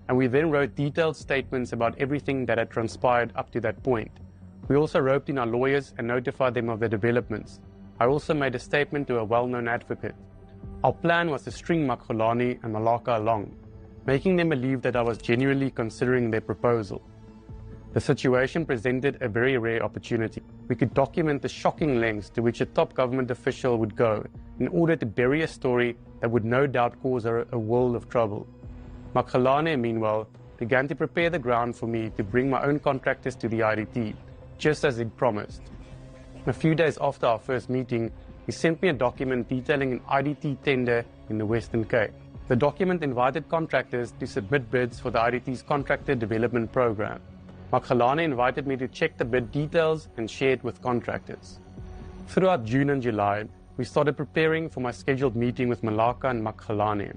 and we then wrote detailed statements about everything that had transpired up to that point. We also roped in our lawyers and notified them of the developments. I also made a statement to a well-known advocate. Our plan was to string Mohlahlana and Mohlahlana along, making them believe that I was genuinely considering their proposal. The situation presented a very rare opportunity. We could document the shocking lengths to which a top government official would go in order to bury a story that would no doubt cause her a world of trouble. Mohlahlana, meanwhile, began to prepare the ground for me to bring my own contractors to the IDT, just as he'd promised. A few days after our first meeting, he sent me a document detailing an IDT tender in the Western Cape. The document invited contractors to submit bids for the IDT's contractor development program. Mohlahlana invited me to check the bid details and share it with contractors. Throughout June and July, we started preparing for my scheduled meeting with Mohlahlana and Mohlahlana.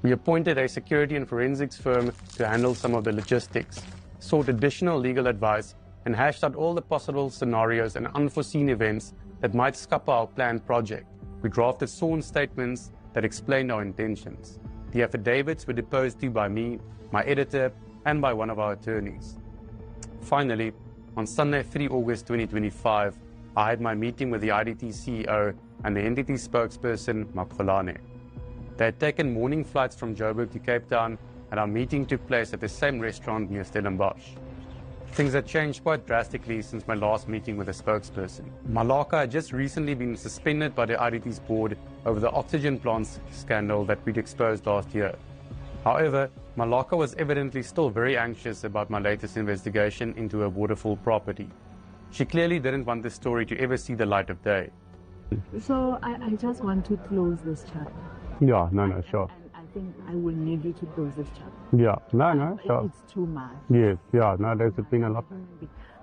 We appointed a security and forensics firm to handle some of the logistics, sought additional legal advice, and hashed out all the possible scenarios and unforeseen events that might scupper our planned project. We drafted sworn statements that explained our intentions. The affidavits were deposed to by me, my editor, and by one of our attorneys. Finally, on Sunday, 3 August 2025, I had my meeting with the IDT CEO and the entity spokesperson, Mohlahlana. They had taken morning flights from Joburg to Cape Town, and our meeting took place at the same restaurant near Stellenbosch. Things had changed quite drastically since my last meeting with the spokesperson. Mohlahlana had just recently been suspended by the IDT's board over the oxygen plants scandal that we'd exposed last year. However, Mohlahlana was evidently still very anxious about my latest investigation into her waterfall property. She clearly didn't want this story to ever see the light of day. So I just want to close this chapter. Yeah, no, sure. I think I will need you to close this chapter. Yeah, no, sure. It's too much. Yes, yeah, no, there's been a lot.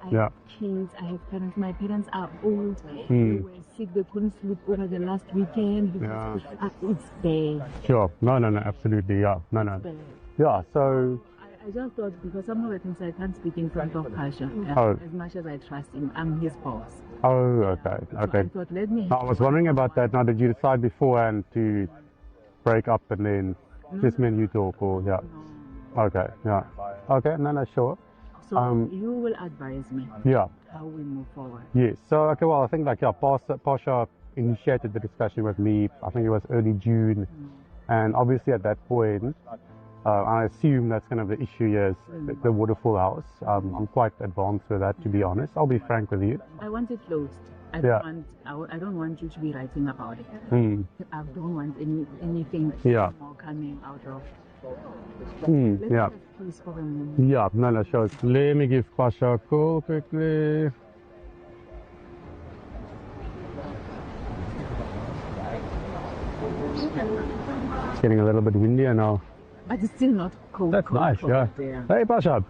I have kids, I have parents. My parents are old. They were sick, they couldn't sleep over the last weekend. Because, it's bad. Sure, no, absolutely, yeah, no. Bad. Yeah, so... I just thought, because some of the things I can't speak in front of Pasha, as much as I trust him, I'm his boss. Oh, okay. So I thought, let me... I was wondering about that. Now, did you decide beforehand to break up and then just me and you talk, or, yeah? No. Okay, yeah. Okay, no, sure. So you will advise me how we move forward. Yes, so, okay, well, I think, Pasha initiated the discussion with me, I think it was early June, and obviously at that point, I assume that's kind of the issue here is the waterfall house. I'm quite advanced with that, to be honest. I'll be frank with you. I want it closed. I don't want you to be writing about it. I don't want anything more coming out of. Please for a moment. Yeah, no, sure. Let me give Pasha a call quickly. It's getting a little bit windier now. But it's still not cold. That's nice, yeah. Hey, Pasha.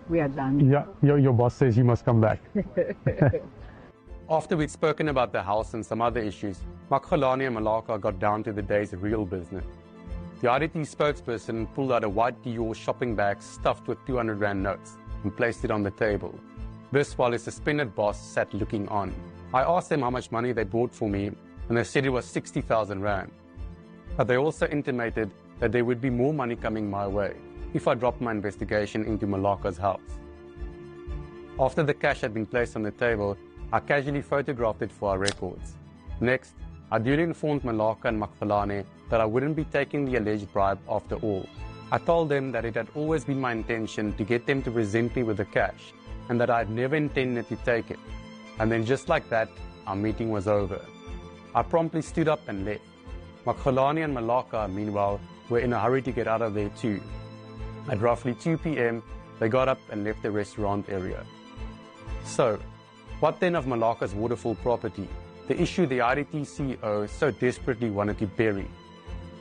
We are done. Yeah, your boss says you must come back. After we'd spoken about the house and some other issues, Mohlahlana and Mohlahlana got down to the day's real business. The IDT spokesperson pulled out a white Dior shopping bag stuffed with 200 Rand notes and placed it on the table. This while his suspended boss sat looking on. I asked them how much money they bought for me, and they said it was 60,000 Rand. But they also intimated that there would be more money coming my way if I dropped my investigation into Mohlahlana's house. After the cash had been placed on the table, I casually photographed it for our records. Next, I duly informed Mohlahlana and Mohlahlana that I wouldn't be taking the alleged bribe after all. I told them that it had always been my intention to get them to present me with the cash, and that I had never intended to take it. And then just like that, our meeting was over. I promptly stood up and left. Mohlahlana and Mohlahlana, meanwhile, were in a hurry to get out of there too. At roughly 2 p.m, they got up and left the restaurant area. So, what then of Mohlahlana's waterfall property, the issue the IDT CEO so desperately wanted to bury?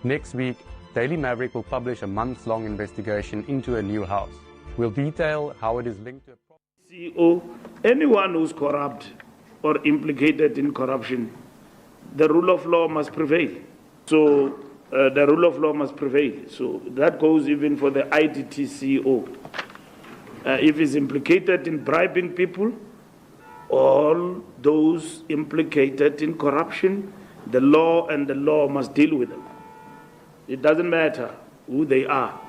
Next week, Daily Maverick will publish a month-long investigation into a new house. We'll detail how it is linked to a property. CEO, anyone who's corrupt or implicated in corruption, the rule of law must prevail. So the rule of law must prevail. So that goes even for the IDT CEO. If he's implicated in bribing people, all those implicated in corruption, the law and the law must deal with them. It doesn't matter who they are.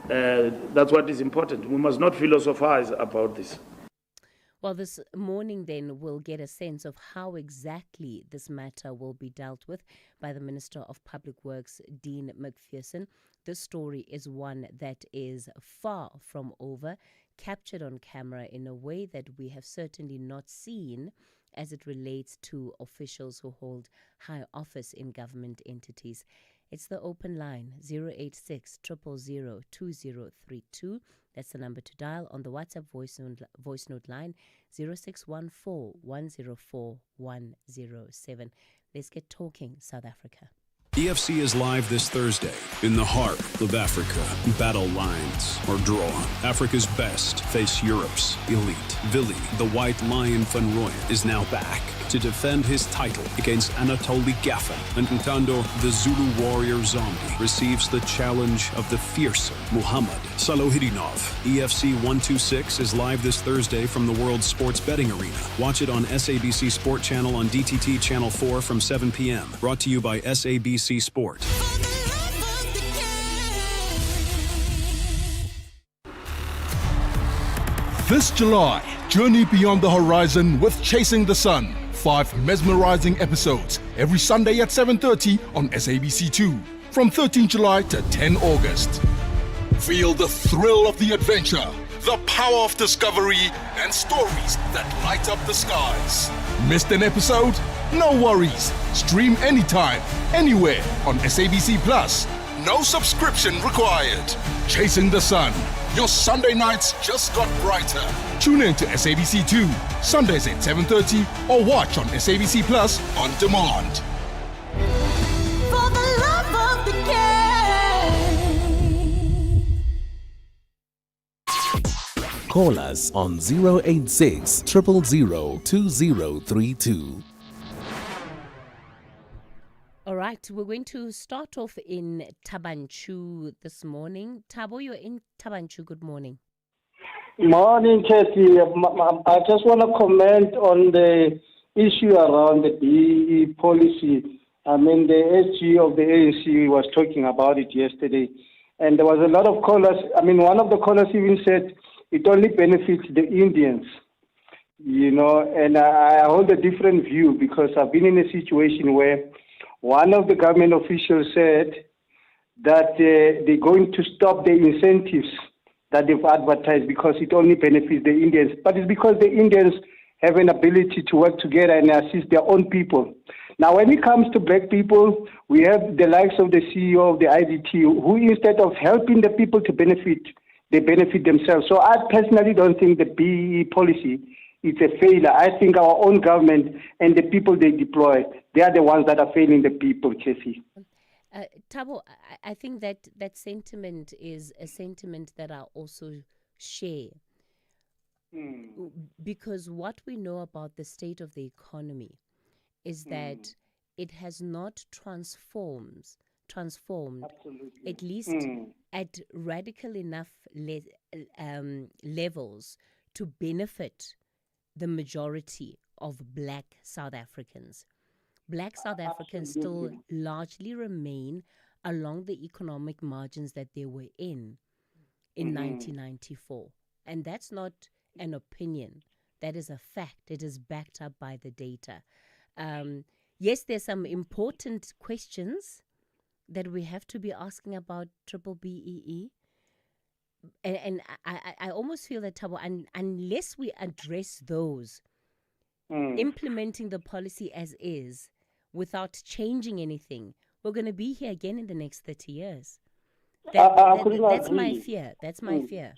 That's what is important. We must not philosophize about this. Well, this morning then we'll get a sense of how exactly this matter will be dealt with by the Minister of Public Works, Dean McPherson. This story is one that is far from over, captured on camera in a way that we have certainly not seen as it relates to officials who hold high office in government entities. It's the open line, 086 000 2032. That's the number to dial. On the WhatsApp voice note line, 0614 104 107. Let's get talking, South Africa. EFC is live this Thursday in the heart of Africa. Battle lines are drawn. Africa's best face Europe's elite. Vili, the White Lion van Rooyen, is now back to defend his title against Anatoly Gaffin. And Ntando, the Zulu warrior zombie, receives the challenge of the fearsome Muhammad Salohidinov. EFC 126 is live this Thursday from the World Sports Betting Arena. Watch it on SABC Sport Channel on DTT Channel 4 from 7 p.m. Brought to you by SABC Sport. This July, journey beyond the horizon with Chasing the Sun. 5 mesmerizing episodes every Sunday at 7:30 on SABC2 from 13 July to 10 August. Feel the thrill of the adventure, the power of discovery, and stories that light up the skies. Missed an episode? No worries. Stream anytime, anywhere on SABC Plus. No subscription required. Chasing the Sun. Your Sunday nights just got brighter. Tune in to SABC2, Sundays at 7:30 or watch on SABC Plus on demand. For the love of the game. Call us on 086 000 2032. All right, we're going to start off in Tabanchu this morning. Tabo, you're in Tabanchu. Good morning. Morning, Cathy. I just want to comment on the issue around the BEE policy. I mean, the SG of the ANC was talking about it yesterday, and there was a lot of callers. I mean, one of the callers even said it only benefits the Indians, you know, and I hold a different view because I've been in a situation where one of the government officials said that they're going to stop the incentives that they've advertised because it only benefits the Indians. But it's because the Indians have an ability to work together and assist their own people. Now, when it comes to black people, we have the likes of the CEO of the IDT who, instead of helping the people to benefit, they benefit themselves. So I personally don't think the BEE policy is a failure. I think our own government and the people they deploy, they are the ones that are failing the people, Casey. Tabo, I think that sentiment is a sentiment that I also share. Because what we know about the state of the economy is that it has not transformed, Absolutely. at least at radical enough levels to benefit the majority of black South Africans. Black South Africans still largely remain along the economic margins that they were in 1994. And that's not an opinion. That is a fact. It is backed up by the data. Yes, there's some important questions that we have to be asking about triple BEE. And I almost feel that, Tabo, unless we address those, implementing the policy as is without changing anything, we're going to be here again in the next 30 years. That's my fear. That's my fear.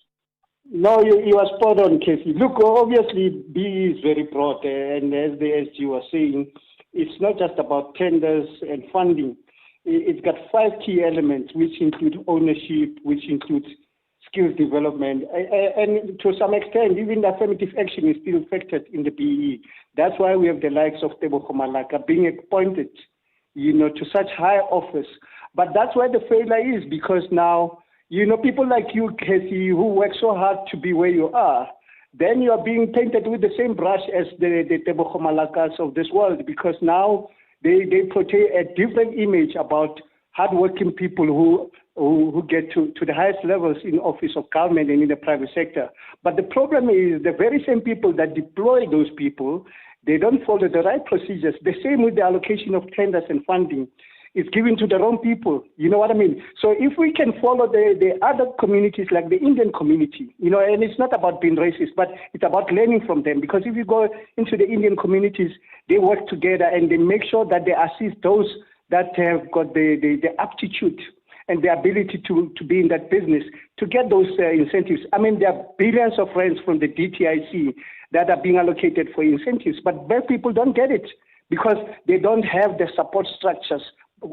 No, you are spot on, Casey. Look, obviously, BE is very broad, and as the SG was saying, it's not just about tenders and funding. It's got 5 key elements, which include ownership, which includes skills development, and to some extent, even the affirmative action is still affected in the BE. That's why we have the likes of Cathy Mohlahlana being appointed, you know, to such high office. But that's where the failure is, because now, you know, people like you, Cathy, who work so hard to be where you are, then you are being painted with the same brush as the Cathy Mohlahlanas of this world, because now they portray a different image about hardworking people who who get to the highest levels in office of government and in the private sector. But the problem is the very same people that deploy those people, they don't follow the right procedures. The same with the allocation of tenders and funding. It's given to the wrong people. You know what I mean? So if we can follow the other communities like the Indian community, and it's not about being racist, but it's about learning from them. Because if you go into the Indian communities, they work together and they make sure that they assist those that have got the aptitude and the ability to be in that business to get those incentives. I mean, there are billions of rands from the DTIC that are being allocated for incentives, but black people don't get it because they don't have the support structures.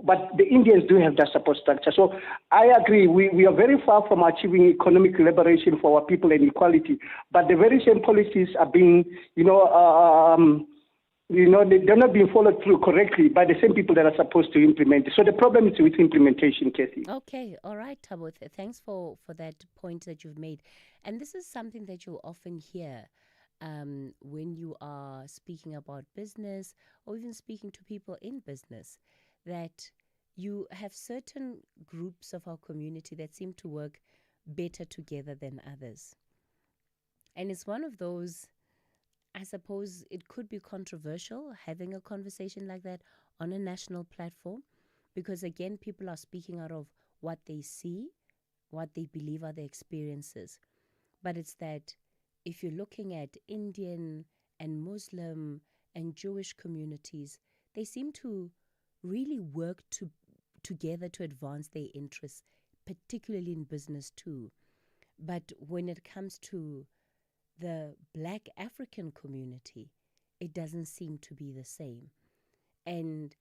But the Indians do have that support structure. So I agree, we are very far from achieving economic liberation for our people and equality. But the very same policies are being, they're not being followed through correctly by the same people that are supposed to implement it. So the problem is with implementation, Cathy. Okay, all right, Thabo. Thanks for that point that you've made. And this is something that you'll often hear when you are speaking about business or even speaking to people in business, that you have certain groups of our community that seem to work better together than others. And it's one of those, I suppose it could be controversial having a conversation like that on a national platform, because again, people are speaking out of what they see, what they believe are their experiences. But it's that if you're looking at Indian and Muslim and Jewish communities, they seem to really work together to advance their interests, particularly in business too. But when it comes to the Black African community, it doesn't seem to be the same. And,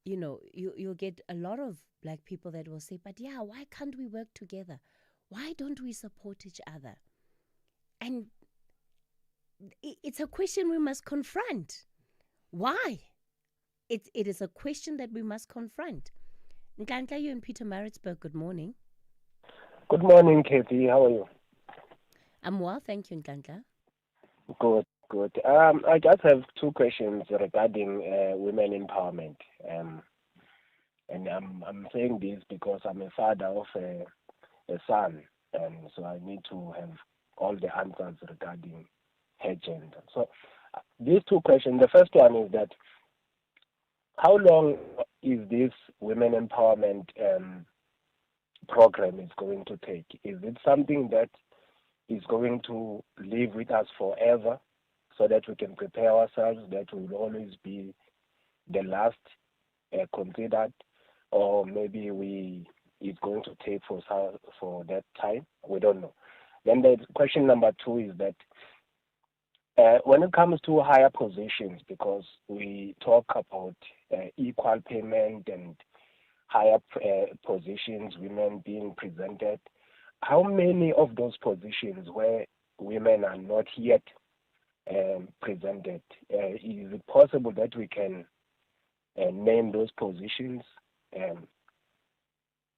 you'll get a lot of Black people that will say, but yeah, why can't we work together? Why don't we support each other? And it's a question we must confront. Why? It is a question that we must confront. Nhlanhla, you in Pietermaritzburg, good morning. Good morning, Cathy. How are you? I'm well, thank you, Nhlanhla. Good. I just have two questions regarding women empowerment. And I'm saying this because I'm a father of a son, and so I need to have all the answers regarding her gender. So these two questions, the first one is that how long is this women empowerment program is going to take? Is it something that is going to live with us forever so that we can prepare ourselves, that we will always be the last considered, or maybe it's going to take for that time? We don't know. Then the question number two is that when it comes to higher positions, because we talk about equal payment and higher positions, women being presented, how many of those positions where women are not yet presented? Is it possible that we can name those positions?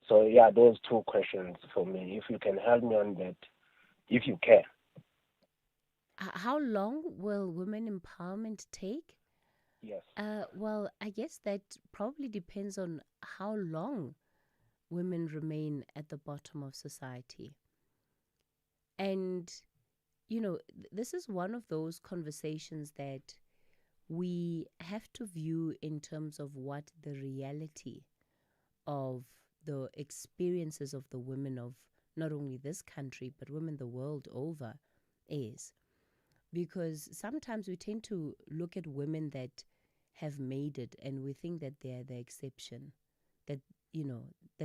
So yeah, those two questions for me. If you can help me on that, if you can. How long will women empowerment take? Yes. Well, I guess that probably depends on how long women remain at the bottom of society. And, this is one of those conversations that we have to view in terms of what the reality of the experiences of the women of not only this country, but women the world over is. Because sometimes we tend to look at women that have made it and we think that they're the exception, that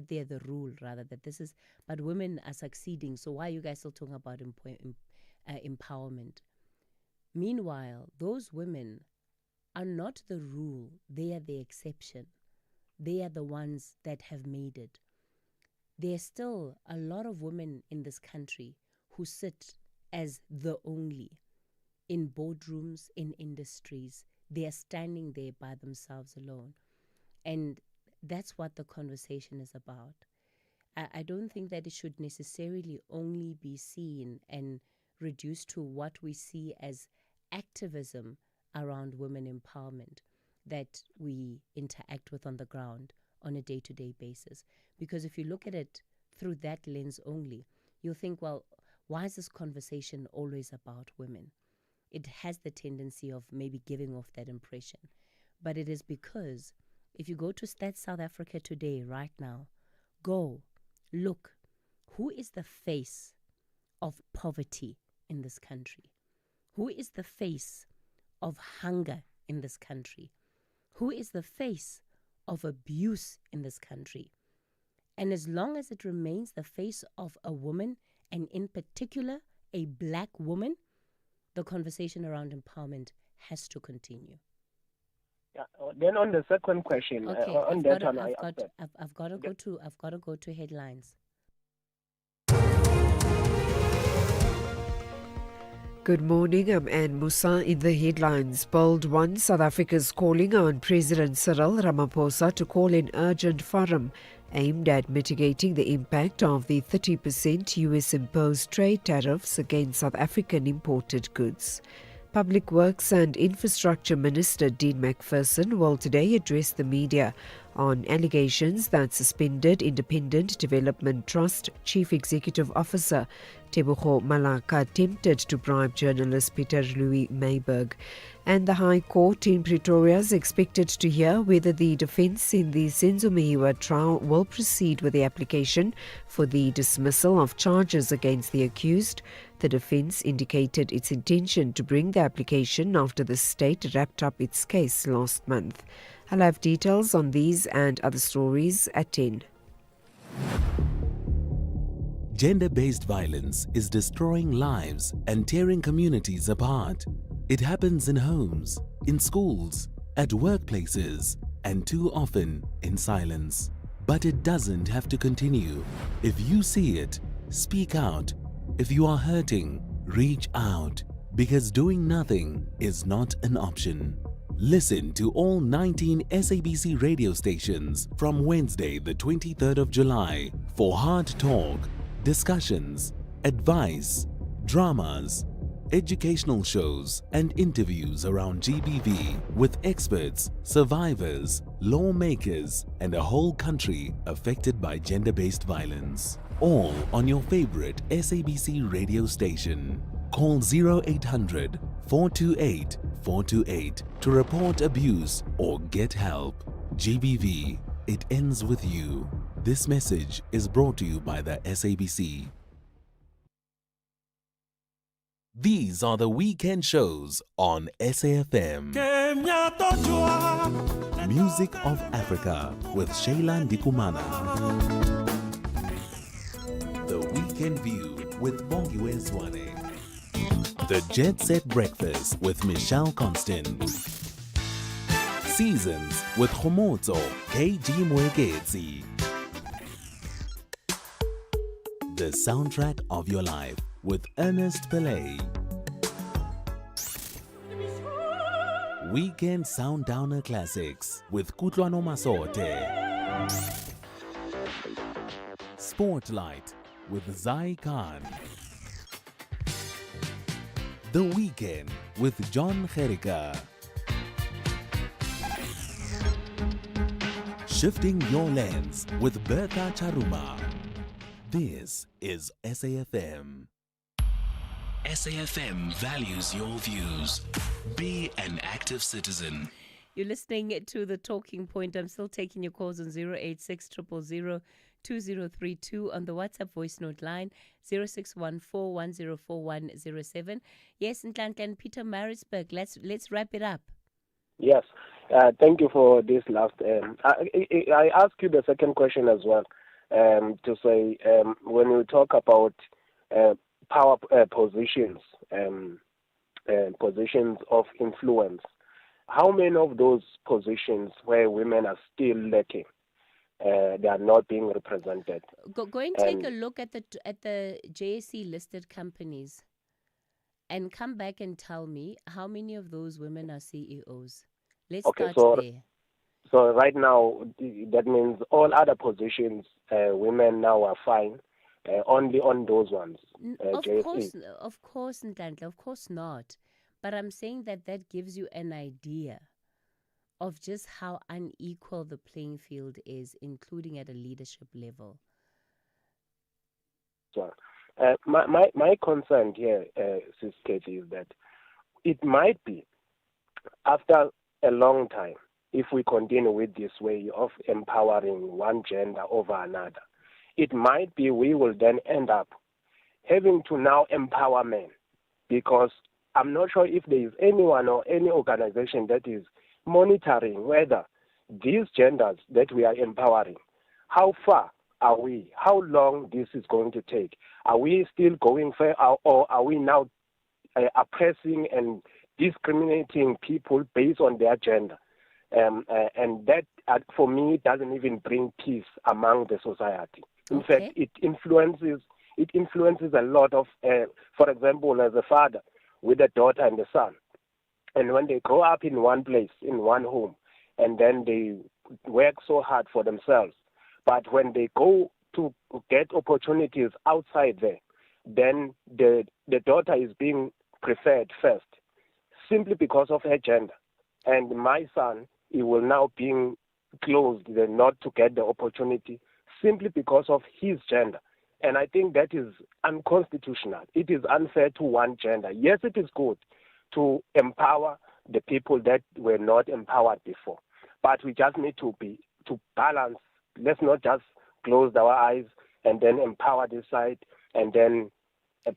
they're the rule rather, that this is, but women are succeeding, so why are you guys still talking about empowerment? Meanwhile, those women are not the rule, they are the exception. They are the ones that have made it. There are still a lot of women in this country who sit as the only. In boardrooms, in industries, they are standing there by themselves alone. And that's what the conversation is about. I don't think that it should necessarily only be seen and reduced to what we see as activism around women empowerment that we interact with on the ground. on a day-to-day basis. Because if you look at it through that lens only, you'll think, well, why is this conversation always about women? It has the tendency of maybe giving off that impression. But it is because if you go to South Africa today, right now, go, look, who is the face of poverty in this country? Who is the face of hunger in this country? Who is the face of abuse in this country? And as long as it remains the face of a woman, and in particular a black woman, the conversation around empowerment has to continue. Yeah. Then on the second question, Okay, I've got to go to headlines. Good morning, I'm Anne Musa. In the headlines, bold one, South Africa's calling on President Cyril Ramaphosa to call an urgent forum aimed at mitigating the impact of the 30% US-imposed trade tariffs against South African imported goods. Public Works and Infrastructure Minister Dean McPherson will today address the media on allegations that suspended Independent Development Trust Chief Executive Officer Tebogo Malaka attempted to bribe journalist Peter Louis Mayberg. And the High Court in Pretoria is expected to hear whether the defence in the Senzo Mehiwa trial will proceed with the application for the dismissal of charges against the accused. The defence indicated its intention to bring the application after the state wrapped up its case last month. I'll have details on these and other stories at 10. Gender-based violence is destroying lives and tearing communities apart. It happens in homes, in schools, at workplaces, and too often in silence. But it doesn't have to continue. If you see it, speak out. If you are hurting, reach out, because doing nothing is not an option. Listen to all 19 SABC radio stations from Wednesday, the 23rd of July for hard talk, discussions, advice, dramas, educational shows and interviews around GBV with experts, survivors, lawmakers and a whole country affected by gender-based violence. All on your favorite SABC radio station. Call 0800 428 428 to report abuse or get help. GBV, it ends with you. This message is brought to you by the SABC. These are the weekend shows on SAFM. Music of Africa with Shayla Ndikumana. The Weekend View with Bongiwe Zwane. The Jet Set Breakfast with Michelle Constant. Seasons with Khomotso KG Mweketsi. The Soundtrack of Your Life with Ernest Pillay. Weekend Sundowner Classics with Kutlwano Masote. Spotlight with Zai Khan. The Weekend with John Kherika. Shifting Your Lens with Bertha Charuma. This is SAFM. SAFM values your views. Be an active citizen. You're listening to The Talking Point. I'm still taking your calls on 086 000 2032 on the WhatsApp voice note line 0614104107. Yes, Nhlanhla Peter Maritzburg. Let's wrap it up. Yes. Thank you for this last. I ask you the second question as well. To say when we talk about power positions, positions of influence, how many of those positions where women are still lacking, they are not being represented? Go and take a look at the JSE listed companies, and come back and tell me how many of those women are CEOs. Let's start there. So right now, that means all other positions, women now are fine, only on those ones. Of course, Nhlanhla, of course not. But I'm saying that gives you an idea of just how unequal the playing field is, including at a leadership level? So, my concern here, Sis Cathy, is that it might be after a long time, if we continue with this way of empowering one gender over another, it might be we will then end up having to now empower men, because I'm not sure if there is anyone or any organization that is monitoring whether these genders that we are empowering, how far are we? How long this is going to take? Are we still going fair, or are we now oppressing and discriminating people based on their gender? And that, for me, doesn't even bring peace among the society. In fact, it influences a lot of, for example, as a father with a daughter and a son, and when they grow up in one place, in one home, and then they work so hard for themselves, but when they go to get opportunities outside there, then the daughter is being preferred first, simply because of her gender. And my son, he will now being closed not to get the opportunity simply because of his gender. And I think that is unconstitutional. It is unfair to one gender. Yes, it is good to empower the people that were not empowered before, but we just need to balance. Let's not just close our eyes and then empower this side and then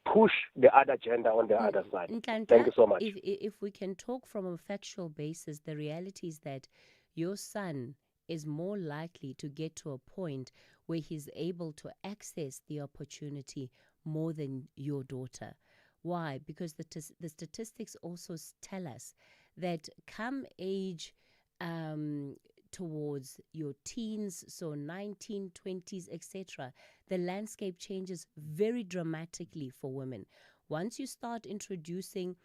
push the other gender on the other side. Nhlanhla, thank you so much. If we can talk from a factual basis, the reality is that your son is more likely to get to a point where he's able to access the opportunity more than your daughter. Why? Because the statistics also tell us that come age towards your teens, so 19, 20s, etc., the landscape changes very dramatically for women. Once you start introducing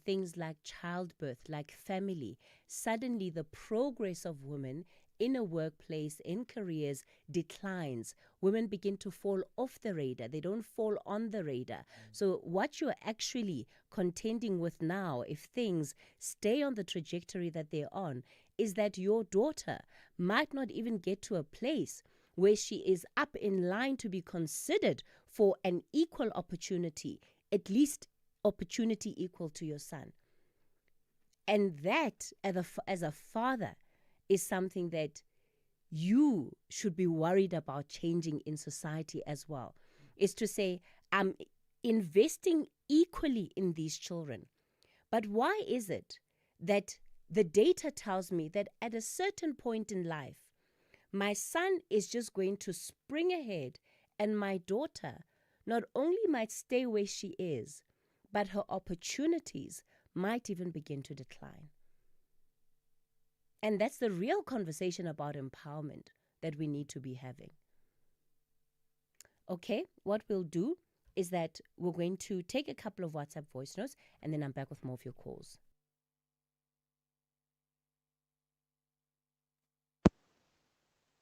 things like childbirth, like family, suddenly the progress of women in a workplace, in careers, declines. Women begin to fall off the radar. They don't fall on the radar. So what you're actually contending with now, if things stay on the trajectory that they're on, is that your daughter might not even get to a place where she is up in line to be considered for an equal opportunity, at least opportunity equal to your son. And that, as a father, is something that you should be worried about changing in society as well. Is to say, I'm investing equally in these children. But why is it that the data tells me that at a certain point in life, my son is just going to spring ahead, and my daughter not only might stay where she is, but her opportunities might even begin to decline? And that's the real conversation about empowerment that we need to be having. Okay, what we'll do is that we're going to take a couple of WhatsApp voice notes, and then I'm back with more of your calls.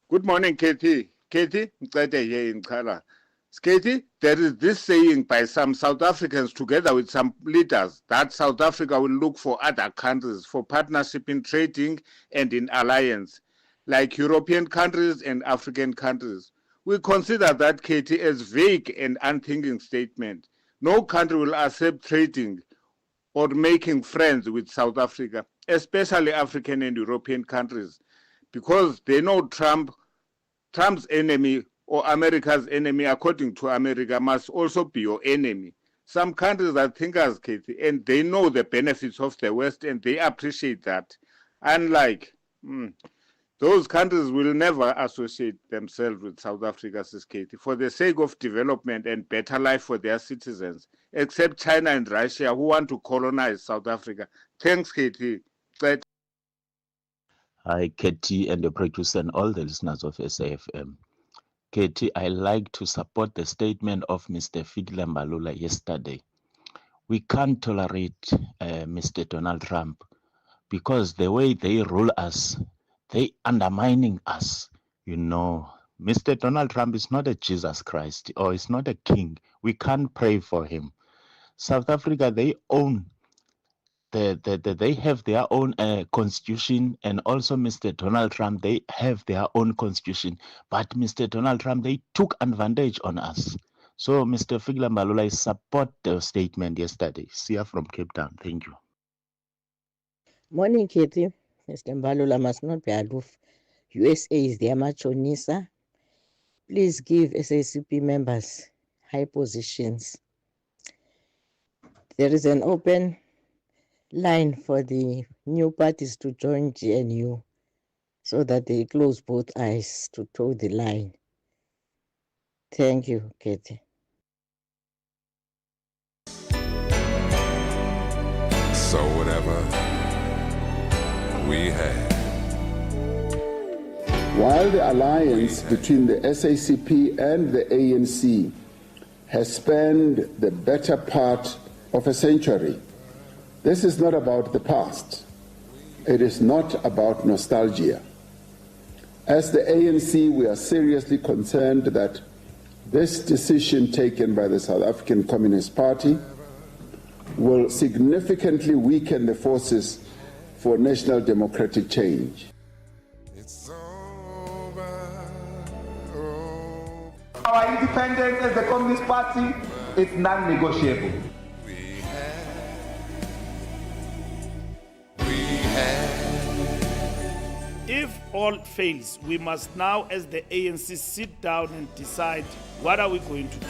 Good morning, Cathy. Cathy, here in Kala. Cathy, there is this saying by some South Africans together with some leaders that South Africa will look for other countries for partnership in trading and in alliance, like European countries and African countries. We consider that, Cathy, as vague and unthinking statement. No country will accept trading or making friends with South Africa, especially African and European countries, because they know Trump's enemy or America's enemy, according to America, must also be your enemy. Some countries are thinkers, Cathy, and they know the benefits of the West, and they appreciate that. Unlike those countries will never associate themselves with South Africa, says Cathy, for the sake of development and better life for their citizens, except China and Russia, who want to colonize South Africa. Thanks, Cathy. Hi, Cathy, and the producer and all the listeners of SAFM. Cathy, I like to support the statement of Mr. Fiedler Mbalula yesterday. We can't tolerate Mr. Donald Trump, because the way they rule us, they undermining us. You know, Mr. Donald Trump is not a Jesus Christ, or is not a king. We can't pray for him. South Africa, they own they have their own constitution, and also Mr. Donald Trump, they have their own constitution. But Mr. Donald Trump, they took advantage on us. So, Mr. Figla Mbalula, I support the statement yesterday. Sia from Cape Town. Thank you. Morning, Cathy. Mr. Mbalula must not be aloof. USA is their machonisa. Please give SACP members high positions. There is an open line for the new parties to join GNU so that they close both eyes to toe the line. Thank you, Cathy. So whatever we had. While the alliance between the SACP and the ANC has spanned the better part of a century, this is not about the past. It is not about nostalgia. As the ANC, we are seriously concerned that this decision taken by the South African Communist Party will significantly weaken the forces for national democratic change. Our independence as the Communist Party is non-negotiable. If all fails, we must now, as the ANC, sit down and decide what are we going to do.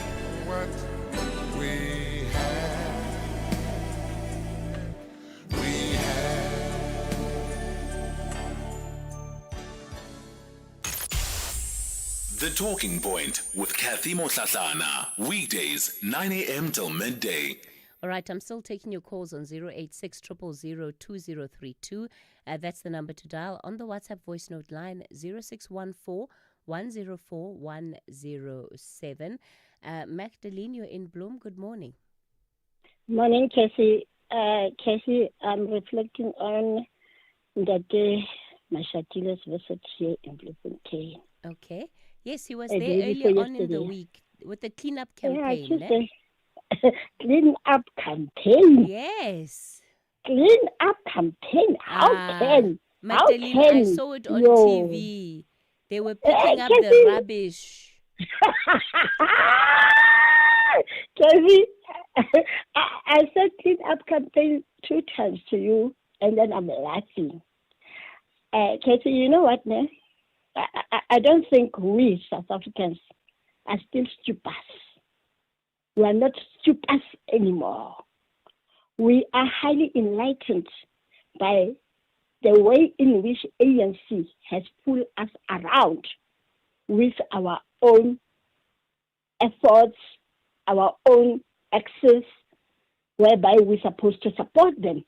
The Talking Point with Cathy Mohlahlana. Weekdays, 9 a.m. till midday. All right, I'm still taking your calls on 086 000 2032. That's the number to dial. On the WhatsApp voice note line, 0614 104 107. Magdalene, you're in Bloom. Good morning. Morning, Cathy. Cathy, I'm reflecting on the day Mashatile's visit here in Bloemfontein. Okay. Yes, he was there earlier on in the week with the cleanup campaign. Yeah, clean up campaign. Yes. Clean up campaign. How can? Magdalene, How can I saw it on TV. They were picking up the rubbish. Cathy, I said clean up campaign 2 times to you, and then I'm laughing. Cathy, you know what, man? I don't think we South Africans are still stupid. We are not stupid anymore. We are highly enlightened by the way in which ANC has pulled us around with our own efforts, our own access, whereby we're supposed to support them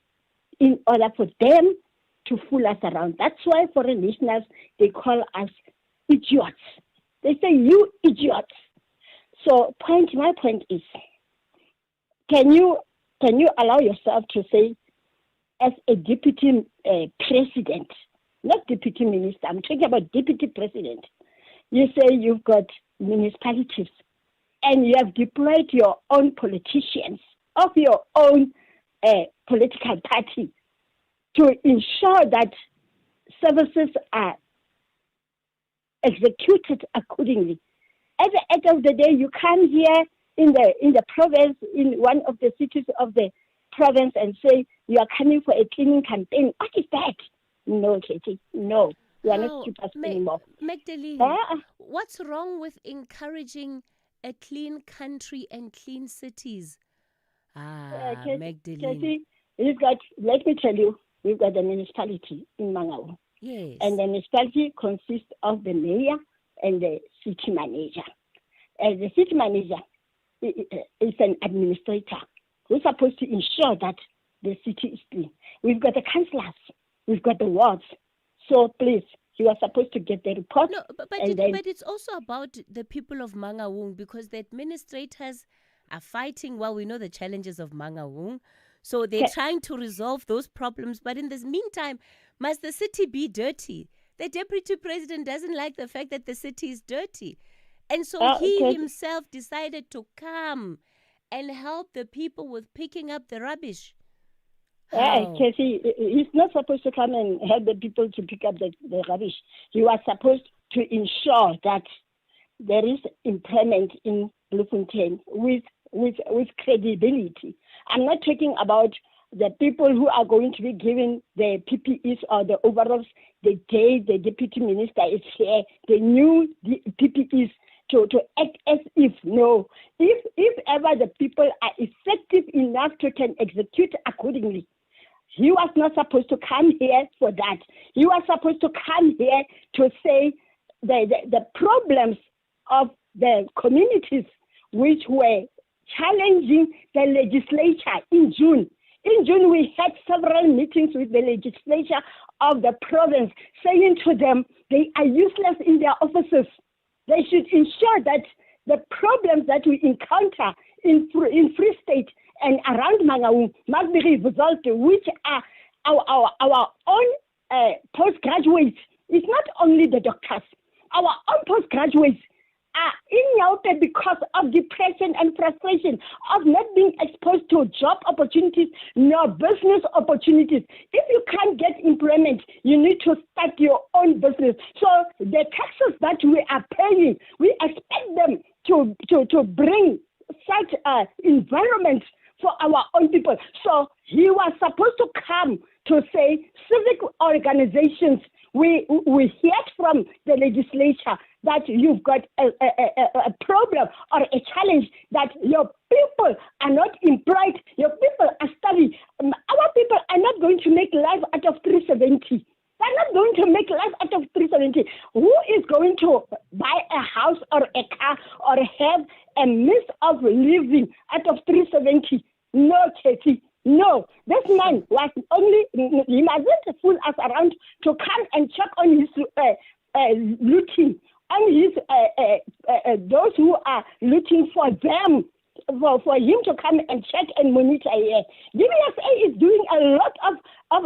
in order for them to fool us around. That's why foreign nationals, they call us idiots. They say, you idiots. So my point is, can you allow yourself to say, as a deputy president, not deputy minister, I'm talking about deputy president, you say you've got municipalities and you have deployed your own politicians of your own political party to ensure that services are executed accordingly. At the end of the day, you come here in the province, in one of the cities of the province, and say you are coming for a cleaning campaign. What is that? No, Katie, no. You are not stupid anymore. Magdalene, what's wrong with encouraging a clean country and clean cities? Magdalene. Katie, let me tell you, we've got a municipality in Mangaung. Yes. And the municipality consists of the mayor and the city manager. The city manager is an administrator who's supposed to ensure that the city is clean. We've got the councillors, we've got the wards. So please, you are supposed to get the report. No, but it's also about the people of Mangaung, because the administrators are fighting. Well, we know the challenges of Mangaung. So they're trying to resolve those problems. But in the meantime, must the city be dirty? The deputy president doesn't like the fact that the city is dirty. And so he himself decided to come and help the people with picking up the rubbish. Cathy, he's not supposed to come and help the people to pick up the rubbish. He was supposed to ensure that there is employment in Bloemfontein with credibility. I'm not talking about the people who are going to be given the PPEs or the overalls the day the deputy minister is here, the new PPEs to act as if, no, if ever the people are effective enough to can execute accordingly. He was not supposed to come here for that. He was supposed to come here to say the problems of the communities which were challenging the legislature in June. In June, we had several meetings with the legislature of the province saying to them they are useless in their offices. They should ensure that the problems that we encounter in Free State and around Mangaung must be resolved, which are our own postgraduates. It's not only the doctors. Our own postgraduates are in Yaote because of depression and frustration of not being exposed to job opportunities nor business opportunities. If you can't get employment, you need to start your own business. So the taxes that we are paying, we expect them to bring such environment for our own people. So he was supposed to come to say civic organizations, we heard from the legislature that you've got a problem or a challenge that your people are not employed, your people are starving. Our people are not going to make life out of 370. They're not going to make life out of 370. Who is going to buy a house or a car or have a means of living out of 370? No, Cathy. No, this man was only, he mustn't fool us around to come and check on his looting, on his those who are looking for them, for him to come and check and monitor here. DBSA is doing a lot of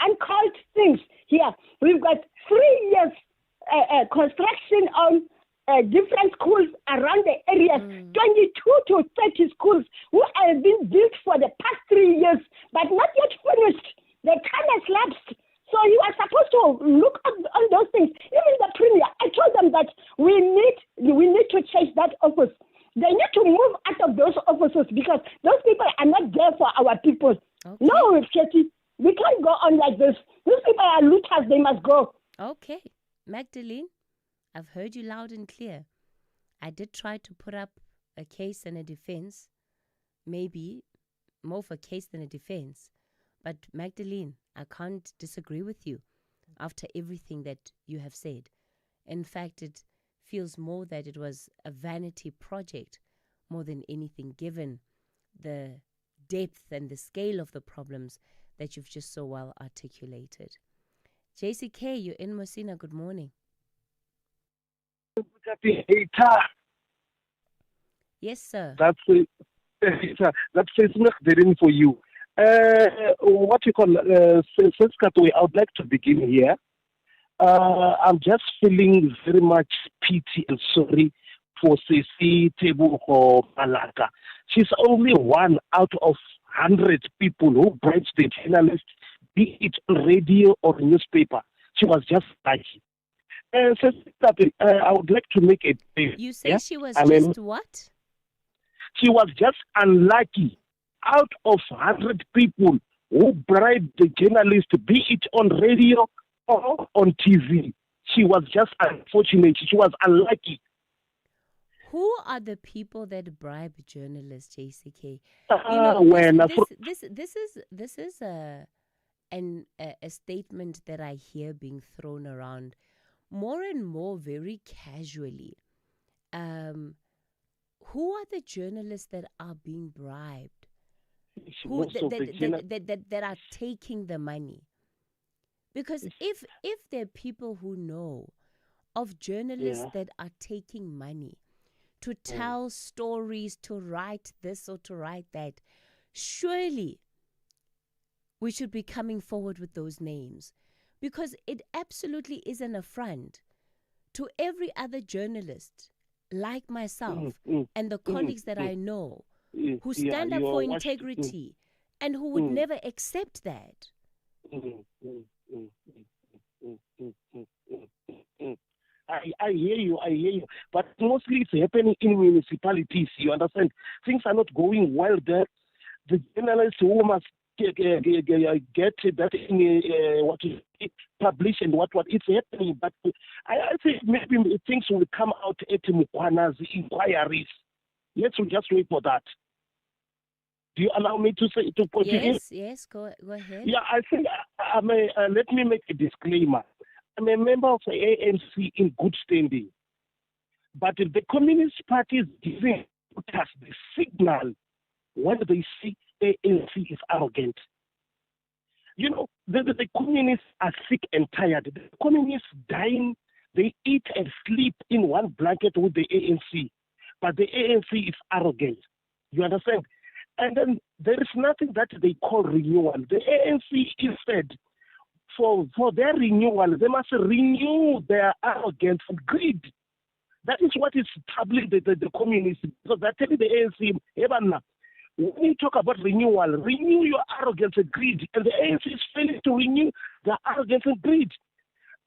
uncalled things here. We've got 3 years construction on different schools around the areas, 22 to 30 schools who have been built for the past 3 years, but not yet finished. The time has lapsed. So you are supposed to look at all those things. Even the premier, I told them that we need to change that office. They need to move out of those offices because those people are not there for our people. Okay. No, Cathy, we can't go on like this. These people are looters, they must go. Okay. Magdalene, I've heard you loud and clear. I did try to put up a case and a defense, maybe more of a case than a defense. But Magdalene, I can't disagree with you after everything that you have said. In fact, it feels more that it was a vanity project more than anything, given the depth and the scale of the problems that you've just so well articulated. JCK, you're in Mosina. Good morning. Yes, sir. That's Magdalene for you. What you call I would like to begin here. I'm just feeling very much pity and sorry for Sisi Tebogo Malaka. She's only one out of 100 people who bribes the journalist, be it on radio or newspaper. She was just lucky. I would like to make a point. You say she was just what? She was just unlucky. Out of 100 people who bribed the journalist, be it on radio or on TV, she was just unfortunate. She was unlucky. Who are the people that bribe journalists, JCK? This is a statement that I hear being thrown around more and more very casually. Who are the journalists that are being bribed? Who that are taking the money? Because if there are people who know of journalists that are taking money to tell stories, to write this or to write that, surely we should be coming forward with those names, because it absolutely is an affront to every other journalist like myself and the colleagues that I know who stand up for integrity and who would never accept that. I hear you. But mostly it's happening in municipalities, you understand? Things are not going well there. The journalists who must get that in published and what it's happening. But I think maybe things will come out at Mukwana's inquiries. Let's just wait for that. Do you allow me to put you in? Yes, go ahead. Yeah, I think let me make a disclaimer. I'm a member of the ANC in good standing. But if the Communist Party is giving us the signal when they see ANC is arrogant. You know, the communists are sick and tired. The communists dying, they eat and sleep in one blanket with the ANC. But the ANC is arrogant. You understand? And then there is nothing that they call renewal. The ANC instead, for their renewal, they must renew their arrogance and greed. That is what is troubling the communists. Because they're telling the ANC, when you talk about renewal, renew your arrogance and greed. And the ANC is failing to renew their arrogance and greed.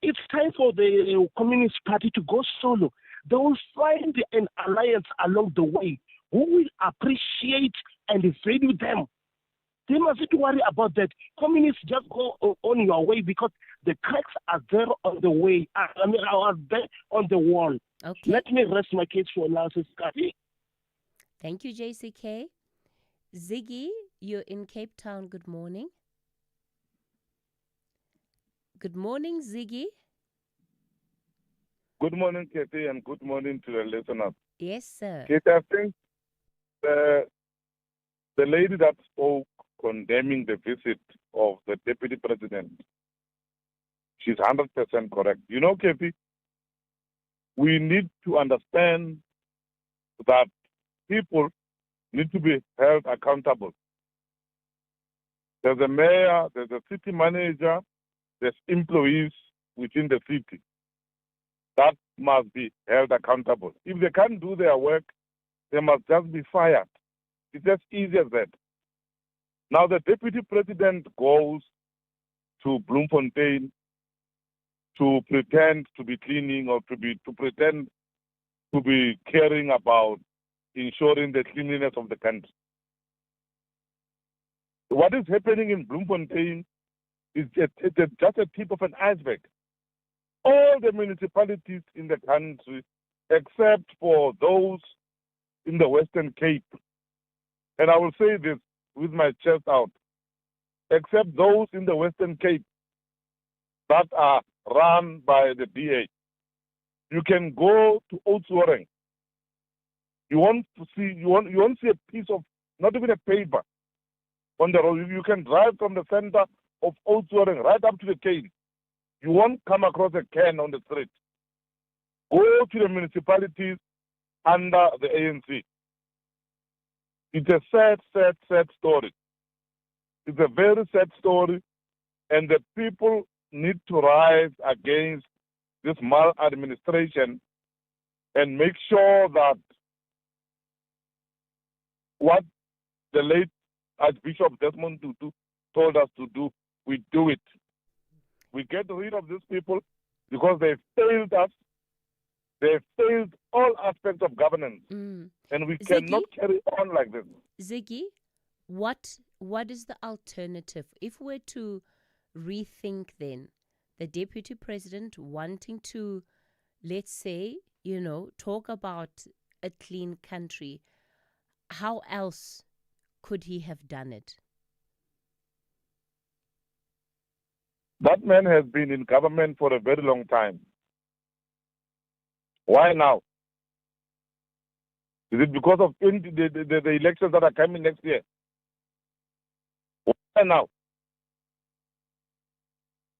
It's time for the Communist Party to go solo. They will find an alliance along the way who will appreciate and value them. They mustn't worry about that. Communists just go on your way because the cracks are there on the way. are there on the wall. Okay. Let me rest my case for now, Sister Cathy. Thank you, JCK. Ziggy, you're in Cape Town. Good morning. Good morning, Ziggy. Good morning, Cathy, and good morning to the listeners. Yes, sir. Cathy, I think the lady that spoke condemning the visit of the Deputy President, she's 100% correct. You know, Cathy, we need to understand that people need to be held accountable. There's a mayor, there's a city manager, there's employees within the city that must be held accountable. If they can't do their work, they must just be fired. It's as easy as that. Now the Deputy President goes to Bloemfontein to pretend to be cleaning or to pretend to be caring about ensuring the cleanliness of the country. What is happening in Bloemfontein is just a tip of an iceberg. All the municipalities in the country, except for those in the Western Cape, and I will say this with my chest out, except those in the Western Cape that are run by the DA. You can go to Oudtshoorn. You won't see a piece of, not even a paper on the road. You can drive from the center of Oudtshoorn right up to the Cape. You won't come across a can on the street. Go to the municipalities under the ANC. It's a sad story. It's a very sad story, and the people need to rise against this maladministration and make sure that what the late Archbishop Desmond Tutu told us to do, we do it. We get rid of these people because they failed us. They failed all aspects of governance. And we cannot carry on like this. Ziggy, what is the alternative? If we're to rethink then, the Deputy President wanting to, let's say, talk about a clean country, how else could he have done it? That man has been in government for a very long time. Why now? Is it because of the elections that are coming next year? Why now?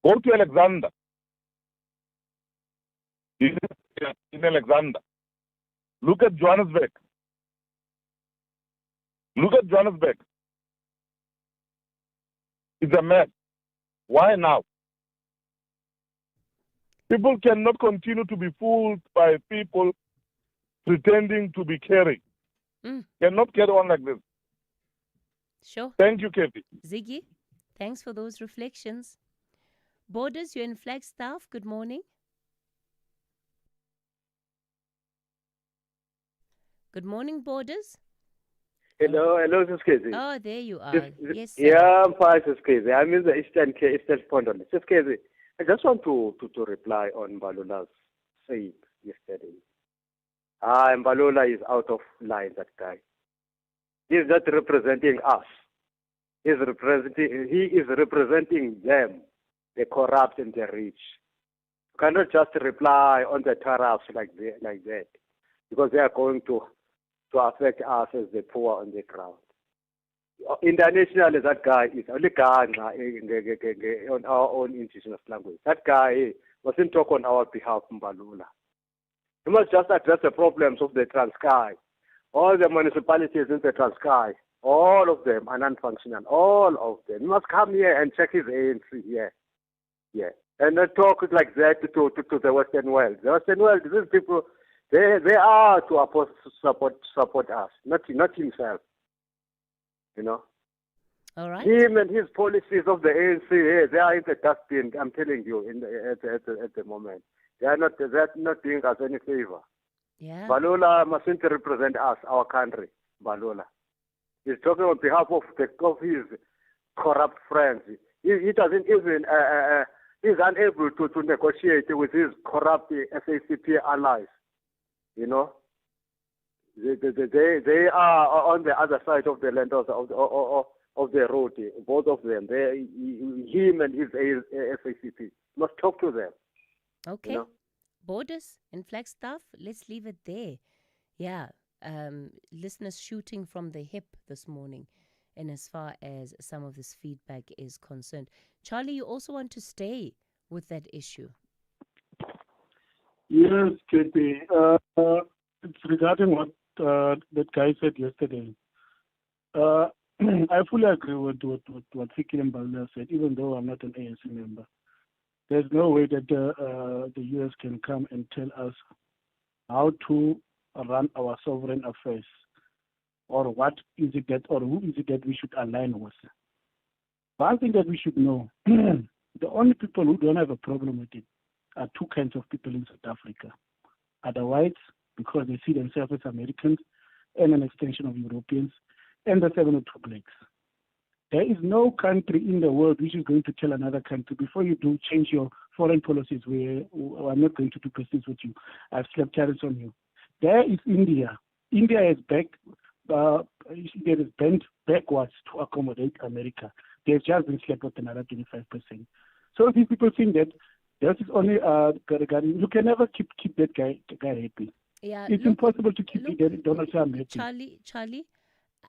Go to Alexander. In Alexander. Look at Johannesburg. Look at Johannesburg. It's a mess. Why now? People cannot continue to be fooled by people pretending to be caring. Cannot carry on like this. Sure. Thank you, Kathy. Ziggy, thanks for those reflections. Borders, you're in Flagstaff. Good morning. Good morning, Borders. Hello, Sis Casey. Oh, there you are. Yes, sir. Yeah, I'm fine, Sis Casey. I'm in the Eastern Pond. Sis Casey, I just want to reply on Balula's saying yesterday. Balula is out of line, that guy. He's not representing us. He is representing them, the corrupt and the rich. You cannot just reply on the tariffs like that, because they are going to affect us as the poor on the ground. Internationally, that guy is only Ghana on our own indigenous language. That guy mustn't talk on our behalf, Mbalula. He must just address the problems of the Transkei. All the municipalities in the Transkei, all of them are non-functional, all of them. He must come here and check his ANC here. Yeah. And not talk like that to the Western world. The Western world, these people, they are to support us, not himself. You know? All right. Him and his policies of the ANC, they are in the dustbin, I'm telling you, at the moment. They're not doing us any favor. Yeah. Balula mustn't represent us, our country, Balula. He's talking on behalf of his corrupt friends. He doesn't even, he's unable to negotiate with his corrupt SACP allies. You know? They are on the other side of the land of the road, both of them. Him and his SACP must talk to them. Okay. You know? Borders in Flagstaff, let's leave it there. Yeah. Listeners shooting from the hip this morning, and as far as some of this feedback is concerned. Charlie, you also want to stay with that issue? Yes, Kathy. It's regarding what that guy said yesterday. I fully agree with what Fikile Mbalula said, even though I'm not an ANC member. There's no way that the US can come and tell us how to run our sovereign affairs, or what is it that, or who is it that we should align with. One thing that we should know, the only people who don't have a problem with it are two kinds of people in South Africa. Are the whites, because they see themselves as Americans and an extension of Europeans, and the 702 blacks. There is no country in the world which is going to tell another country, before you do change your foreign policies, where I'm not going to do business with you, I've slapped tariffs on you. There is India. India has bent backwards to accommodate America. They've just been slapped with another 25%. So these people think that this is only regarding, you can never keep that guy happy. Yeah, it's impossible to keep Donald Trump happy. Charlie,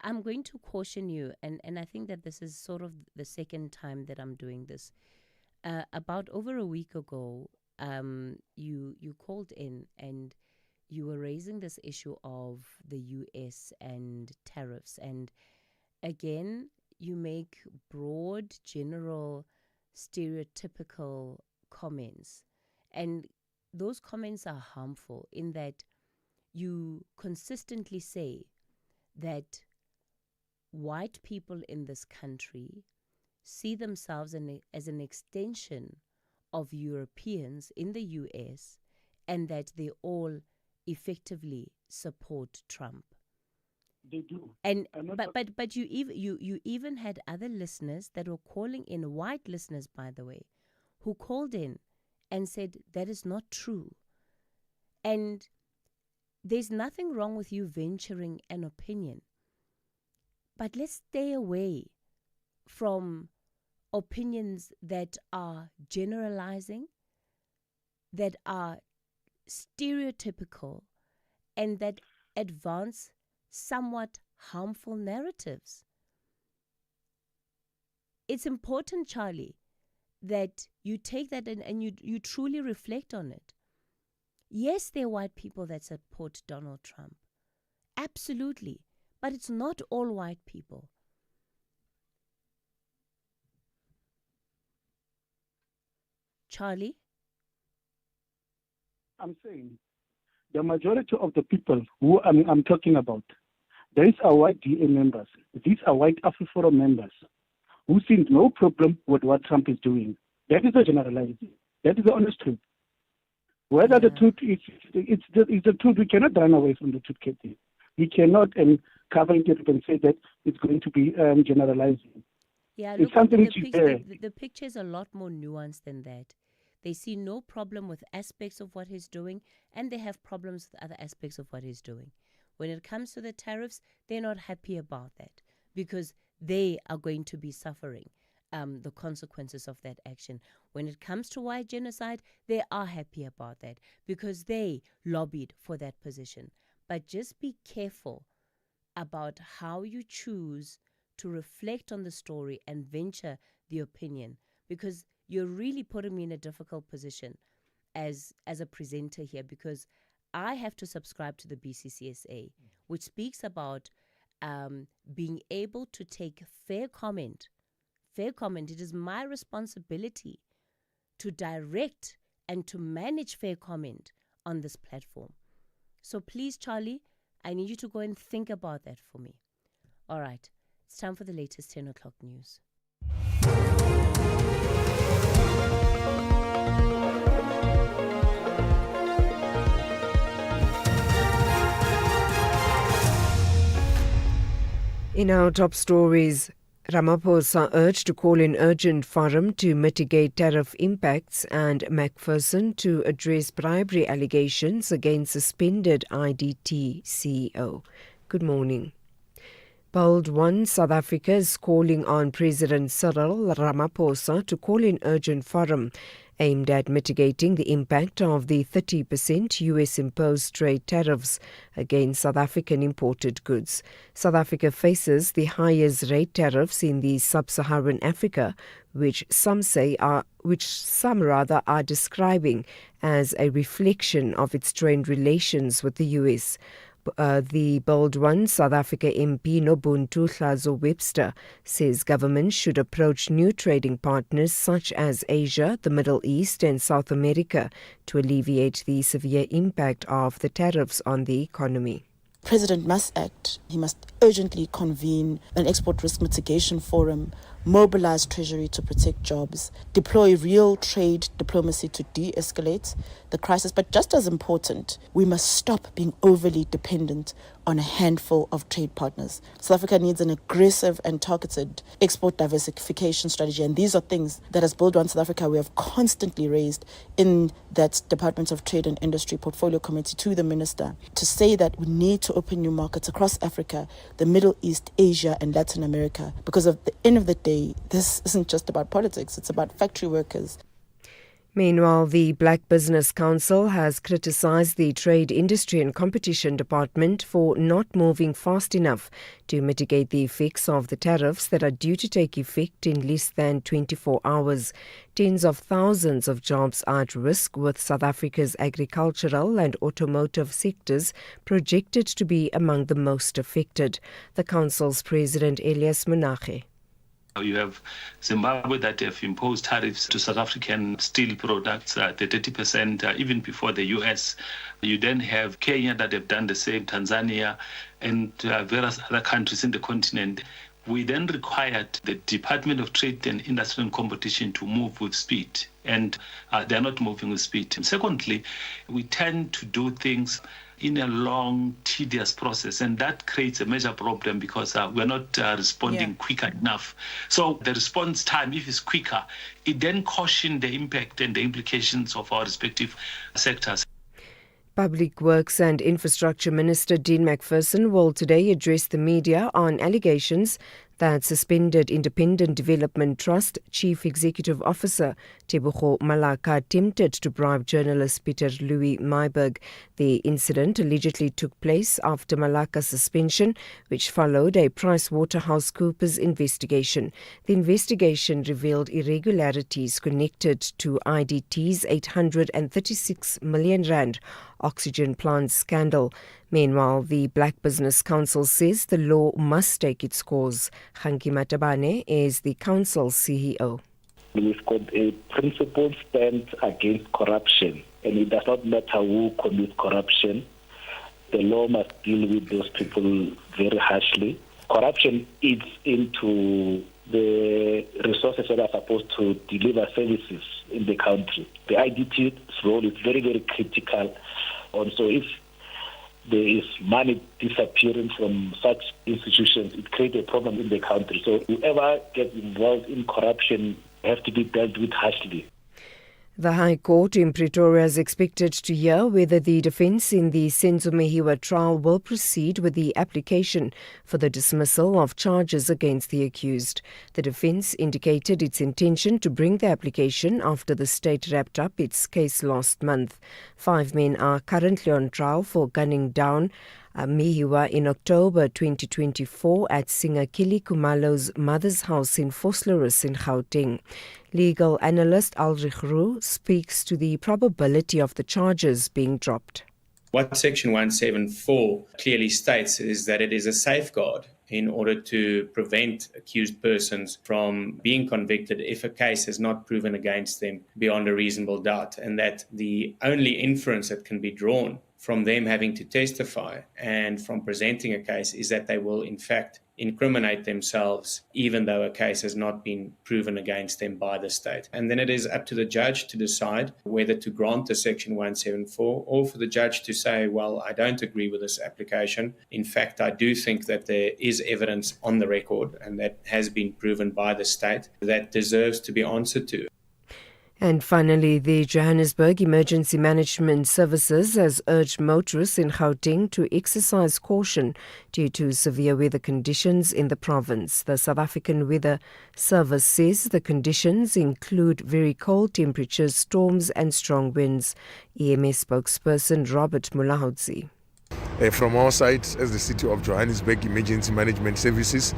I'm going to caution you, and I think that this is sort of the second time that I'm doing this. About over a week ago, you called in and you were raising this issue of the US and tariffs. And again, you make broad, general, stereotypical comments. And those comments are harmful in that you consistently say that white people in this country see themselves as an extension of Europeans in the US, and that they all effectively support Trump. They do. And but you even had other listeners that were calling in, white listeners, by the way, who called in and said that is not true. And there's nothing wrong with you venturing an opinion. But let's stay away from opinions that are generalizing, that are stereotypical, and that advance somewhat harmful narratives. It's important, Charlie, that you take that and you truly reflect on it. Yes, there are white people that support Donald Trump. Absolutely. But it's not all white people. Charlie? I'm saying the majority of the people who I'm talking about, These are white DA members. These are white AfriForum members who see no problem with what Trump is doing. That is a generalizing. That is the honest truth. Whether the truth is, it's the truth. We cannot run away from the truth, Cathy. We cannot cover it up and say that it's going to be generalizing. Yeah, It's look, something the, which is picture, there. the picture is a lot more nuanced than that. They see no problem with aspects of what he's doing, and they have problems with other aspects of what he's doing. When it comes to the tariffs, they're not happy about that because they are going to be suffering the consequences of that action. When it comes to white genocide, they are happy about that because they lobbied for that position. But just be careful about how you choose to reflect on the story and venture the opinion, because you're really putting me in a difficult position as a presenter here, because I have to subscribe to the BCCSA, which speaks about being able to take fair comment. Fair comment. It is my responsibility to direct and to manage fair comment on this platform. So please, Charlie, I need you to go and think about that for me. All right. It's time for the latest 10 o'clock news. In our top stories, Ramaphosa urged to call an urgent forum to mitigate tariff impacts, and McPherson to address bribery allegations against suspended IDT CEO. Good morning. Bold One South Africa is calling on President Cyril Ramaphosa to call an urgent forum aimed at mitigating the impact of the 30% US-imposed trade tariffs against South African imported goods. South Africa faces the highest rate tariffs in the sub-Saharan Africa, which some are describing as a reflection of its strained relations with the US. The Bold One South Africa MP Nobuntu Hlazo Webster says governments should approach new trading partners such as Asia, the Middle East and South America to alleviate the severe impact of the tariffs on the economy. President must act. He must urgently convene an export risk mitigation forum, mobilize Treasury to protect jobs, deploy real trade diplomacy to de-escalate the crisis. But just as important, we must stop being overly dependent on a handful of trade partners. South Africa needs an aggressive and targeted export diversification strategy. And these are things that as Bold One South Africa, we have constantly raised in that Department of Trade and Industry Portfolio Committee to the Minister to say that we need to open new markets across Africa, the Middle East, Asia and Latin America. Because at the end of the day, this isn't just about politics, it's about factory workers. Meanwhile, the Black Business Council has criticised the Trade, Industry and Competition Department for not moving fast enough to mitigate the effects of the tariffs that are due to take effect in less than 24 hours. Tens of thousands of jobs are at risk, with South Africa's agricultural and automotive sectors projected to be among the most affected. The Council's President Elias Monache. You have Zimbabwe that have imposed tariffs to South African steel products, the 30%, even before the US. You then have Kenya that have done the same, Tanzania, and various other countries in the continent. We then required the Department of Trade and Industry and Competition to move with speed, and they're not moving with speed. And secondly, we tend to do things in a long, tedious process, and that creates a major problem because we're not responding quicker enough. So the response time, if it's quicker, it then cautions the impact and the implications of our respective sectors. Public Works and Infrastructure Minister Dean McPherson will today address the media on allegations that suspended Independent Development Trust Chief Executive Officer Tebogo Malaka attempted to bribe journalist Peter Louis Myburgh. The incident allegedly took place after Malaka's suspension, which followed a PricewaterhouseCoopers investigation. The investigation revealed irregularities connected to IDT's 836 million rand oxygen plant scandal. Meanwhile, the Black Business Council says the law must take its course. Hanki Matabane is the council's CEO. We've got a principled stance against corruption, and it does not matter who commits corruption. The law must deal with those people very harshly. Corruption eats into the resources that are supposed to deliver services in the country. The IDP's role is very, very critical. Also, if there is money disappearing from such institutions, it creates a problem in the country. So whoever gets involved in corruption has to be dealt with harshly. The High Court in Pretoria is expected to hear whether the defence in the Senzo Mehiwa trial will proceed with the application for the dismissal of charges against the accused. The defence indicated its intention to bring the application after the state wrapped up its case last month. 5 men are currently on trial for gunning down Mehiwa in October 2024 at Singakili Kumalo's mother's house in Vosloorus in Gauteng. Legal analyst Ulrich Roux speaks to the probability of the charges being dropped. What Section 174 clearly states is that it is a safeguard in order to prevent accused persons from being convicted if a case has not proven against them beyond a reasonable doubt, and that the only inference that can be drawn from them having to testify and from presenting a case is that they will in fact incriminate themselves even though a case has not been proven against them by the state. And then it is up to the judge to decide whether to grant the Section 174 or for the judge to say, well, I don't agree with this application. In fact, I do think that there is evidence on the record and that has been proven by the state that deserves to be answered to. And finally, the Johannesburg Emergency Management Services has urged motorists in Gauteng to exercise caution due to severe weather conditions in the province. The South African Weather Service says the conditions include very cold temperatures, storms and strong winds. EMS spokesperson Robert Mulahodzi. From our side, as the City of Johannesburg Emergency Management Services,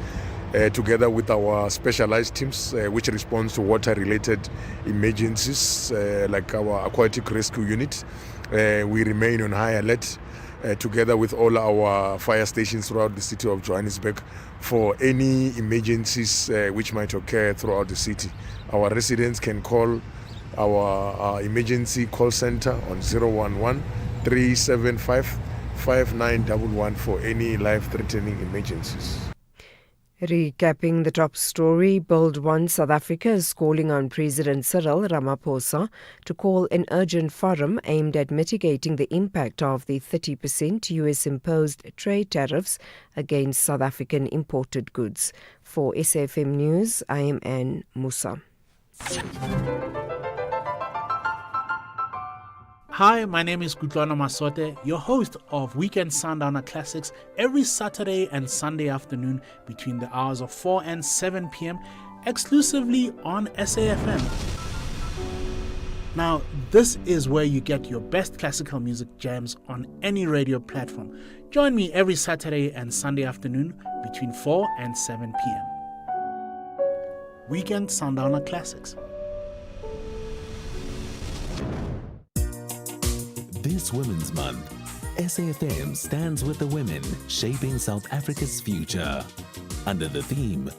together with our specialized teams which respond to water-related emergencies like our aquatic rescue unit. We remain on high alert together with all our fire stations throughout the city of Johannesburg for any emergencies which might occur throughout the city. Our residents can call our emergency call center on 011-375-5911 for any life-threatening emergencies. Recapping the top story, Bold One South Africa is calling on President Cyril Ramaphosa to call an urgent forum aimed at mitigating the impact of the 30% US-imposed trade tariffs against South African imported goods. For SAFM News, I am Anne Musa. Hi, my name is Kutlwana Masote, your host of Weekend Sundowner Classics every Saturday and Sunday afternoon between the hours of 4 and 7 p.m. exclusively on SAFM. Now, this is where you get your best classical music jams on any radio platform. Join me every Saturday and Sunday afternoon between 4 and 7 p.m. Weekend Sundowner Classics. This Women's Month, SAFM stands with the women shaping South Africa's future. Under the theme,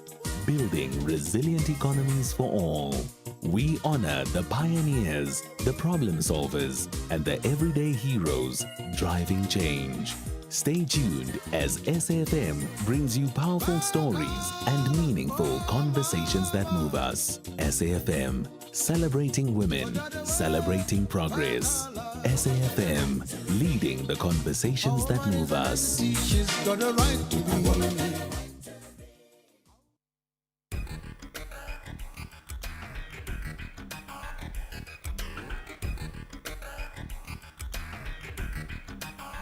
Building Resilient Economies for All, we honor the pioneers, the problem solvers, and the everyday heroes driving change. Stay tuned as SAFM brings you powerful stories and meaningful conversations that move us. SAFM, celebrating women, celebrating progress. SAFM, leading the conversations that move us. She's got a right to be woman.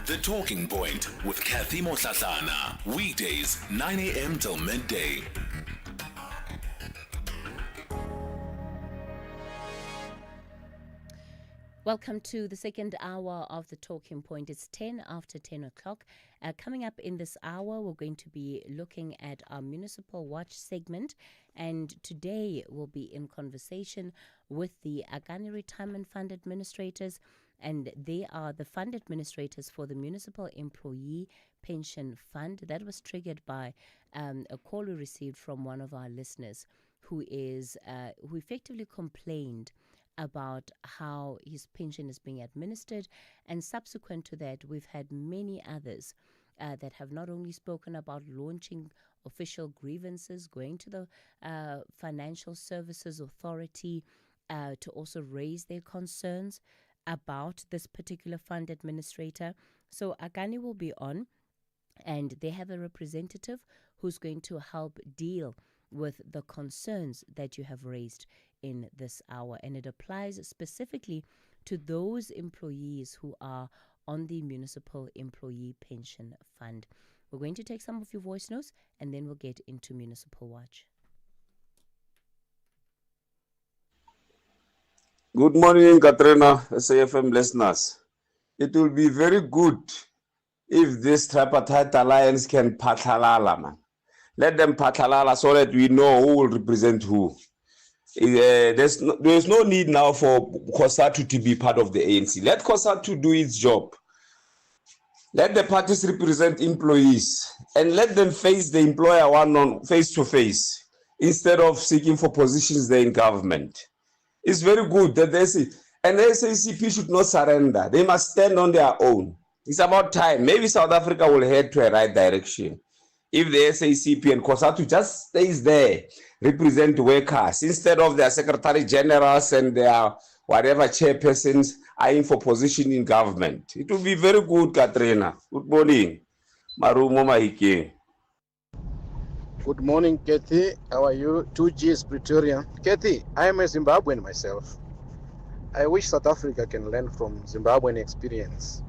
The Talking Point with Cathy Mohlahlana. Weekdays, 9 a.m. till midday. Welcome to the second hour of the Talking Point. It's 10 after 10 o'clock. Coming up in this hour, we're going to be looking at our Municipal Watch segment. And today we'll be in conversation with the Akani Retirement Fund Administrators. And they are the fund administrators for the Municipal Employee Pension Fund. That was triggered by a call we received from one of our listeners who effectively complained about how his pension is being administered. And subsequent to that, we've had many others that have not only spoken about launching official grievances, going to the Financial Services Authority to also raise their concerns about this particular fund administrator. So Akani will be on, and they have a representative who's going to help deal with the concerns that you have raised in this hour. And it applies specifically to those employees who are on the Municipal Employee Pension Fund. We're going to take some of your voice notes, and then we'll get into Municipal Watch. Good morning, Katrina, SAFM listeners. It will be very good if this tripartite alliance can pathalala, man. Let them pathalala so that we know who will represent who. There's no need now for COSATU to be part of the ANC. Let COSATU do its job. Let the parties represent employees and let them face the employer one-on face to face instead of seeking for positions there in government. It's very good that the SACP should not surrender. They must stand on their own. It's about time. Maybe South Africa will head to a right direction. If the SACP and COSATU just stays there, represent workers, instead of their secretary generals and their whatever chairpersons eyeing for position in government. It will be very good, Katrina. Good morning. Marumo Mahike. Good morning, Cathy. How are you? 2G Pretoria. Cathy, I am a Zimbabwean myself. I wish South Africa can learn from Zimbabwean experience.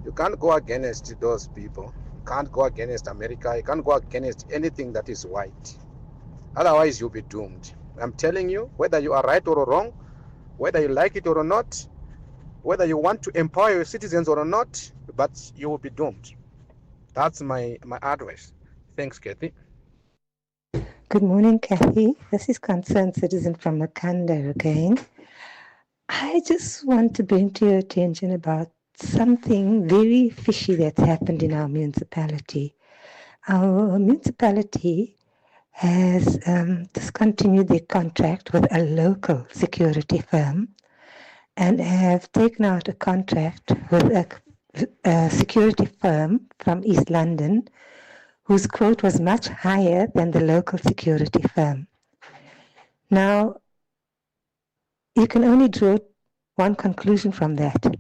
You can't go against those people. You can't go against America. You can't go against anything that is white. Otherwise, you'll be doomed. I'm telling you, whether you are right or wrong, whether you like it or not, whether you want to empower your citizens or not, but you will be doomed. That's my advice. Thanks, Cathy. Good morning, Cathy. This is Concerned Citizen from Makanda again. I just want to bring to your attention about something very fishy that's happened in our municipality. Our municipality has discontinued their contract with a local security firm and have taken out a contract with a security firm from East London whose quote was much higher than the local security firm. Now, you can only draw one conclusion from that.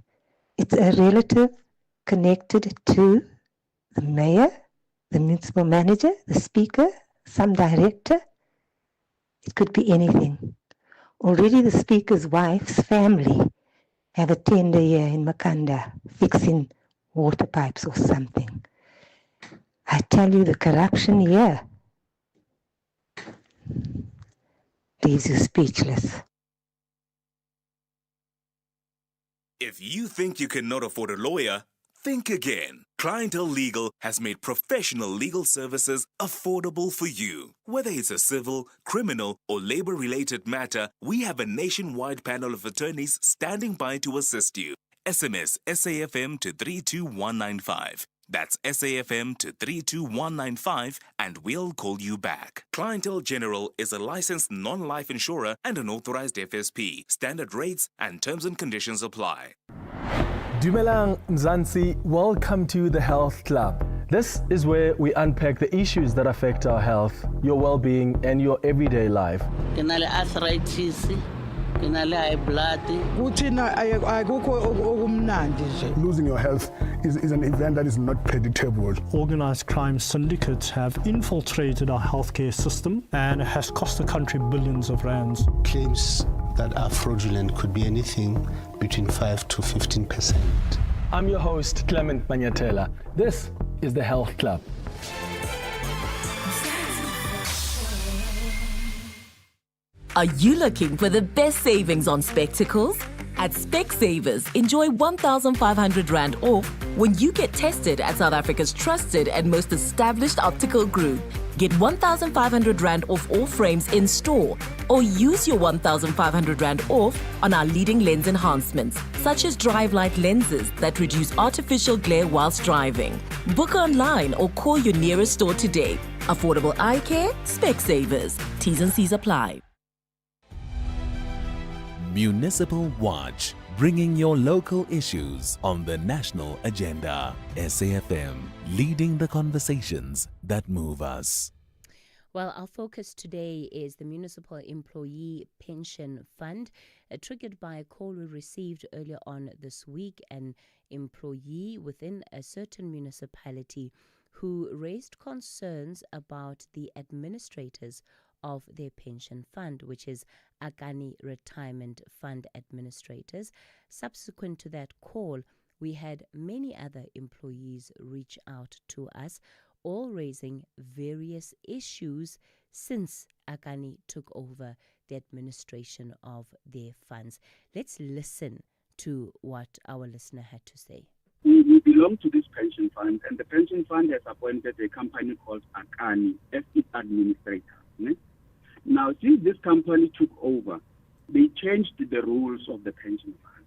It's a relative connected to the mayor, the municipal manager, the speaker, some director. It could be anything. Already the speaker's wife's family have a tender here in Makanda fixing water pipes or something. I tell you, the corruption here leaves you speechless. If you think you cannot afford a lawyer, think again. Clientele Legal has made professional legal services affordable for you. Whether it's a civil, criminal, or labor-related matter, we have a nationwide panel of attorneys standing by to assist you. SMS SAFM to 32195. That's SAFM to 32195 and we'll call you back. Clientele General is a licensed non-life insurer and an authorized FSP. Standard rates and terms and conditions apply. Dumelang Mzansi, welcome to the Health Club. This is where we unpack the issues that affect our health, your well-being, and your everyday life. Arthritis. High blood. Losing your health is an event that is not predictable. Organized crime syndicates have infiltrated our healthcare system and has cost the country billions of rands. Claims that are fraudulent could be anything between 5 to 15%. I'm your host, Clement Manyatela. This is the Health Club. Are you looking for the best savings on spectacles? At Specsavers, enjoy 1,500 Rand off when you get tested at South Africa's trusted and most established optical group. Get 1,500 Rand off all frames in store, or use your 1,500 Rand off on our leading lens enhancements, such as drive light lenses that reduce artificial glare whilst driving. Book online or call your nearest store today. Affordable eye care, Specsavers. T's and C's apply. Municipal Watch, bringing your local issues on the national agenda. SAFM, leading the conversations that move us. Well, our focus today is the Municipal Employee Pension Fund, triggered by a call we received earlier on this week. An employee within a certain municipality who raised concerns about the administrators of their pension fund, which is Akani Retirement Fund Administrators. Subsequent to that call, we had many other employees reach out to us, all raising various issues since Akani took over the administration of their funds. Let's listen to what our listener had to say. We belong to this pension fund, and the pension fund has appointed a company called Akani as its administrator. Now, since this company took over, they changed the rules of the pension fund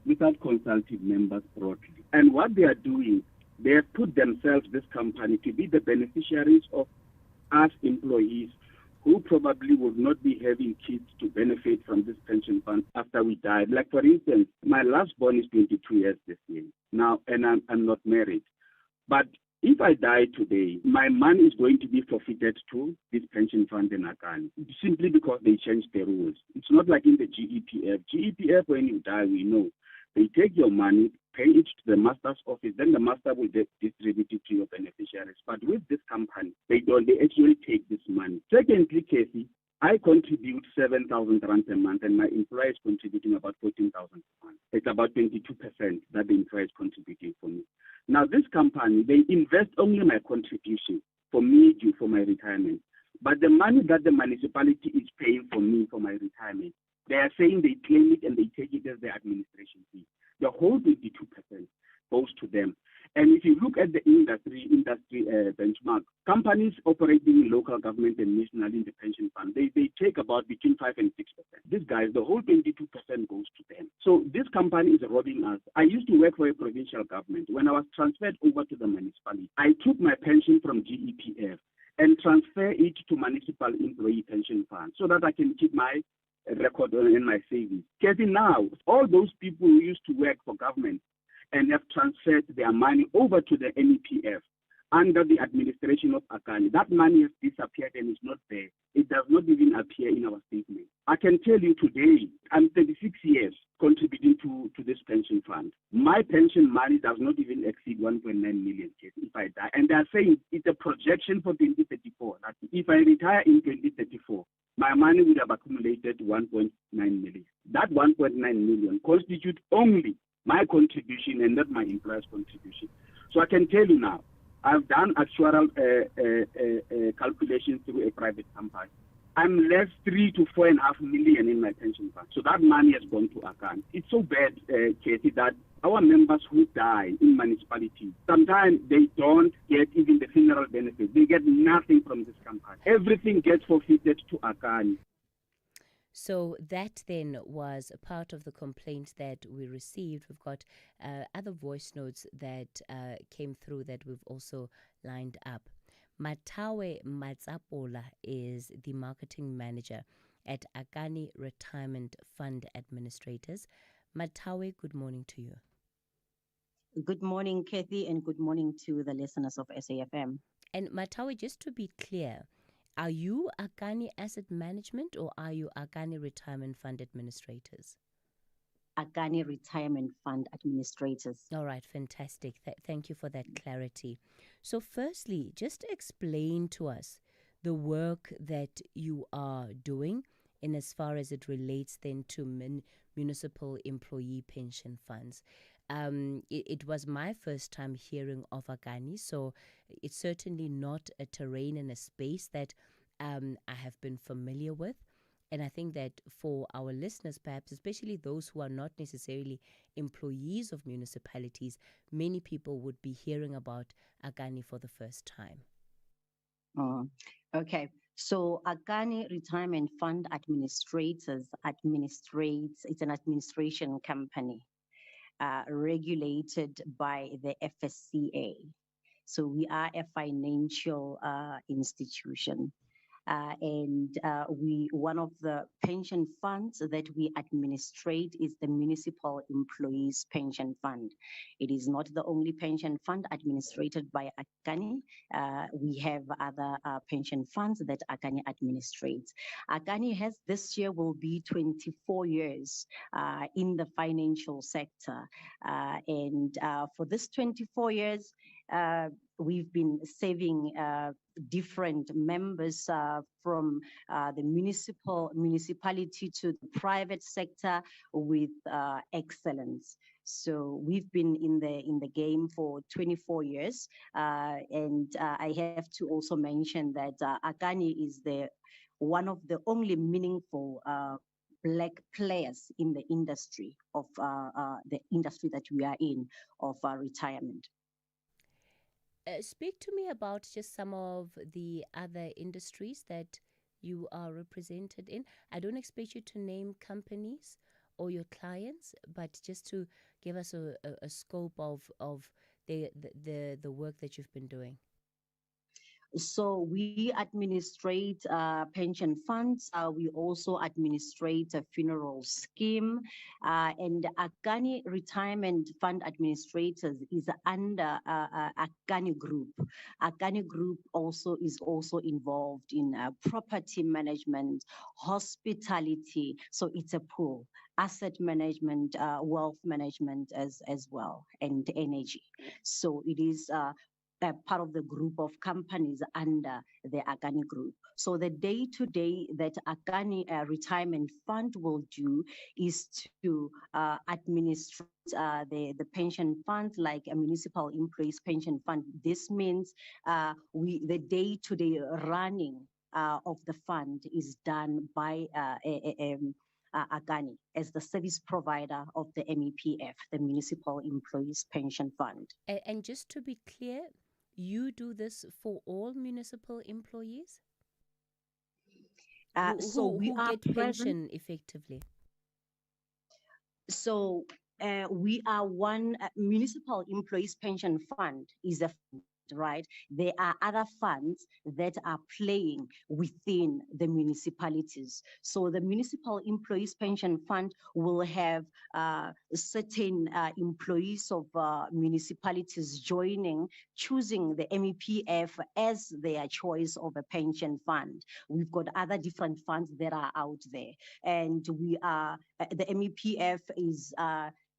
without consulting members broadly. And what they are doing, they have put themselves, this company, to be the beneficiaries of us employees who probably would not be having kids to benefit from this pension fund after we died. Like, for instance, my last born is 22 years this year now, and I'm not married. But if I die today, my money is going to be forfeited to this pension fund in Akani, simply because they changed the rules. It's not like in the GEPF. GEPF, when you die, we know. They take your money, pay it to the master's office, then the master will distribute it to your beneficiaries. But with this company, they don't. They actually take this money. Secondly, Cathy, I contribute 7,000 rand a month, and my employer is contributing about 14,000 a month. It's about 22% that the employer is contributing for me. Now, this company, they invest only my contribution for me due for my retirement. But the money that the municipality is paying for me for my retirement, they are saying they claim it and they take it as their administration fee. The whole 22% goes to them. And if you look at the industry benchmark, companies operating in local government and national in the pension fund, they take about between 5 and 6%. These guys, the whole 22% goes to them. So this company is robbing us. I used to work for a provincial government. When I was transferred over to the municipality, I took my pension from GEPF and transfer it to Municipal Employee Pension Fund so that I can keep my record in my savings. Getting now, all those people who used to work for government and have transferred their money over to the NEPF under the administration of Akani, that money has disappeared and is not there. It does not even appear in our statement. I can tell you today, I'm 36 years contributing to this pension fund. My pension money does not even exceed 1.9 million if I die. And they are saying it's a projection for 2034. That if I retire in 2034, my money would have accumulated 1.9 million. That 1.9 million constitutes only my contribution and not my employer's contribution. So I can tell you now, I've done actuarial calculations through a private company. I'm left 3 to 4.5 million in my pension fund. So that money has gone to Akani. It's so bad, Cathy, that our members who die in municipalities, sometimes they don't get even the funeral benefits. They get nothing from this company. Everything gets forfeited to Akani. So that then was a part of the complaint that we received. We've got other voice notes that came through that we've also lined up. Matawe Matsapola is the marketing manager at Akani Retirement Fund Administrators. Matawe, good morning to you. Good morning, Cathy, and good morning to the listeners of SAFM. And Matawe, just to be clear, are you Akani Asset Management or are you Akani Retirement Fund Administrators? Akani Retirement Fund Administrators. All right, fantastic. Thank you for that clarity. So firstly, just explain to us the work that you are doing in as far as it relates then to municipal employee pension funds. It was my first time hearing of Akani, so it's certainly not a terrain and a space that I have been familiar with. And I think that for our listeners, perhaps, especially those who are not necessarily employees of municipalities, many people would be hearing about Akani for the first time. Okay. So Akani Retirement Fund Administrators it's an administration company regulated by the FSCA. So we are a financial institution. and one of the pension funds that we administrate is the Municipal Employees Pension Fund. It is not the only pension fund administrated by Akani. We have other pension funds that Akani administrates. Akani has this year will be 24 years in the financial sector. And for this 24 years, we've been saving different members from the municipality to the private sector with excellence. So we've been in the game for 24 years, and I have to also mention that Akani is one of the only meaningful Black players in the industry of the industry that we are in of retirement. Speak to me about just some of the other industries that you are represented in. I don't expect you to name companies or your clients, but just to give us a scope of the work that you've been doing. So we administrate pension funds. We also administrate a funeral scheme, and Akani Retirement Fund Administrators is under Akani Group. Akani Group is also involved in property management, hospitality. So it's a pool, asset management, wealth management as well, and energy. So it is part of the group of companies under the Akani Group. So the day-to-day that Akani Retirement Fund will do is to administrate the pension fund, like a Municipal Employees Pension Fund. This means the day-to-day running of the fund is done by Akani as the service provider of the MEPF, the Municipal Employees Pension Fund. And just to be clear, you do this for all municipal employees? Who get pension effectively? So we are one Municipal Employees Pension Fund is a fund, right? There are other funds that are playing within the municipalities. So the Municipal Employees Pension Fund will have certain employees of municipalities choosing the MEPF as their choice of a pension fund. We've got other different funds that are out there, and the MEPF is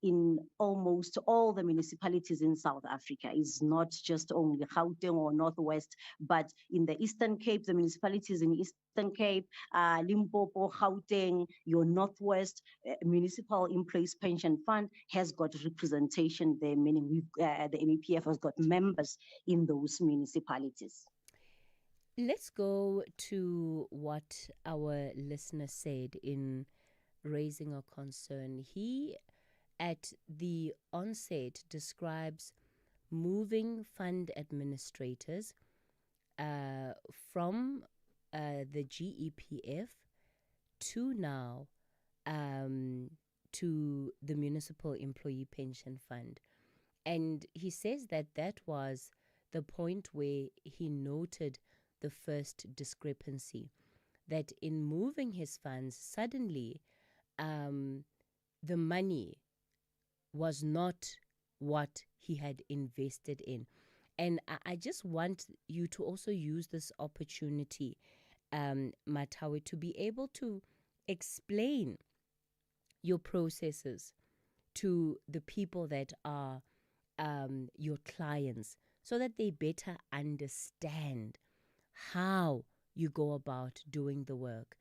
in almost all the municipalities in South Africa. Is not just only Gauteng or Northwest, but in the Eastern Cape, the municipalities in Eastern Cape, Limpopo, Gauteng, your Northwest Municipal Employees Pension Fund has got representation there, meaning the MEPF has got members in those municipalities. Let's go to what our listener said in raising a concern. He, at the onset, describes moving fund administrators from the GEPF to now to the Municipal Employee Pension Fund. And he says that was the point where he noted the first discrepancy, that in moving his funds, suddenly the money was not what he had invested in. And I just want you to also use this opportunity, Matawe, to be able to explain your processes to the people that are your clients, so that they better understand how you go about doing the work.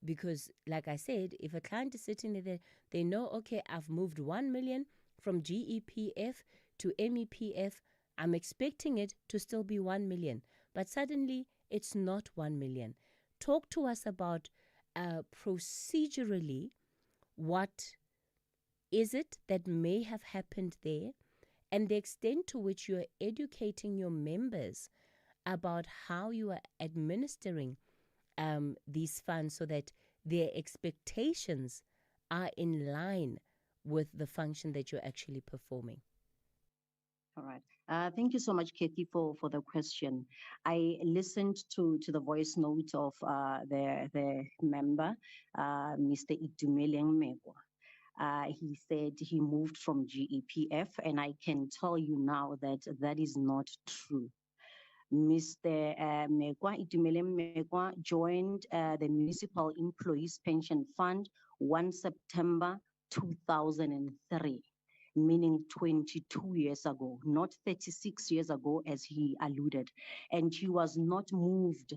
Because, like I said, if a client is sitting there, they know, okay, I've moved 1 million from GEPF to MEPF. I'm expecting it to still be 1 million, but suddenly it's not 1 million. Talk to us about procedurally, what is it that may have happened there, and the extent to which you are educating your members about how you are administering these funds, so that their expectations are in line with the function that you're actually performing. All right. Thank you so much, Cathy, for the question. I listened to the voice note of the member, Mr. Itumeleng Mekwa. He said he moved from GEPF, and I can tell you now that that is not true. Mr. Itumeleng Mekwa joined the Municipal Employees Pension Fund 1 September 2003. Meaning 22 years ago, not 36 years ago, as he alluded. And he was not moved.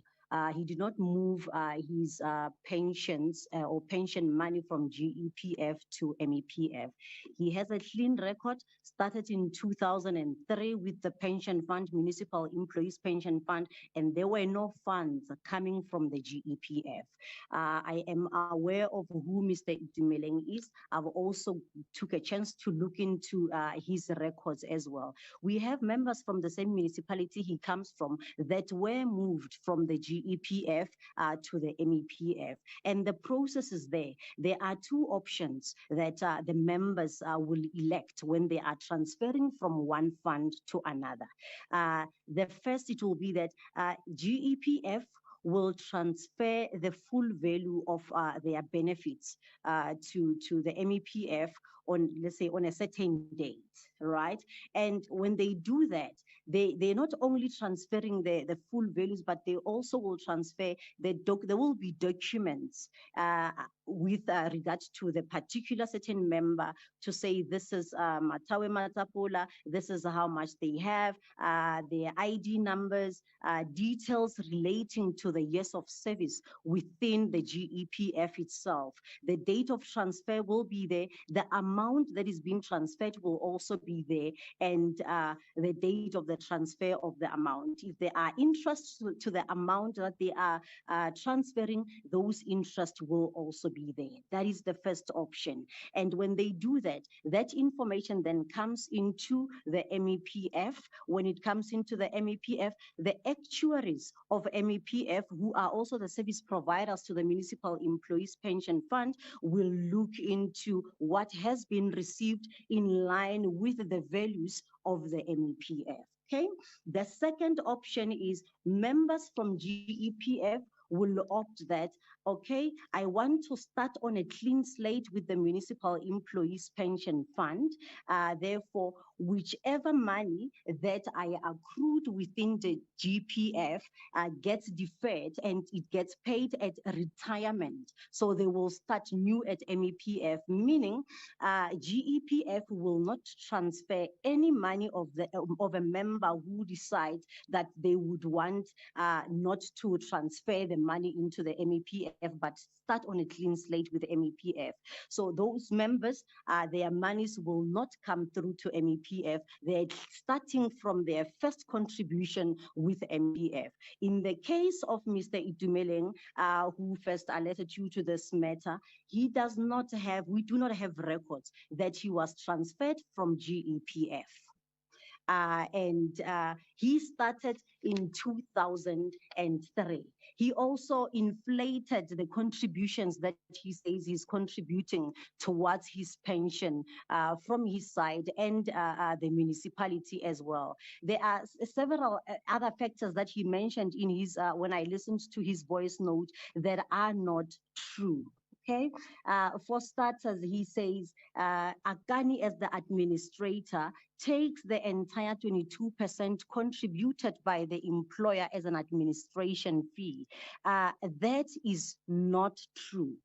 He did not move his pensions or pension money from GEPF to MEPF. He has a clean record, started in 2003 with the pension fund, Municipal Employees Pension Fund, and there were no funds coming from the GEPF. I am aware of who Mr. Itumeleng is. I've also took a chance to look into his records as well. We have members from the same municipality he comes from that were moved from the GEPF to the MEPF. And the process is there. There are two options that the members will elect when they are transferring from one fund to another. The first, it will be that GEPF will transfer the full value of their benefits to the MEPF on, let's say, on a certain date, right? And when they do that, they're not only transferring the full values, but they also will transfer there will be documents with regards to the particular certain member to say this is Matawe Matapola, this is how much they have, their ID numbers, details relating to the years of service within the GEPF itself. The date of transfer will be there. The amount that is being transferred will also be there, and the date of the transfer of the amount. If there are interests to the amount that they are transferring, those interests will also be there. That is the first option. And when they do that, that information then comes into the MEPF. When it comes into the MEPF, the actuaries of MEPF, who are also the service providers to the Municipal Employees Pension Fund, will look into what has been received in line with the values of the MEPF. Okay. The second option is members from GEPF will opt that, okay, I want to start on a clean slate with the Municipal Employees Pension Fund. Therefore, whichever money that I accrued within the GPF gets deferred and it gets paid at retirement. So they will start new at MEPF, meaning GEPF will not transfer any money of a member who decides that they would want not to transfer the money into the MEPF, but start on a clean slate with the MEPF. So those members, their monies will not come through to MEPF. They're starting from their first contribution with MEPF. In the case of Mr. Itumeleng, who first alerted you to this matter, he does not have, we do not have records that he was transferred from GEPF. He started in 2003. He also inflated the contributions that he says he's contributing towards his pension from his side and the municipality as well. There are several other factors that he mentioned in his, when I listened to his voice note, that are not true. Okay, for starters, he says Akani as the administrator takes the entire 22% contributed by the employer as an administration fee. That is not true.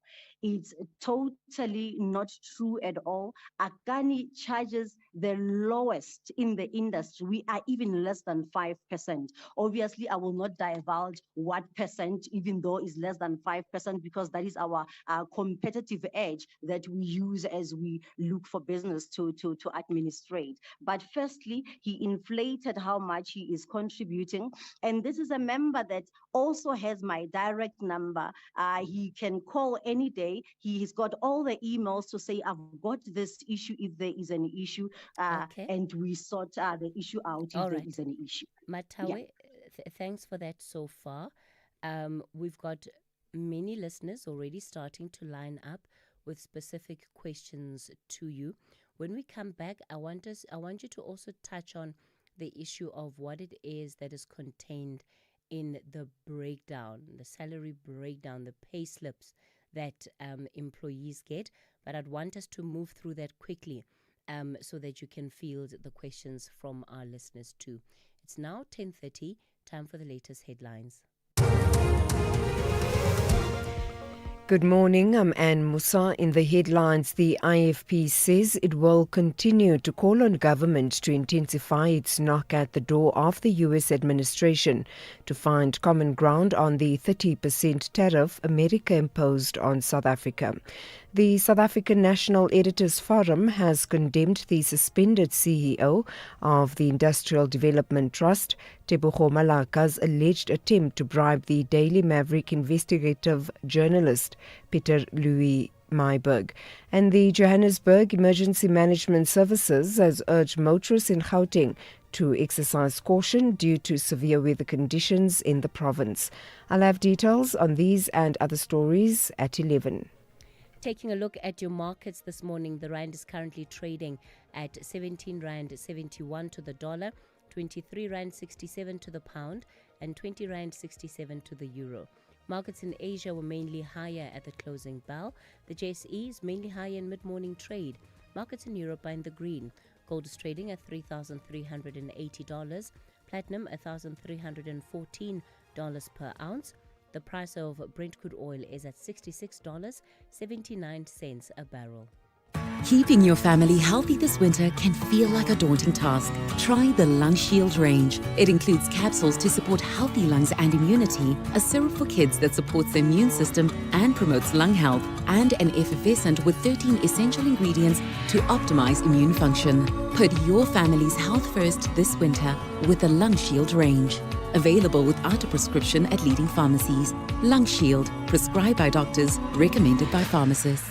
It's totally not true at all. Akani charges the lowest in the industry. We are even less than 5%. Obviously, I will not divulge what percent, even though it's less than 5%, because that is our competitive edge that we use as we look for business to administrate. But firstly, he inflated how much he is contributing. And this is a member that also has my direct number. He can call any day. He's got all the emails to say, I've got this issue if there is an issue. And we sort the issue out if there is an issue. Matawe, thanks for that so far. We've got many listeners already starting to line up with specific questions to you. When we come back, I want you to also touch on the issue of what it is that is contained in the breakdown, the salary breakdown, the pay slips that employees get. But I'd want us to move through that quickly so that you can field the questions from our listeners too. It's now 10:30, time for the latest headlines. Good morning, I'm Anne Musa. In the headlines, the IFP says it will continue to call on government to intensify its knock at the door of the US administration to find common ground on the 30% tariff America imposed on South Africa. The South African National Editors Forum has condemned the suspended CEO of the Industrial Development Trust, Tebogo Malaka's alleged attempt to bribe the Daily Maverick investigative journalist Peter Louis Myburg. And the Johannesburg Emergency Management Services has urged motorists in Gauteng to exercise caution due to severe weather conditions in the province. I'll have details on these and other stories at 11. Taking a look at your markets this morning, the rand is currently trading at 17 rand 71 to the dollar, 23 rand 67 to the pound, and 20 rand 67 to the euro. Markets in Asia were mainly higher at the closing bell. The JSE is mainly higher in mid-morning trade. Markets in Europe are in the green. Gold is trading at $3,380, platinum $1,314 per ounce. The price of Brent crude oil is at $66.79 a barrel. Keeping your family healthy this winter can feel like a daunting task. Try the Lung Shield range. It includes capsules to support healthy lungs and immunity, a syrup for kids that supports the immune system and promotes lung health, and an effervescent with 13 essential ingredients to optimize immune function. Put your family's health first this winter with the Lung Shield range. Available without a prescription at leading pharmacies. Lung Shield, prescribed by doctors, recommended by pharmacists.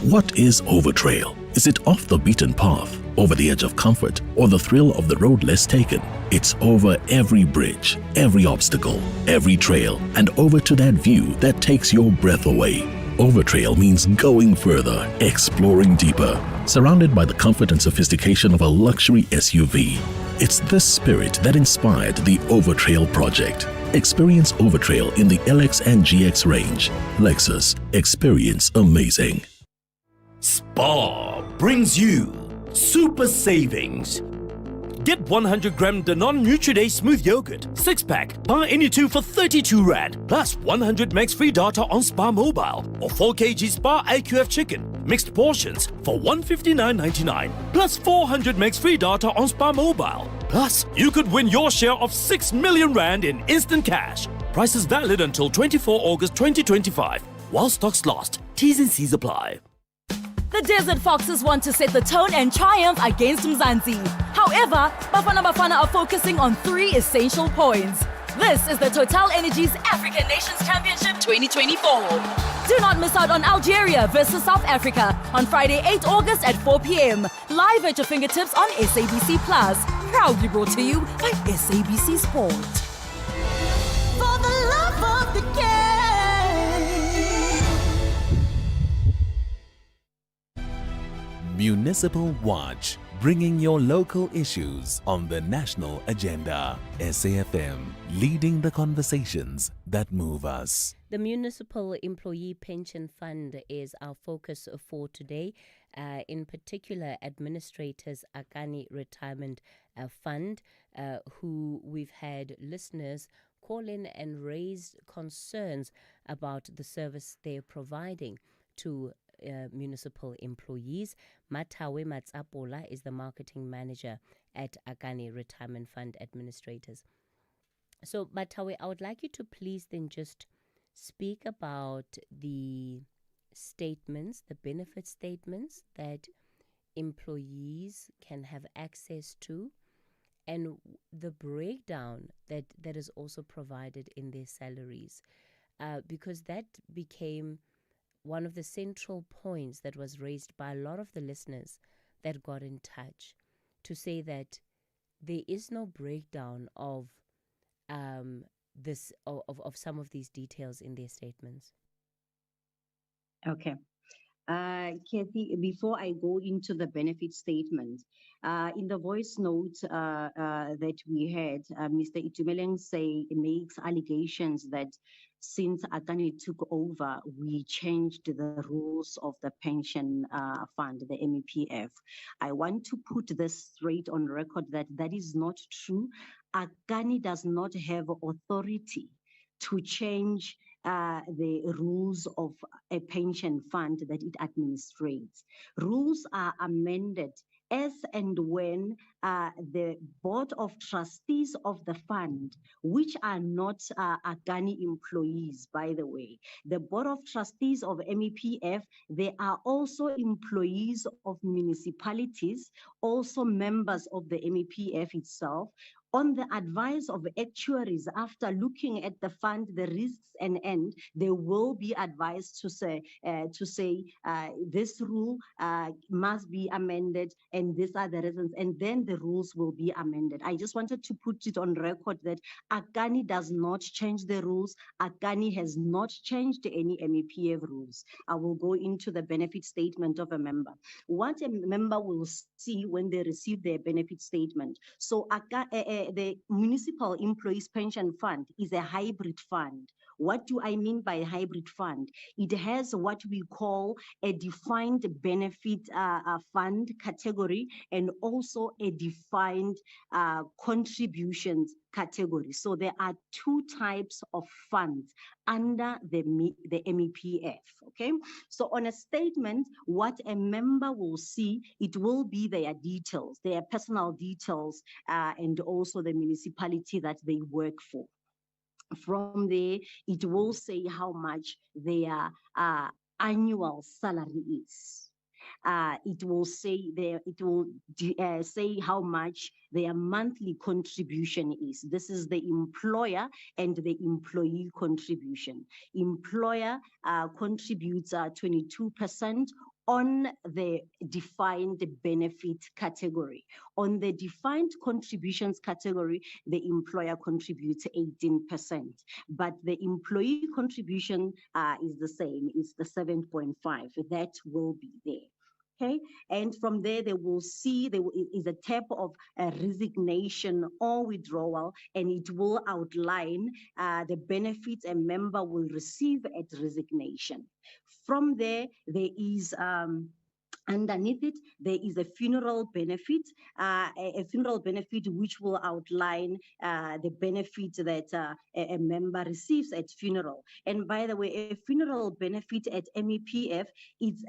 What is Overtrail? Is it off the beaten path, over the edge of comfort, or the thrill of the road less taken? It's over every bridge, every obstacle, every trail, and over to that view that takes your breath away. Overtrail means going further, exploring deeper, surrounded by the comfort and sophistication of a luxury SUV. It's this spirit that inspired the Overtrail project. Experience Overtrail in the LX and GX range. Lexus. Experience amazing. Spar brings you super savings. Get 100 gram Danone Nutri-Day Smooth Yogurt 6-pack. Buy any two for 32 Rand. Plus 100 megs free data on Spar Mobile. Or 4 kg Spar IQF Chicken. Mixed portions for 159.99. Plus 400 megs free data on Spar Mobile. Plus, you could win your share of 6 million Rand in instant cash. Prices valid until 24 August 2025. While stocks last. T's and C's apply. The Desert Foxes want to set the tone and triumph against Mzansi. However, Bafana are focusing on 3 essential points. This is the Total Energies African Nations Championship 2024. Do not miss out on Algeria versus South Africa on Friday, 8 August at 4 p.m. Live at your fingertips on SABC Plus. Proudly brought to you by SABC Sport. For the love of the game. Municipal Watch, bringing your local issues on the national agenda. SAFM, leading the conversations that move us. The Municipal Employee Pension Fund is our focus for today. In particular, administrators Akani Retirement Fund, who we've had listeners call in and raise concerns about the service they're providing to municipal employees. Matawe Matsapola is the marketing manager at Akani Retirement Fund Administrators. So, Matawe, I would like you to please then just speak about the statements, the benefit statements that employees can have access to, and the breakdown that is also provided in their salaries, because that became one of the central points that was raised by a lot of the listeners that got in touch to say that there is no breakdown of some of these details in their statements. Okay. Cathy, before I go into the benefit statement, in the voice note that we had, Mr. Itumeleng makes allegations that since Akani took over, we changed the rules of the pension fund, the MEPF. I want to put this straight on record that that is not true. Akani does not have authority to change the rules of a pension fund that it administrates. Rules are amended as and when the board of trustees of the fund, which are not Akani employees, by the way, the board of trustees of MEPF, they are also employees of municipalities, also members of the MEPF itself. On the advice of actuaries, after looking at the fund, the risks and end, they will be advised to say this rule must be amended, and these are the reasons, and then the rules will be amended. I just wanted to put it on record that Akani does not change the rules. Akani has not changed any MEPF rules. I will go into the benefit statement of a member. What a member will see when they receive their benefit statement. So the Municipal Employees Pension Fund is a hybrid fund. What do I mean by hybrid fund? It has what we call a defined benefit fund category and also a defined contributions category. So there are two types of funds under the MEPF, okay? So on a statement, what a member will see, it will be their details, their personal details, and also the municipality that they work for. From there, it will say how much their annual salary is. It will say say how much their monthly contribution is. This is the employer and the employee contribution. Employer contributes 22% on the defined benefit category. On the defined contributions category, the employer contributes 18%, but the employee contribution is the same, it's the 7.5, that will be there. Okay, and from there they will see there is a tab of resignation or withdrawal, and it will outline the benefits a member will receive at resignation. From there, there is underneath it, there is a funeral benefit which will outline the benefit that a member receives at funeral. And by the way, a funeral benefit at MEPF is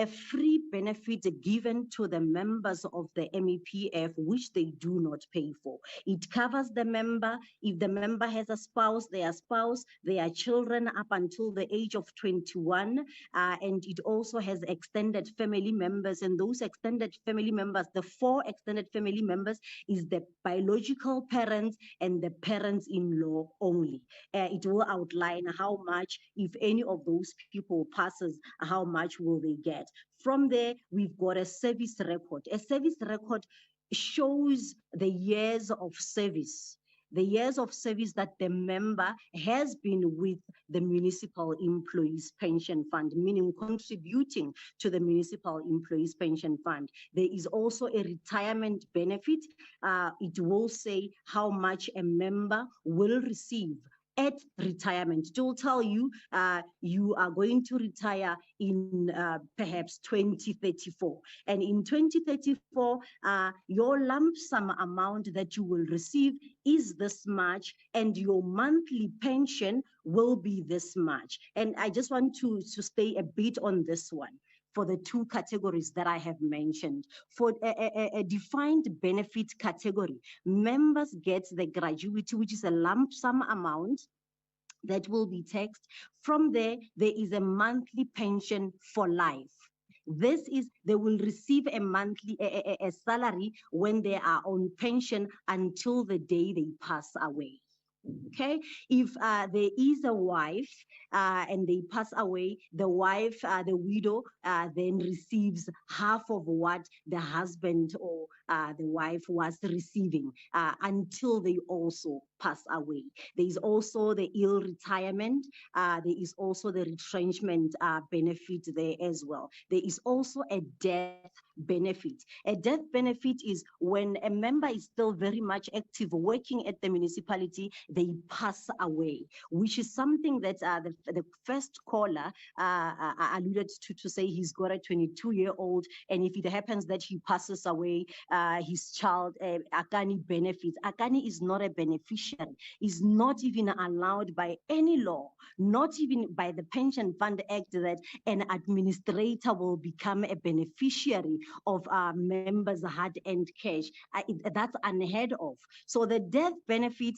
a free benefit given to the members of the MEPF, which they do not pay for. It covers the member. If the member has a spouse, their children up until the age of 21, and it also has extended family members, and those extended family members, the 4 extended family members, is the biological parents and the parents-in-law only. It will outline how much, if any of those people passes, how much will they get. From there, we've got a service record. A service record shows the years of service that the member has been with the Municipal Employees Pension Fund, meaning contributing to the Municipal Employees Pension Fund. There is also a retirement benefit. It will say how much a member will receive at retirement. It will tell you you are going to retire in perhaps 2034. And in 2034, your lump sum amount that you will receive is this much, and your monthly pension will be this much. And I just want to stay a bit on this one. For the 2 categories that I have mentioned. For a defined benefit category, members get the gratuity, which is a lump sum amount that will be taxed. From there, there is a monthly pension for life. This is, they will receive a monthly a salary when they are on pension until the day they pass away. Okay, if there is a wife and they pass away, the wife, the widow, then receives half of what the husband or the wife was receiving until they also pass away. There is also the ill retirement. There is also the retrenchment benefit there as well. There is also a death benefit. A death benefit is when a member is still very much active working at the municipality, they pass away, which is something that the first caller alluded to say he's got a 22-year-old, and if it happens that he passes away, his child, Akani benefits. Akani is not a beneficiary, is not even allowed by any law, not even by the Pension Fund Act, that an administrator will become a beneficiary of our members' hard-earned cash. That's unheard of. So the death benefit,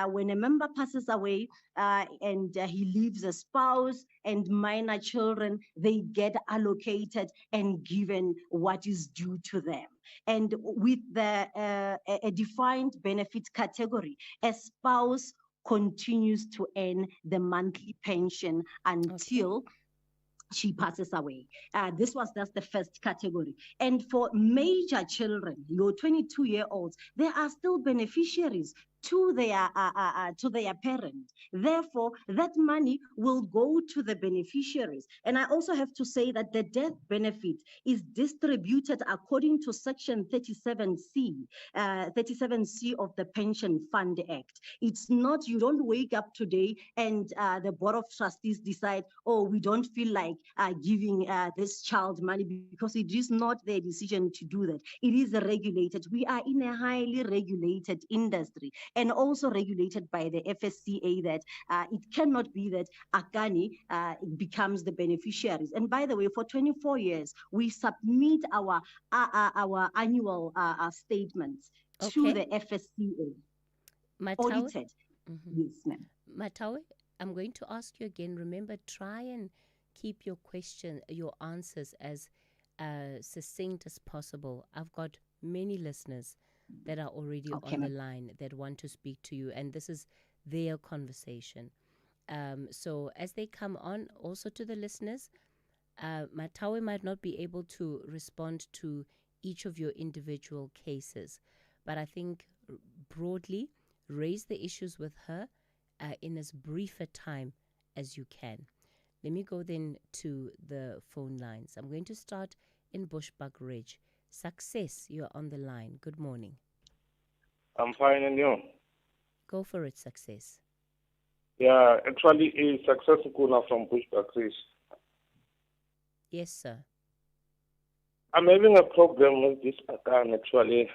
when a member passes away and he leaves a spouse and minor children, they get allocated and given what is due to them. And with a defined benefit category, a spouse continues to earn the monthly pension until she passes away. This was just the first category. And for major children, your 22-year-olds, they are still beneficiaries to their parent. Therefore, that money will go to the beneficiaries. And I also have to say that the death benefit is distributed according to Section 37C of the Pension Fund Act. It's not, you don't wake up today and the Board of Trustees decide, oh, we don't feel like giving this child money, because it is not their decision to do that. It is regulated. We are in a highly regulated industry, and also regulated by the FSCA, that it cannot be that Akani becomes the beneficiaries. And by the way, for 24 years, we submit our annual statements to the FSCA, audited. Yes, ma'am. Matawe, I'm going to ask you again. Remember, try and keep your answers as succinct as possible. I've got many listeners that are already on the line that want to speak to you, and this is their conversation. So as they come on, also to the listeners, Matawe might not be able to respond to each of your individual cases, but I think broadly raise the issues with her in as brief a time as you can. Let me go then to the phone lines. I'm going to start in Bushbuck Ridge. Success, you're on the line. Good morning. I'm fine, and you? Go for it, Success. Yeah, actually, it's Success Kuna from Bushbuck Ridge. Yes, sir. I'm having a problem with this account, actually.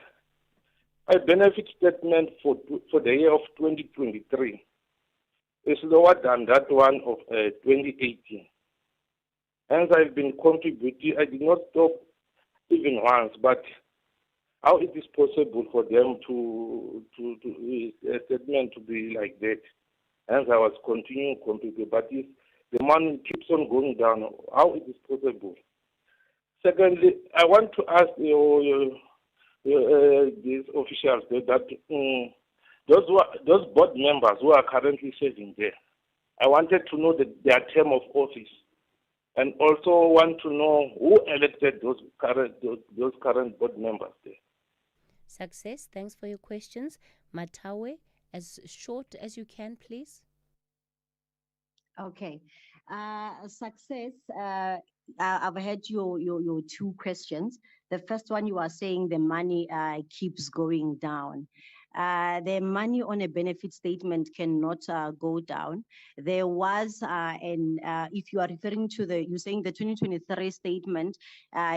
My benefit statement for the year of 2023 is lower than that one of 2018. Hence, I've been contributing. I did not stop even once, but how it is possible for them to a statement to be like that? Hence, I was continuing, but if the money keeps on going down, how it is possible? Secondly, I want to ask these officials that those board members who are currently serving there, I wanted to know their term of office, and also want to know who elected those current board members there. Success, thanks for your questions. Matawe, as short as you can, please. Okay. Success, I've heard your two questions. The first one, you are saying the money keeps going down. The money on a benefit statement cannot go down. There was, if you are referring to you're saying the 2023 statement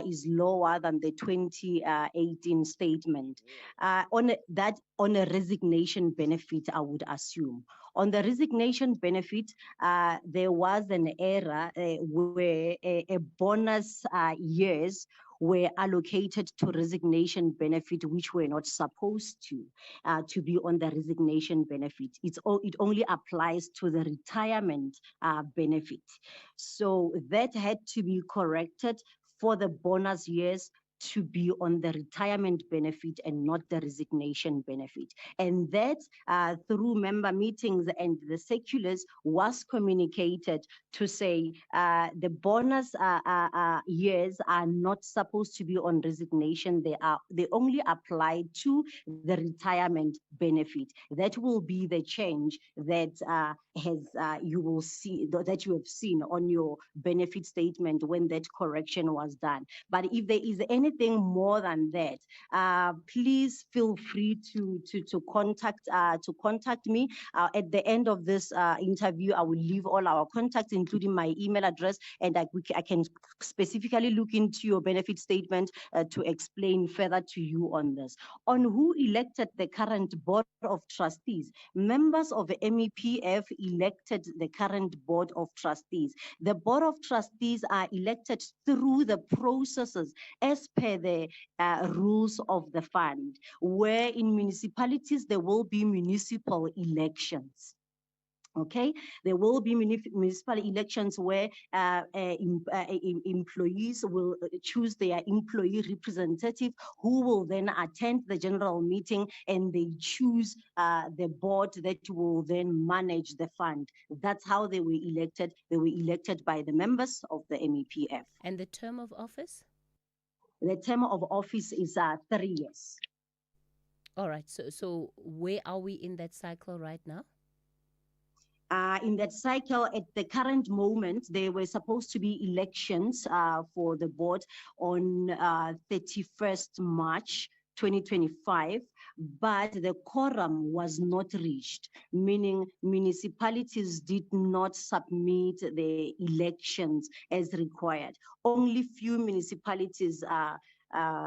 is lower than the 2018 statement. On a resignation benefit, I would assume. On the resignation benefit, there was an error where a bonus years were allocated to resignation benefit, which were not supposed to be on the resignation benefit. It only applies to the retirement benefit. So that had to be corrected for the bonus years to be on the retirement benefit and not the resignation benefit. And that through member meetings and the circulars was communicated to say the bonus years are not supposed to be on resignation. They only apply to the retirement benefit. That will be the change that you will see, that you have seen on your benefit statement when that correction was done. But if there is anything more than that, please feel free to contact me. At the end of this interview, I will leave all our contacts, including my email address, and I can specifically look into your benefit statement to explain further to you on this. On who elected the current board of trustees, members of the MEPF elected the current board of trustees. The board of trustees are elected through the processes as per the rules of the fund, where in municipalities there will be municipal elections. Okay, there will be municipal elections where employees will choose their employee representative, who will then attend the general meeting, and they choose the board that will then manage the fund. That's how they were elected. They were elected by the members of the MEPF. And the term of office? The term of office is 3 years. All right. So where are we in that cycle right now? In that cycle, at the current moment, there were supposed to be elections for the board on 31st March 2025, but the quorum was not reached, meaning municipalities did not submit the elections as required. Only few municipalities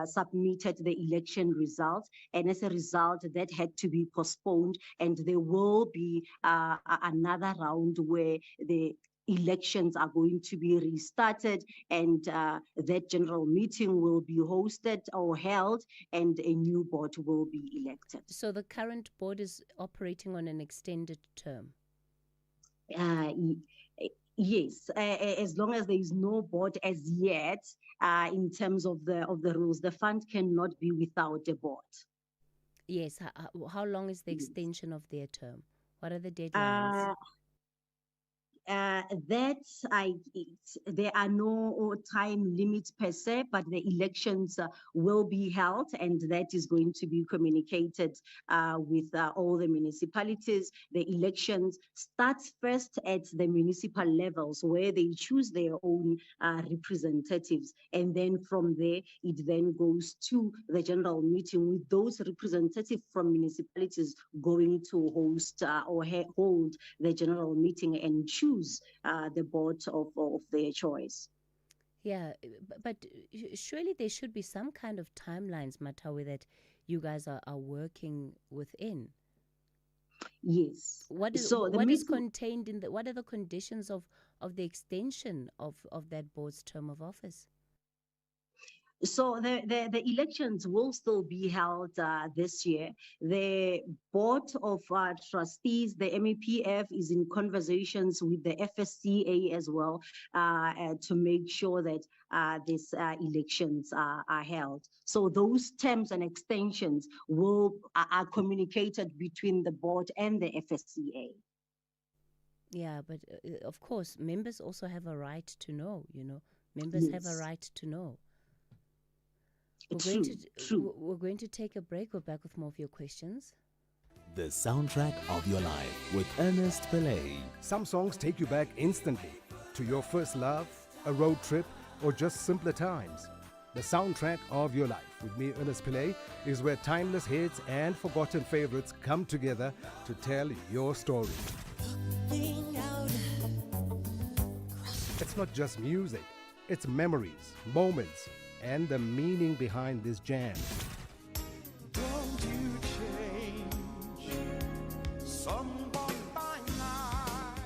submitted the election results, and as a result that had to be postponed, and there will be another round where the elections are going to be restarted, and that general meeting will be hosted or held, and a new board will be elected. So the current board is operating on an extended term? Yes, as long as there is no board as yet, in terms of the rules, the fund cannot be without a board. Yes. How long is the extension of their term? What are the deadlines? There are no time limits per se, but the elections will be held, and that is going to be communicated with all the municipalities. The elections start first at the municipal levels, where they choose their own representatives, and then from there it then goes to the general meeting, with those representatives from municipalities going to host or hold the general meeting and choose the board of their choice. Yeah, but surely there should be some kind of timelines, Matawi, that you guys are working within. Yes. What is contained in what are the conditions of the extension of that board's term of office? So the elections will still be held this year. The board of trustees, the MEPF, is in conversations with the FSCA as well to make sure that these elections are held. So those terms and extensions are communicated between the board and the FSCA. Yeah, but of course, members also have a right to know, Members have a right to know. We're going to take a break. We're back with more of your questions. The soundtrack of your life with Ernest Pillay. Some songs take you back instantly to your first love, a road trip, or just simpler times. The soundtrack of your life with me, Ernest Pillay, is where timeless hits and forgotten favorites come together to tell your story. It's not just music, it's memories, moments, and the meaning behind this jam. Don't you change someone by night.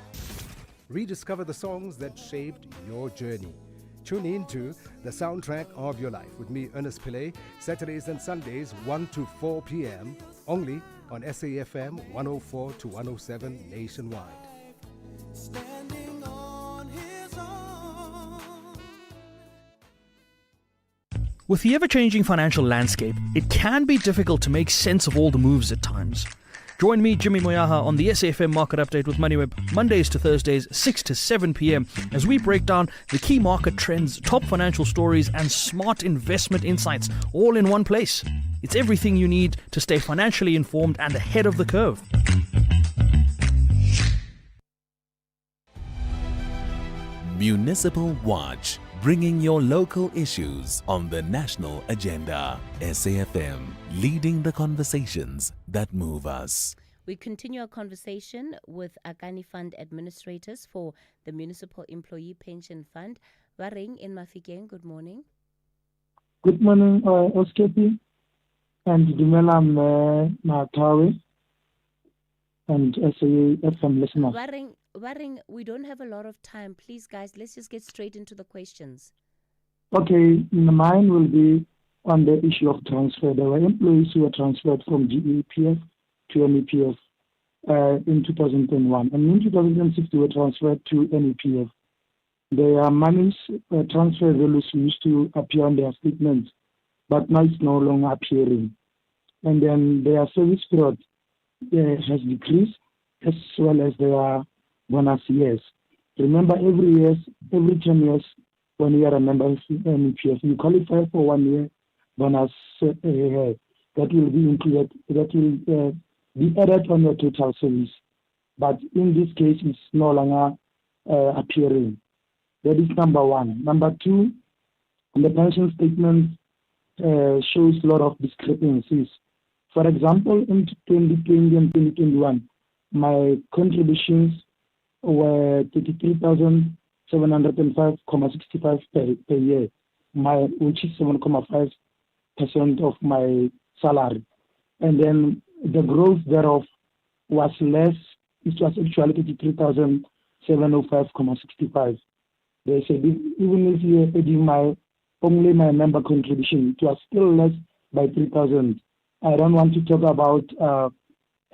Rediscover the songs that shaped your journey. Tune in to The Soundtrack of Your Life with me, Ernest Pillay, Saturdays and Sundays, 1 to 4 p.m., only on SAFM 104 to 107 nationwide. Standing on his own. With the ever-changing financial landscape, it can be difficult to make sense of all the moves at times. Join me, Jimmy Moyaha, on the SAFM Market Update with MoneyWeb, Mondays to Thursdays, 6 to 7 p.m, as we break down the key market trends, top financial stories, and smart investment insights, all in one place. It's everything you need to stay financially informed and ahead of the curve. Municipal Watch, bringing your local issues on the national agenda. SAFM, leading the conversations that move us. We continue our conversation with Akani Fund administrators for the Municipal Employee Pension Fund. Waring in Mafikeng, good morning. Good morning, Oskepi and Dumela Matawe and SAFM listeners. Waring, we don't have a lot of time. Please, guys, let's just get straight into the questions. Okay, mine will be on the issue of transfer. There were employees who were transferred from GEPF to NEPF in 2001. And in 2006, they were transferred to NEPF. Their monies, transfer values used to appear on their statements, but now it's no longer appearing. And then their service period has decreased, as well as their bonus years. Remember, every 10 years, when you are a member of NEPF, you qualify for 1 year bonus that will be included, that will be added on your total service. But in this case, it's no longer appearing. That is number one. Number two, the pension statement shows a lot of discrepancies. For example, in 2020 and 2021, my contributions were 33,705.65 per year, which is 7.5% of my salary. And then the growth thereof was less. It was actually 33,705.65. They said even if you are adding only my member contribution, it was still less by 3,000. I don't want to talk about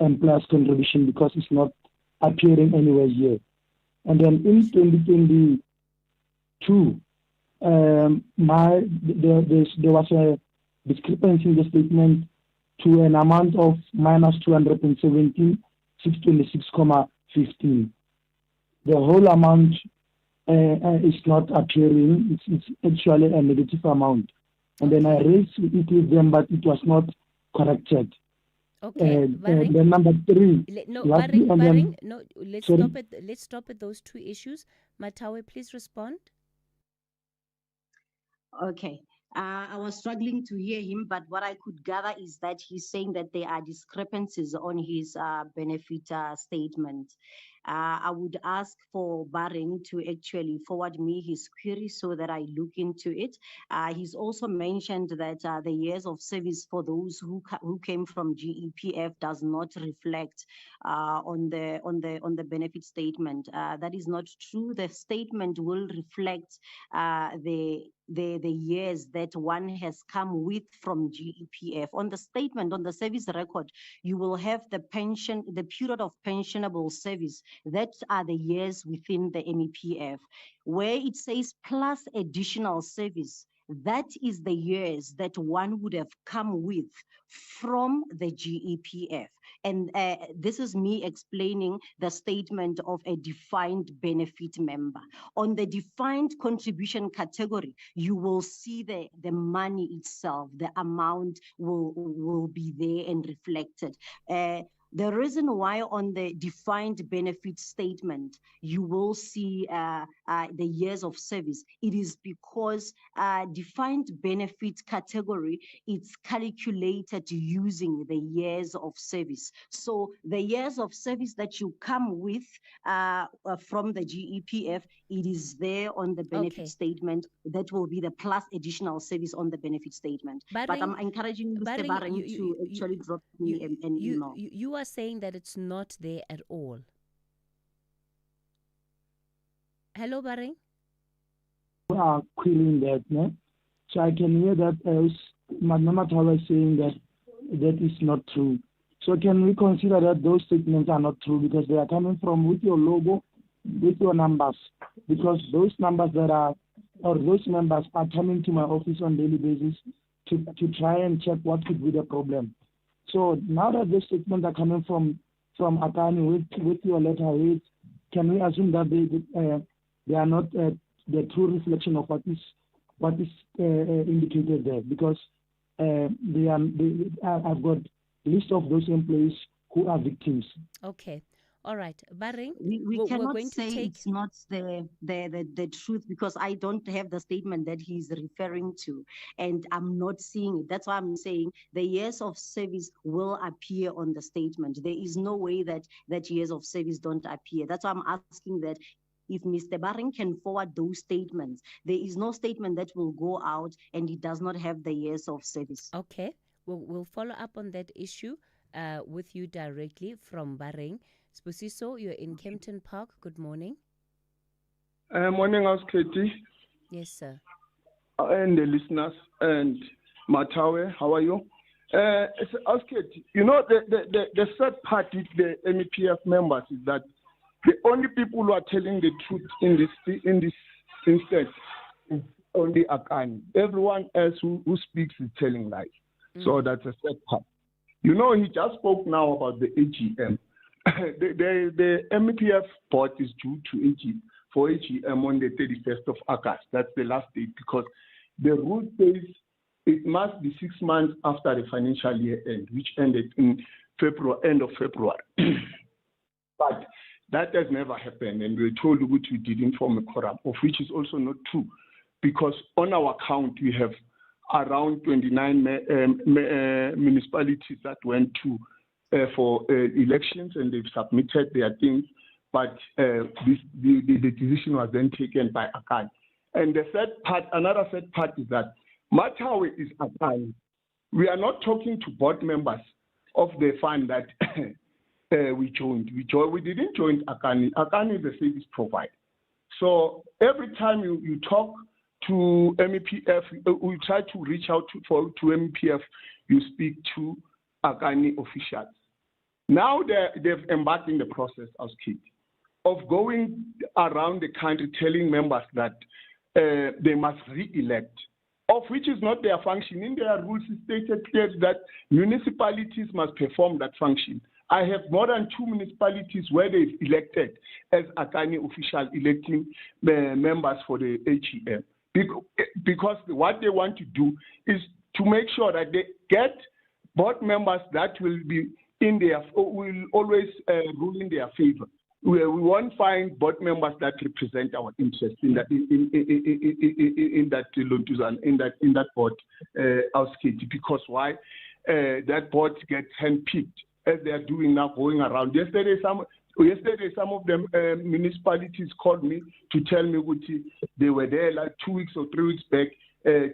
employer's contribution because it's not appearing anywhere here. And then in 2022, there was a discrepancy in the statement to an amount of minus 217,626.15. The whole amount is not appearing. It's actually a negative amount. And then I raised it with them, but it was not corrected. Okay, then number three. Let's stop at those two issues. Matawe, please respond. Okay. I was struggling to hear him, but what I could gather is that he's saying that there are discrepancies on his benefit statement. I would ask for Baring to actually forward me his query so that I look into it. He's also mentioned that the years of service for those who came from GEPF does not reflect on the benefit statement. That is not true. The statement will reflect the years that one has come with from GEPF. On the statement, on the service record, you will have the period of pensionable service. That are the years within the NEPF. Where it says plus additional service, that is the years that one would have come with from the GEPF. And this is me explaining the statement of a defined benefit member. On the defined contribution category, you will see the money itself, the amount will be there and reflected. The reason why on the defined benefit statement, you will see the years of service, it is because defined benefit category, it's calculated using the years of service. So the years of service that you come with from the GEPF, it is there on the benefit statement. That will be the plus additional service on the benefit statement. But I'm encouraging Mr. Baring to actually drop me an email. You are saying that it's not there at all. Hello, Baring? We are quilling that, no? So I can hear that as Madam Tawa is saying that is not true. So can we consider that those statements are not true because they are coming from with your logo, with your numbers? Because those numbers that are or those members are coming to my office on daily basis to try and check what could be the problem. So now that the statements are coming from Akani with your letterhead, can we assume that they are not the true reflection of what is indicated there? Because I've got a list of those employees who are victims. Okay. All right. Barring, we we're cannot going to say take... it's not the truth, because I don't have the statement that he's referring to, and I'm not seeing it. That's why I'm saying the years of service will appear on the statement. There is no way that years of service don't appear. That's why I'm asking that if Mr. Barring can forward those statements, there is no statement that will go out and it does not have the years of service. Okay. We'll follow up on that issue with you directly from Barring. Spusiso, you're in Kempton Park. Good morning. Morning, Cathy. Yes, sir. And the listeners. And Matawe, how are you? Cathy, you know, the sad part with the MEPF members is that the only people who are telling the truth in this instance is only Akani. Everyone else who speaks is telling lies. So that's a sad part. You know, he just spoke now about the AGM. The MEPF board is due to AGM on the 31st of August. That's the last date, because the rule says it must be 6 months after the financial year end, which ended in end of February. But that has never happened, and we were told which we didn't form a quorum, of which is also not true, because on our count we have around 29 municipalities that went to for elections, and they've submitted their things, but the decision was then taken by Akani. And another sad part is that Matawe is Akani. We are not talking to board members of the fund that we joined. We didn't join Akani. Akani is a service provider. So every time you talk to MEPF, we try to reach out to MEPF, you speak to Akani officials. Now they've embarked in the process, as Kate, of going around the country telling members that they must re-elect, of which is not their function. In their rules, it stated clearly that municipalities must perform that function. I have more than 2 municipalities where they've elected as Akani officials electing members for the AGM. Because what they want to do is to make sure that they get board members that will be will always rule in their favor. We won't find board members that represent our interests in that board, because why? That board gets handpicked as they are doing now, going around. Yesterday, some of them municipalities called me to tell me they were there like 2 weeks or 3 weeks back,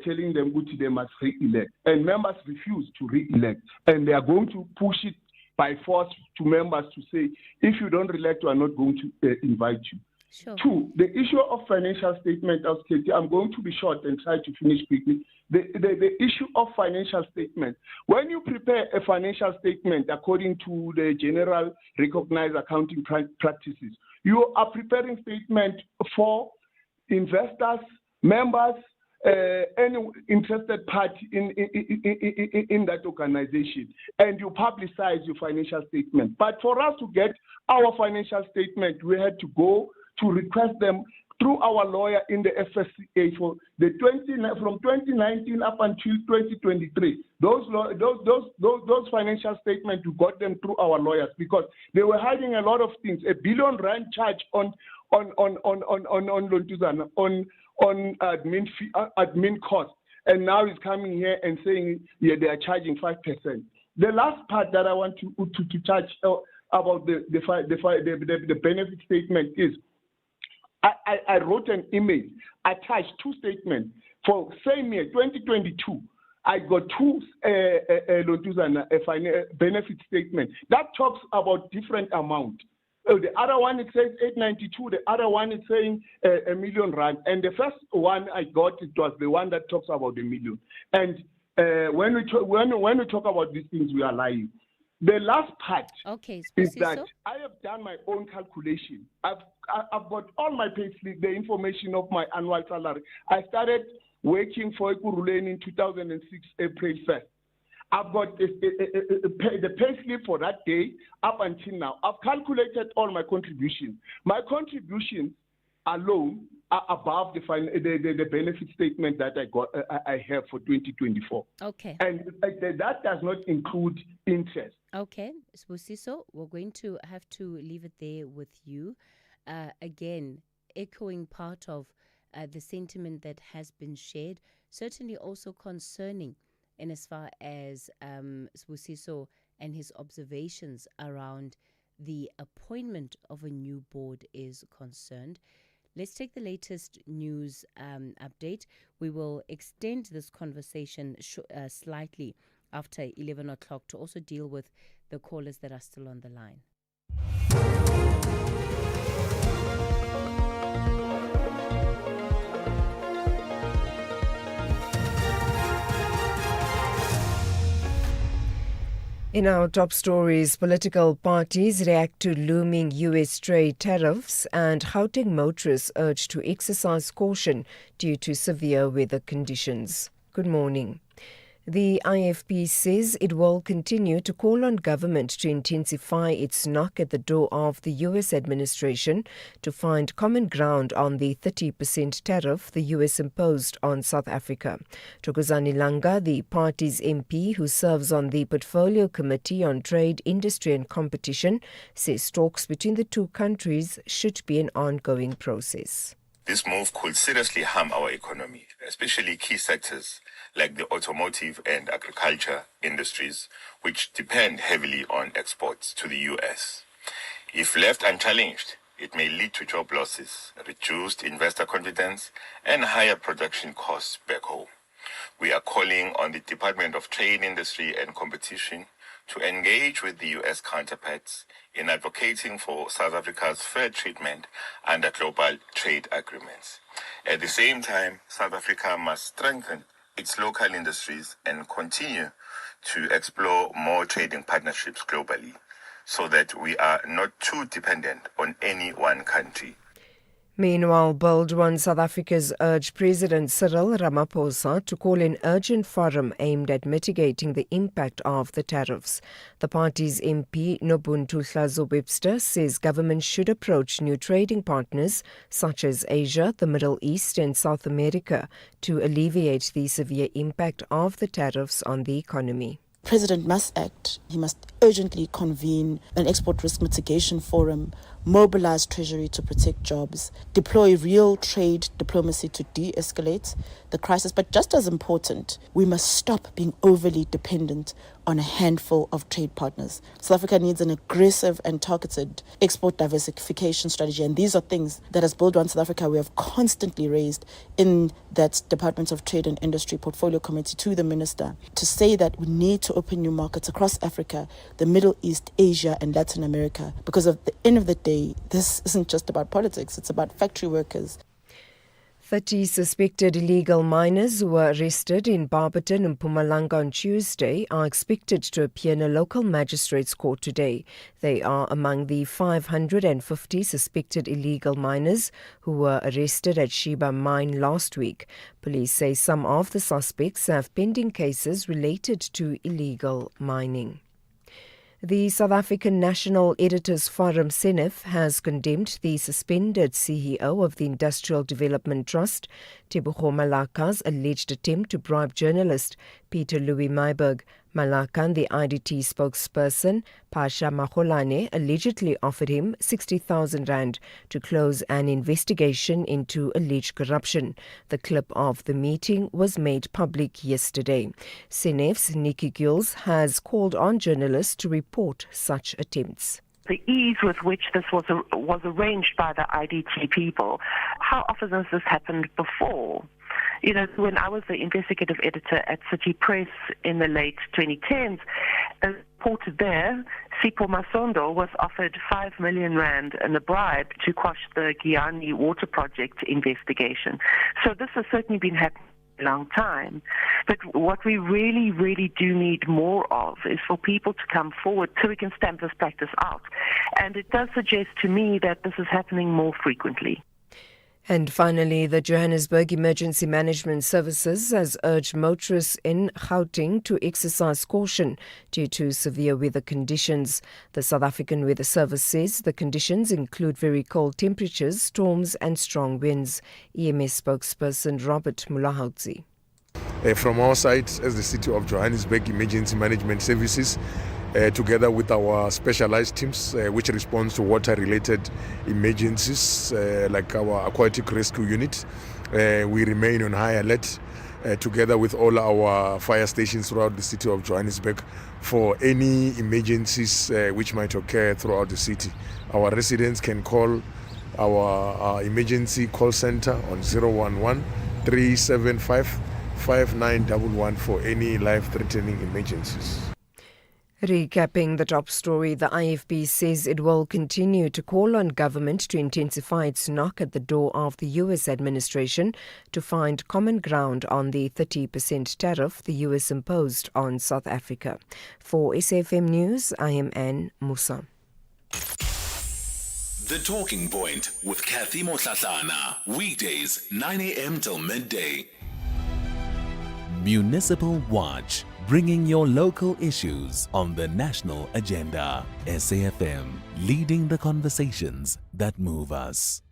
telling them they must re-elect, and members refuse to re-elect, and they are going to push it by force to members to say, if you don't re-elect, we are not going to invite you. Sure. 2, the issue of financial statement, I'm going to be short and try to finish quickly. The issue of financial statement. When you prepare a financial statement according to the general recognized accounting practices, you are preparing statement for investors, members, any interested party in that organization, and you publicize your financial statement. But for us to get our financial statement, we had to go to request them through our lawyer in the FSCA for from 2019 up until 2023. Those financial statements, we got them through our lawyers, because they were hiding a lot of things. R1 billion charge on admin costs, and now he's coming here and saying they are charging 5%. The last part that I want to touch about the benefit statement is, I wrote an email, attached 2 statements for same year, 2022. I got 2 benefit statements that talks about different amount. The other one, it says 892. The other one is saying R1 million. And the first one I got, it was the one that talks about the million. And when we talk about these things, we are lying. The last part is that I have done my own calculation. I've got all my payslip, the information of my annual salary. I started working for Ekurhuleni in 2006, April 1st. I've got the payslip for that day up until now. I've calculated all my contributions. My contributions alone are above the benefit statement that I have for 2024. Okay. And that does not include interest. Okay, Sbusiso, we're going to have to leave it there with you. Again, echoing part of the sentiment that has been shared, certainly also concerning in as far as Sbusiso and his observations around the appointment of a new board is concerned. Let's take the latest news update. We will extend this conversation slightly after 11 o'clock to also deal with the callers that are still on the line. In our top stories, political parties react to looming US trade tariffs and Gauteng motorists urged to exercise caution due to severe weather conditions. Good morning. The IFP says it will continue to call on government to intensify its knock at the door of the US administration to find common ground on the 30% tariff the US imposed on South Africa. Thokozani Langa, the party's MP who serves on the Portfolio Committee on Trade, Industry and Competition, says talks between the two countries should be an ongoing process. This move could seriously harm our economy, especially key sectors like the automotive and agriculture industries, which depend heavily on exports to the US. If left unchallenged, it may lead to job losses, reduced investor confidence, and higher production costs back home. We are calling on the Department of Trade, Industry and Competition to engage with the US counterparts in advocating for South Africa's fair treatment under global trade agreements. At the same time, South Africa must strengthen its local industries and continue to explore more trading partnerships globally so that we are not too dependent on any one country. Meanwhile, Bold One South Africa's urged President Cyril Ramaphosa to call an urgent forum aimed at mitigating the impact of the tariffs. The party's MP Nobuntu Hlazo-Webster says government should approach new trading partners such as Asia, the Middle East and South America to alleviate the severe impact of the tariffs on the economy. President must act. He must urgently convene an export risk mitigation forum, mobilize Treasury to protect jobs, deploy real trade diplomacy to de-escalate the crisis. But just as important, we must stop being overly dependent on a handful of trade partners. South Africa needs an aggressive and targeted export diversification strategy. And these are things that as Build One South Africa, we have constantly raised in that Department of Trade and Industry Portfolio Committee to the Minister to say that we need to open new markets across Africa, the Middle East, Asia and Latin America. Because at the end of the day, this isn't just about politics, it's about factory workers. 30 suspected illegal miners who were arrested in Barberton and Mpumalanga on Tuesday are expected to appear in a local magistrate's court today. They are among the 550 suspected illegal miners who were arrested at Sheba Mine last week. Police say some of the suspects have pending cases related to illegal mining. The South African National Editors Forum, SENEF, has condemned the suspended CEO of the Industrial Development Trust, Tebogo Malaka's alleged attempt to bribe journalist Peter Louis Myburgh. Malaka and the IDT spokesperson, Pasha Maholane, allegedly offered him 60,000 rand to close an investigation into alleged corruption. The clip of the meeting was made public yesterday. SENEF's Nikki Gills has called on journalists to report such attempts. The ease with which this was arranged by the IDT people. How often has this happened before? You know, when I was the investigative editor at City Press in the late 2010s, a reporter there, Sipho Masondo, was offered 5 million rand in a bribe to quash the Giyani water project investigation. So this has certainly been happening long time. But what we really, really do need more of is for people to come forward so we can stamp this practice out. And it does suggest to me that this is happening more frequently. And finally, the Johannesburg Emergency Management Services has urged motorists in Gauteng to exercise caution due to severe weather conditions. The South African Weather Service says the conditions include very cold temperatures, storms and strong winds. EMS spokesperson Robert Mohlahlana. From our side, as the City of Johannesburg Emergency Management Services, together with our specialized teams which respond to water-related emergencies like our aquatic rescue unit, we remain on high alert together with all our fire stations throughout the City of Johannesburg for any emergencies which might occur throughout the city. Our residents can call our emergency call center on 011 375 5911 for any life-threatening emergencies. Recapping the top story, the IFB says it will continue to call on government to intensify its knock at the door of the US administration to find common ground on the 30% tariff the US imposed on South Africa. For SAFM News, I am Anne Musa. The Talking Point with Cathy Mohlahlana. Weekdays, 9 a.m. till midday. Municipal Watch, bringing your local issues on the national agenda. SAFM, leading the conversations that move us.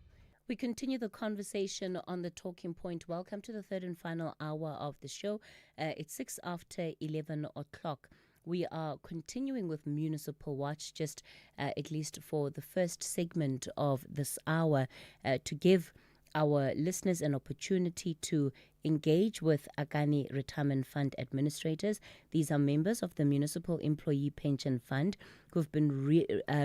We continue the conversation on the Talking Point. Welcome to the third and final hour of the show. It's 6 after 11 o'clock. We are continuing with Municipal Watch, just at least for the first segment of this hour, to give our listeners an opportunity to engage with Akani Retirement Fund administrators. These are members of the Municipal Employee Pension Fund who've been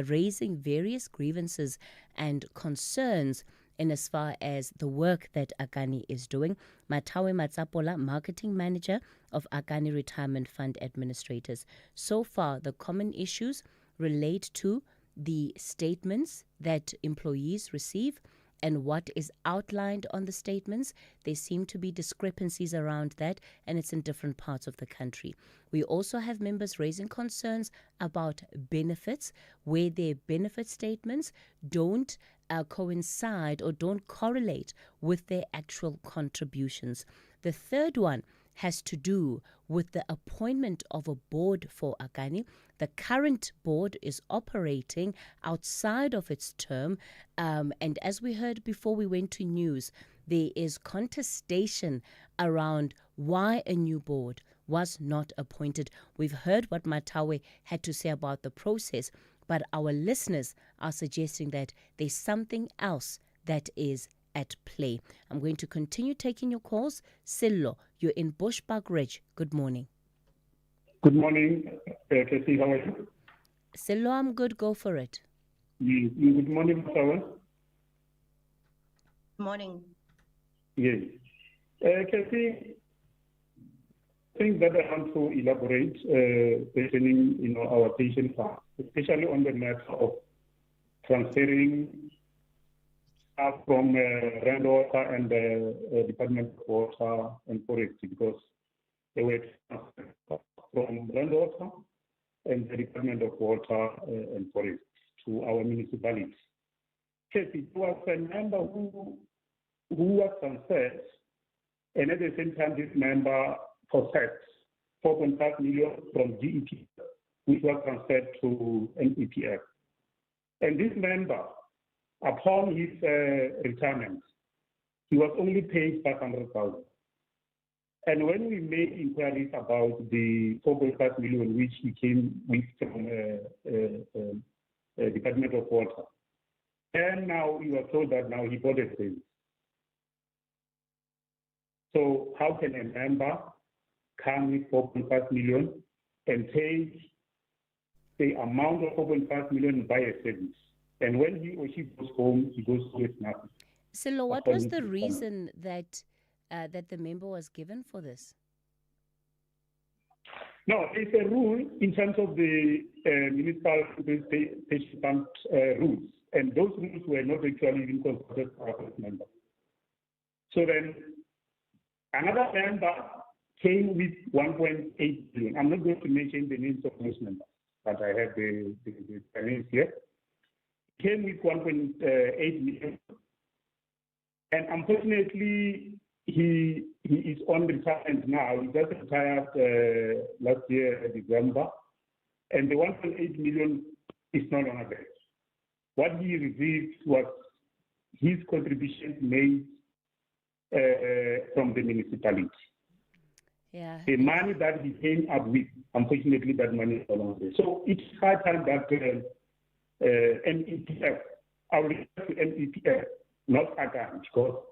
raising various grievances and concerns in as far as the work that Akani is doing. Matawe Matsapola, Marketing Manager of Akani Retirement Fund Administrators. So far, the common issues relate to the statements that employees receive and what is outlined on the statements. There seem to be discrepancies around that, and it's in different parts of the country. We also have members raising concerns about benefits, where their benefit statements don't coincide or don't correlate with their actual contributions. The third one has to do with the appointment of a board for Akani. The current board is operating outside of its term, and as we heard before we went to news, there is contestation around why a new board was not appointed. We've heard what Matawe had to say about the process, but our listeners are suggesting that there's something else that is at play. I'm going to continue taking your calls. Sillo, you're in Bushbuck Ridge. Good morning. Good morning, Cathy. How are you? Sillo, I'm good. Go for it. Good morning, Matawa. Morning. Yes. Cathy, things that I want to elaborate pertaining, our pension fund, especially on the matter of transferring from Rainwater and the Department of Water and Forest, because they were from Rainwater and the Department of Water and Forest to our municipalities. Cathy, there was a member who was transferred, and at the same time, this member possessed 4.5 million from GEP, which was transferred to an EPF. And this member, upon his retirement, he was only paid 500,000. And when we made inquiries about the 4.5 million which he came with from Department of Water, and now we were told that now he bought a thing. So how can a member come with 4.5 million and take the amount of 4.5 million and buy a service? And when he or she goes home, he goes with nothing. Silo, what was the reason that that the member was given for this? No, it's a rule in terms of the municipal pension fund rules, and those rules were not actually even considered for our member. So then, Another member came with 1.8 billion. I'm not going to mention the names of those members, but I have the names here. Came with 1.8 million. And unfortunately, he is on retirement now. He just retired last year, December. And the 1.8 million is no longer there. What he received was his contributions made from the municipality. Yeah. The money that he came up with, unfortunately, that money is no longer there. So it's high time that MEPF, I will refer to MEPF, not Akani, because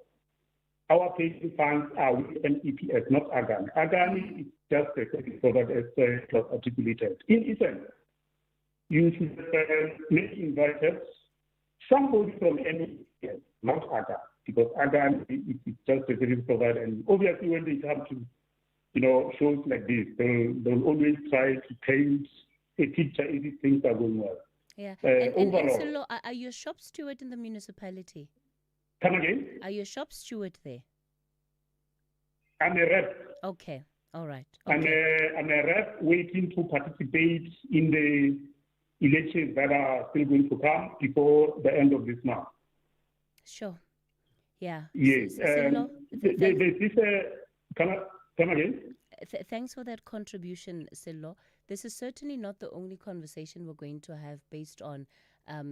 our pension funds are with MEPF, not Akani. Akani is just a service provider, as was articulated. In essence, you should make invited somebody from MEPF, not Akani, because Akani is just a service provider. And obviously, when they come to shows like this, they'll always try to paint a picture if things are going well. Yeah. Overall, and Silo, are you a shop steward in the municipality? Come again? Are you a shop steward there? I'm a rep. Okay. All right. Okay. I'm a rep waiting to participate in the elections that are still going to come before the end of this month. Sure. Yeah. Yes. Come again? Thanks for that contribution, Silo. This is certainly not the only conversation we're going to have based on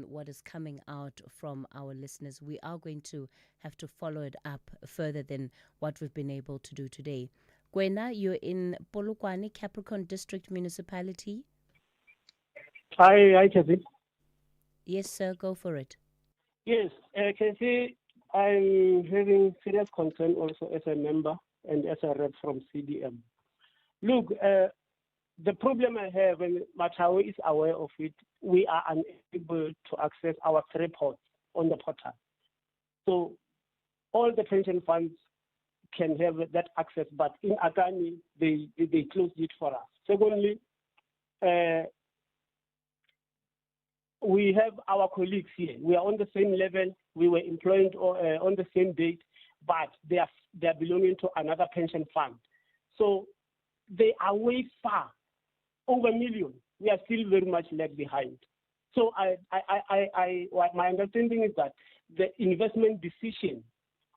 what is coming out from our listeners. We are going to have to follow it up further than what we've been able to do today. Gwena, you're in Polokwane, Capricorn District Municipality. Hi, Cathy. Yes, sir, go for it. Yes, Cathy, I'm having serious concern also as a member and as a rep from CDM. Look, the problem I have, and Matawi is aware of it, we are unable to access our reports on the portal. So all the pension funds can have that access, but in Akani, they closed it for us. Secondly, we have our colleagues here. We are on the same level. We were employed on the same date, but they are belonging to another pension fund. So they are way far, over a million. We are still very much lag behind. So my understanding is that the investment decision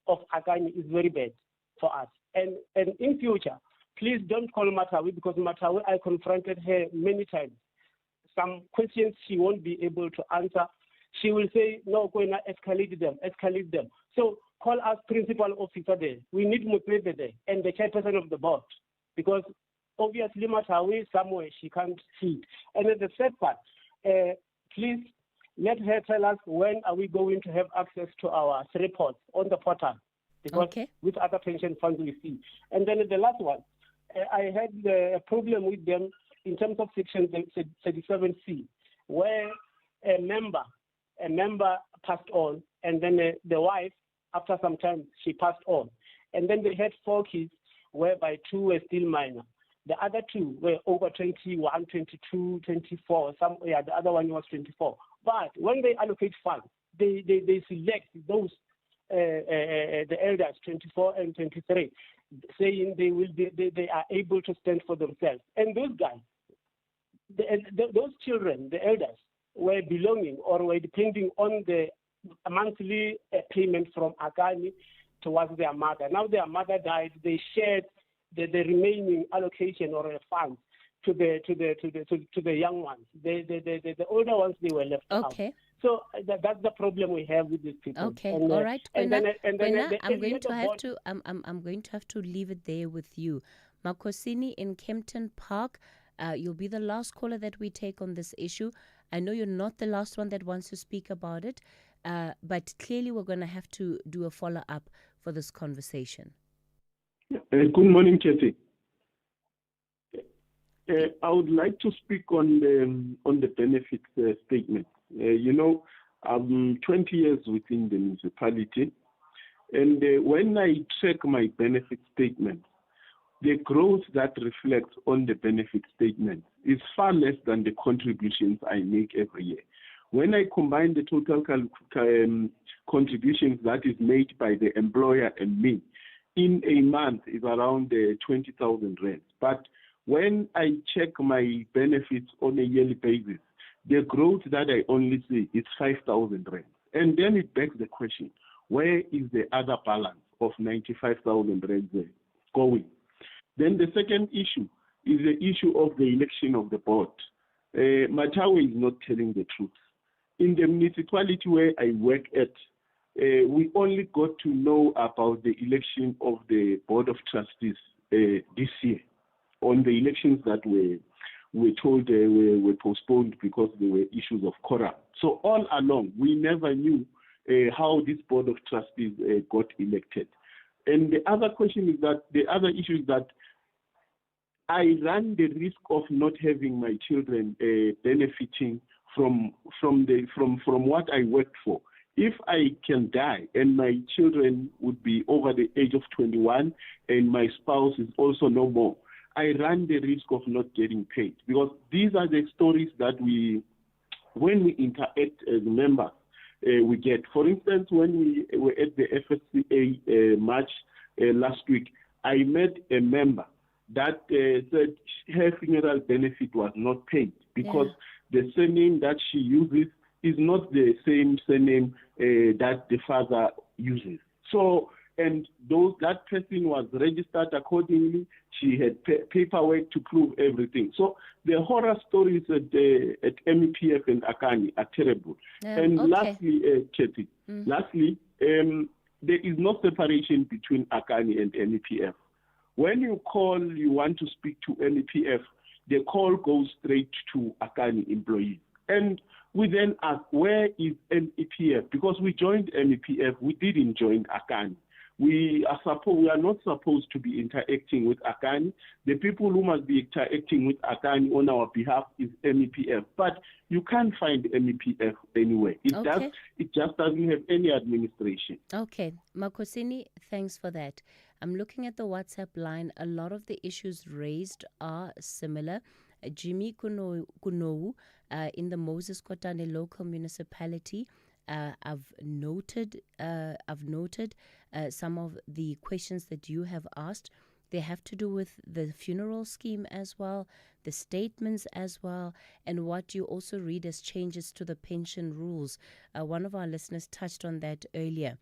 of Akani is very bad for us. And in future, please don't call Matawi, because Matawi, I confronted her many times. Some questions she won't be able to answer. She will say, no, go and escalate them. So call us principal officer there. We need Mutlebe there and the chairperson of the board, because obviously Matawi somewhere she can't feed. And then the third part, please let her tell us when are we going to have access to our reports on the portal, because with other pension funds we see. And then the last one, I had a problem with them in terms of section 37C, where a member passed on, and then the wife, after some time, she passed on. And then they had 4 kids, whereby 2 were still minor. The other 2 were over 21, 22, 24. The other one was 24. But when they allocate funds, they select those the elders, 24 and 23, saying they are able to stand for themselves. And those guys, those children, the elders, were belonging or were depending on the monthly payment from Akani towards their mother. Now their mother died. They shared the remaining allocation or funds to the young ones. The older ones, they were left out. So that's the problem we have with these people. Okay, and, all right. And Gwena, then I'm going to have to leave it there with you. Makosini in Kempton Park. You'll be the last caller that we take on this issue. I know you're not the last one that wants to speak about it, but clearly we're going to have to do a follow-up for this conversation. Good morning, Cathy. I would like to speak on the benefits statement. I'm 20 years within the municipality, and when I check my benefit statement, the growth that reflects on the benefit statement is far less than the contributions I make every year. When I combine the total contributions that is made by the employer and me, in a month is around 20,000 rand. But when I check my benefits on a yearly basis, the growth that I only see is 5,000 rand. And then it begs the question, where is the other balance of 95,000 rand going? Then the second issue is the issue of the election of the board. Matawe is not telling the truth. In the municipality where I work at, we only got to know about the election of the Board of Trustees this year on the elections that were told were postponed because there were issues of quorum. So all along, we never knew how this Board of Trustees got elected. And the other question is that, the other issue is that I run the risk of not having my children benefiting from what I worked for. If I can die and my children would be over the age of 21 and my spouse is also no more, I run the risk of not getting paid, because these are the stories that when we interact as members, we get. For instance, when we were at the FSCA March last week, I met a member that said her funeral benefit was not paid because the surname that she uses is not the same surname that the father uses. So, and that person was registered accordingly. She had paperwork to prove everything. So the horror stories at MEPF and Akani are terrible. And lastly, Cathy, there is no separation between Akani and MEPF. When you call, you want to speak to MEPF, the call goes straight to Akani employees. And we then ask, where is MEPF? Because we joined MEPF, we didn't join Akani. We are not supposed to be interacting with Akani. The people who must be interacting with Akani on our behalf is MEPF. But you can't find MEPF anywhere. It just doesn't have any administration. Okay. Makosini, thanks for that. I'm looking at the WhatsApp line. A lot of the issues raised are similar. Jimmy Kunou in the Moses Kotane local municipality. I've noted some of the questions that you have asked. They have to do with the funeral scheme as well, the statements as well, and what you also read as changes to the pension rules. One of our listeners touched on that earlier.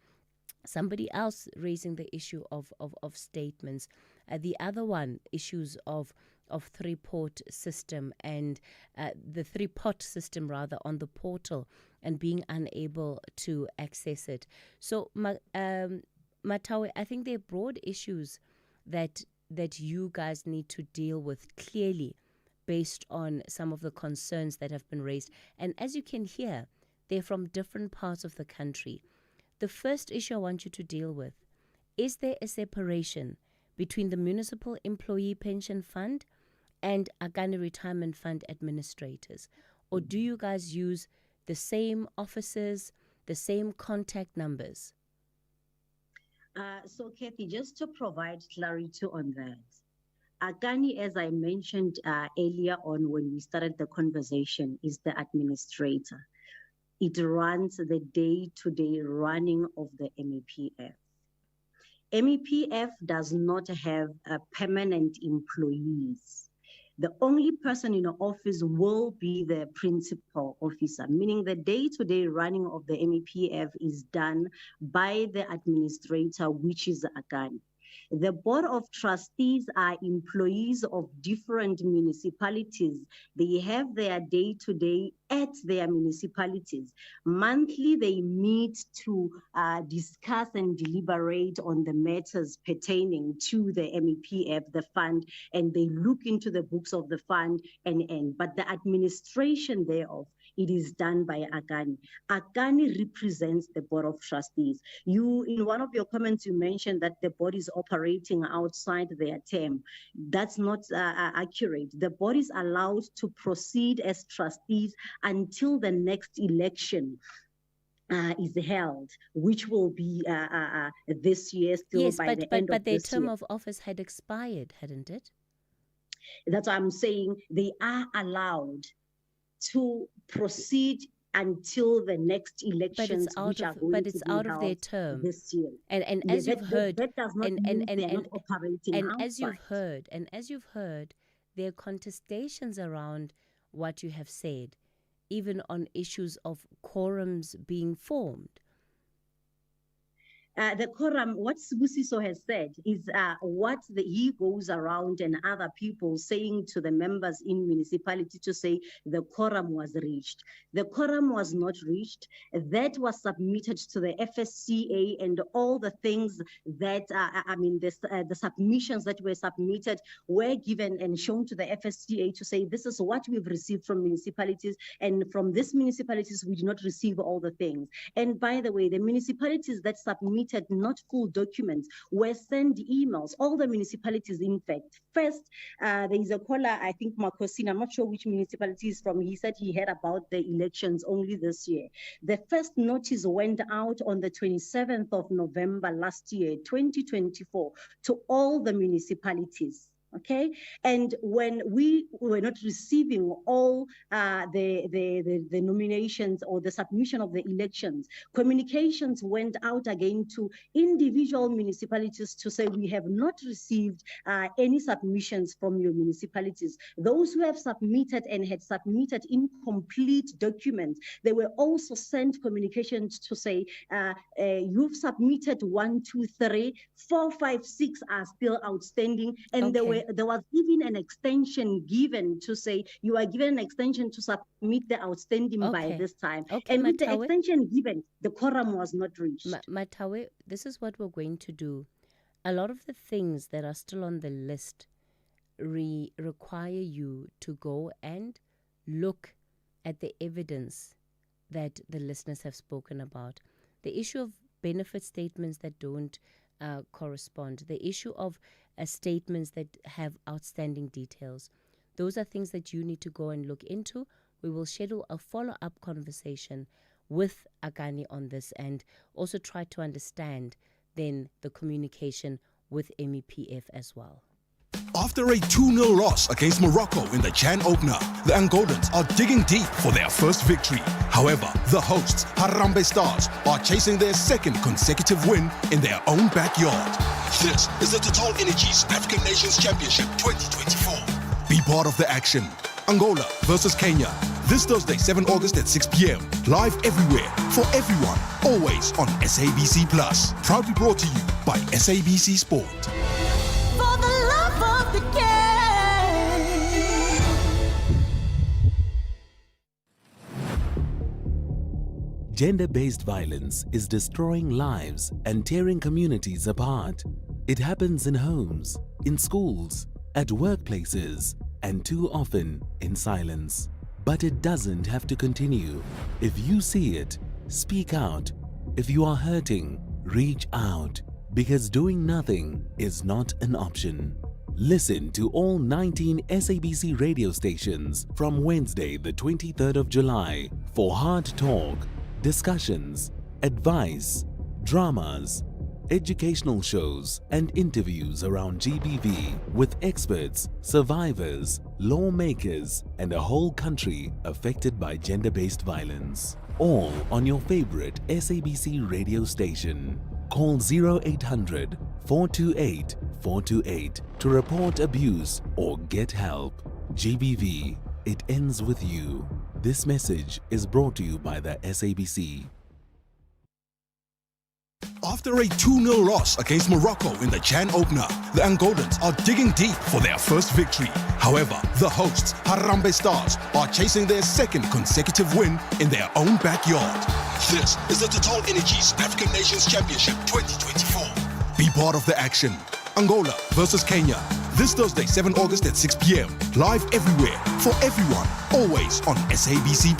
Somebody else raising the issue of statements. The other one, issues of three-pot system and the three-pot system rather on the portal and being unable to access it. So, Matawe, I think there are broad issues that you guys need to deal with clearly based on some of the concerns that have been raised. And as you can hear, they're from different parts of the country. The first issue I want you to deal with, is there a separation between the Municipal Employee Pension Fund and Akani Retirement Fund administrators? Or do you guys use the same offices, the same contact numbers? So, Cathy, just to provide clarity on that, Akani, as I mentioned earlier on when we started the conversation, is the administrator. It runs the day-to-day running of the MEPF. MEPF does not have permanent employees. The only person in the office will be the principal officer, meaning the day-to-day running of the MEPF is done by the administrator, which is Akani. The Board of Trustees are employees of different municipalities. They have their day-to-day at their municipalities. Monthly, they meet to discuss and deliberate on the matters pertaining to the MEPF, the fund, and they look into the books of the fund but the administration thereof, it is done by Akani. Akani represents the Board of Trustees. In one of your comments, you mentioned that the board is operating outside their term. That's not accurate. The board is allowed to proceed as trustees until the next election is held, which will be this year, still by the end of this year. But their term of office had expired, hadn't it? That's what I'm saying. They are allowed to proceed until the next elections, which are going but to it's be out of their held term this year. and Yeah, as you've heard that does not mean they're not operating and outside. as you've heard, there are contestations around what you have said, even on issues of quorums being formed. The quorum, what Sibusiso has said is what he goes around and other people saying to the members in municipality to say the quorum was reached. The quorum was not reached. That was submitted to the FSCA, and all the things that, the submissions that were submitted were given and shown to the FSCA to say this is what we've received from municipalities, and from these municipalities we did not receive all the things. And by the way, the municipalities that submitted not full documents were sent emails. All the municipalities, in fact. First, there is a caller, I think Makosini, I'm not sure which municipality is from. He said he heard about the elections only this year. The first notice went out on the 27th of November last year, 2024, to all the municipalities. Okay, and when we were not receiving all the nominations or the submission of the elections, communications went out again to individual municipalities to say we have not received any submissions from your municipalities. Those who have submitted and had submitted incomplete documents, they were also sent communications to say you've submitted 1, 2, 3, 4, 5, 6 are still outstanding, and there was even an extension given to say you are given an extension to submit the outstanding by this time. And with the extension given, the quorum was not reached. Matawe, this is what we're going to do. A lot of the things that are still on the list require you to go and look at the evidence that the listeners have spoken about. The issue of benefit statements that don't correspond, the issue of statements that have outstanding details. Those are things that you need to go and look into. We will schedule a follow-up conversation with Akani on this and also try to understand then the communication with MEPF as well. After a 2-0 loss against Morocco in the Chan opener, the Angolans are digging deep for their first victory. However, the hosts, Harambee Stars, are chasing their second consecutive win in their own backyard. This is the Total Energies African Nations Championship 2024. Be part of the action. Angola versus Kenya. This Thursday, 7 August at 6 p.m. Live everywhere, for everyone, always on SABC+. Proudly brought to you by SABC Sport. For the love of the game. Gender-based violence is destroying lives and tearing communities apart. It happens in homes, in schools, at workplaces, and too often in silence. But it doesn't have to continue. If you see it, speak out. If you are hurting, reach out. Because doing nothing is not an option. Listen to all 19 SABC radio stations from Wednesday, the 23rd of July for hard talk, discussions, advice, dramas, educational shows, and interviews around GBV with experts, survivors, lawmakers, and a whole country affected by gender-based violence. All on your favorite SABC radio station. Call 0800 428 428 to report abuse or get help. GBV, it ends with you. This message is brought to you by the SABC. After a 2-0 loss against Morocco in the Chan opener, the Angolans are digging deep for their first victory. However, the hosts, Harambee Stars, are chasing their second consecutive win in their own backyard. This is the Total Energies African Nations Championship 2024. Be part of the action. Angola versus Kenya. This Thursday, 7 August at 6 p.m. Live everywhere, for everyone, always on SABC+.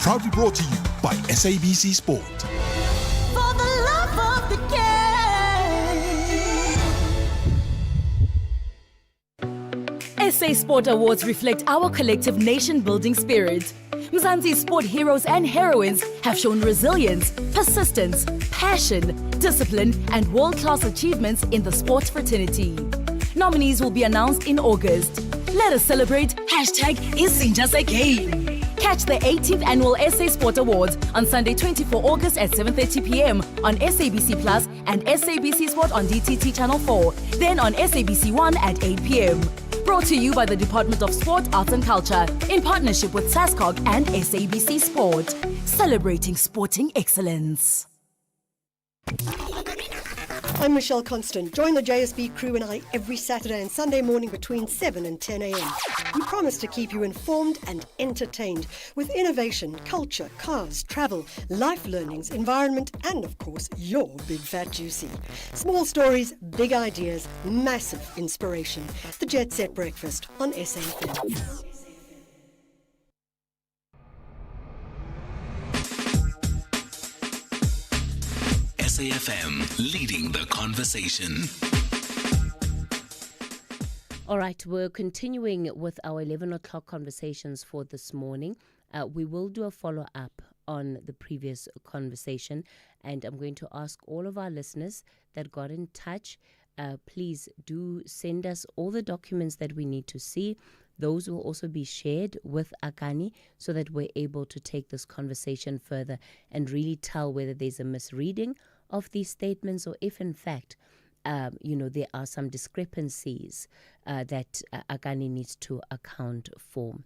Proudly brought to you by SABC Sport. For the love of the game. SA Sport Awards reflect our collective nation-building spirit. Mzansi's sport heroes and heroines have shown resilience, persistence, passion, discipline, and world-class achievements in the sports fraternity. Nominees will be announced in August. Let us celebrate #IsinjaSeGame. Catch the 18th Annual SA Sport Awards on Sunday 24 August at 7:30 p.m. on SABC Plus and SABC Sport on DTT Channel 4, then on SABC 1 at 8 p.m. Brought to you by the Department of Sport, Arts and Culture in partnership with SASCOG and SABC Sport. Celebrating sporting excellence. I'm Michelle Constant. Join the JSB crew and I every Saturday and Sunday morning between 7 and 10 a.m. We promise to keep you informed and entertained with innovation, culture, cars, travel, life learnings, environment, and of course, your big fat juicy. Small stories, big ideas, massive inspiration. The Jet Set Breakfast on SAFM. SAFM, leading the conversation. All right, we're continuing with our 11 o'clock conversations for this morning. We will do a follow-up on the previous conversation, and I'm going to ask all of our listeners that got in touch, please do send us all the documents that we need to see. Those will also be shared with Akani so that we're able to take this conversation further and really tell whether there's a misreading of these statements or if in fact there are some discrepancies that Akani needs to account for.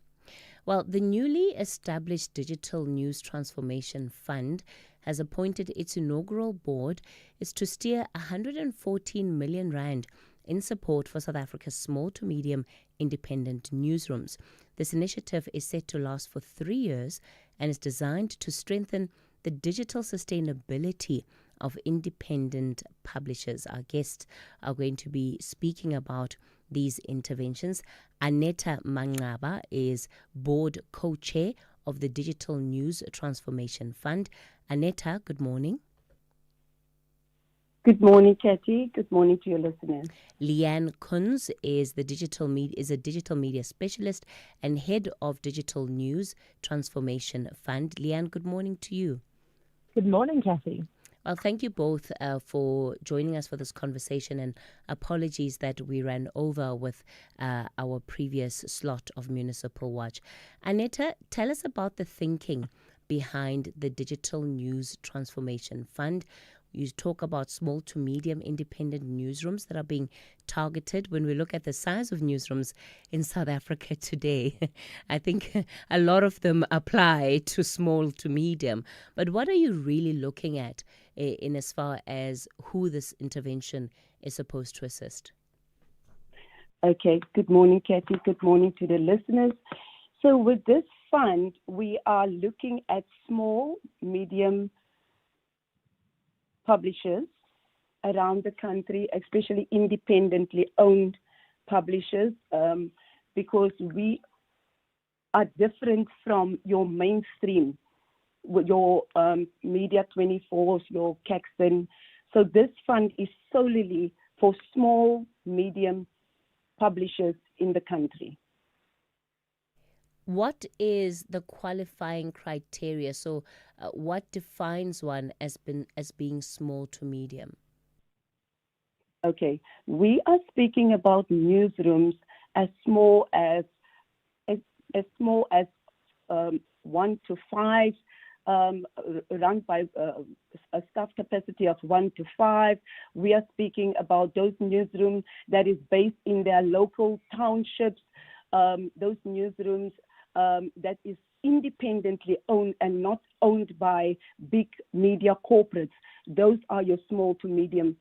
Well, the newly established Digital News Transformation Fund has appointed its inaugural board is to steer 114 million rand in support for South Africa's small to medium independent newsrooms. This initiative is set to last for 3 years and is designed to strengthen the digital sustainability of independent publishers. Our guests are going to be speaking about these interventions. Aneta Mangaba is board co-chair of the Digital News Transformation Fund. Aneta, good morning. Good morning, Cathy. Good morning to your listeners. Leanne Kunz is a digital media specialist and head of Digital News Transformation Fund. Leanne, good morning to you. Good morning, Cathy. Well, thank you both for joining us for this conversation, and apologies that we ran over with our previous slot of Municipal Watch. Aneta, tell us about the thinking behind the Digital News Transformation Fund. You talk about small to medium independent newsrooms that are being targeted. When we look at the size of newsrooms in South Africa today, I think a lot of them apply to small to medium. But what are you really looking at in as far as who this intervention is supposed to assist? Okay, good morning, Cathy. Good morning to the listeners. So with this fund, we are looking at small, medium publishers around the country, especially independently owned publishers, because we are different from your mainstream, your Media 24s, your Caxton. So this fund is solely for small, medium publishers in the country. What is the qualifying criteria? So what defines one as being small to medium? Okay, we are speaking about newsrooms as small as 1 to 5, run by a staff capacity of 1 to 5. We are speaking about those newsrooms that is based in their local townships, those newsrooms that is independently owned and not owned by big media corporates. Those are your small to medium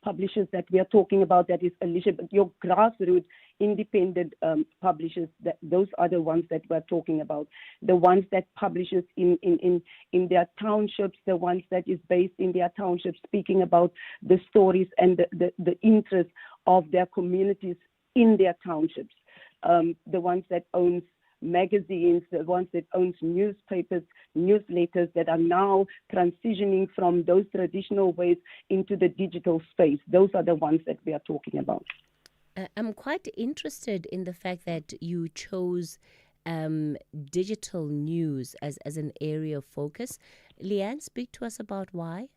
publishers that we are talking about. That is eligible. Your grassroots independent publishers. Those are the ones that we're talking about. The ones that publishes in their townships. The ones that is based in their townships, speaking about the stories and the interests of their communities in their townships. The ones that owns magazines, the ones that owns newspapers, newsletters that are now transitioning from those traditional ways into the digital space. Those are the ones that we are talking about. I'm quite interested in the fact that you chose digital news as an area of focus. Leanne, speak to us about why.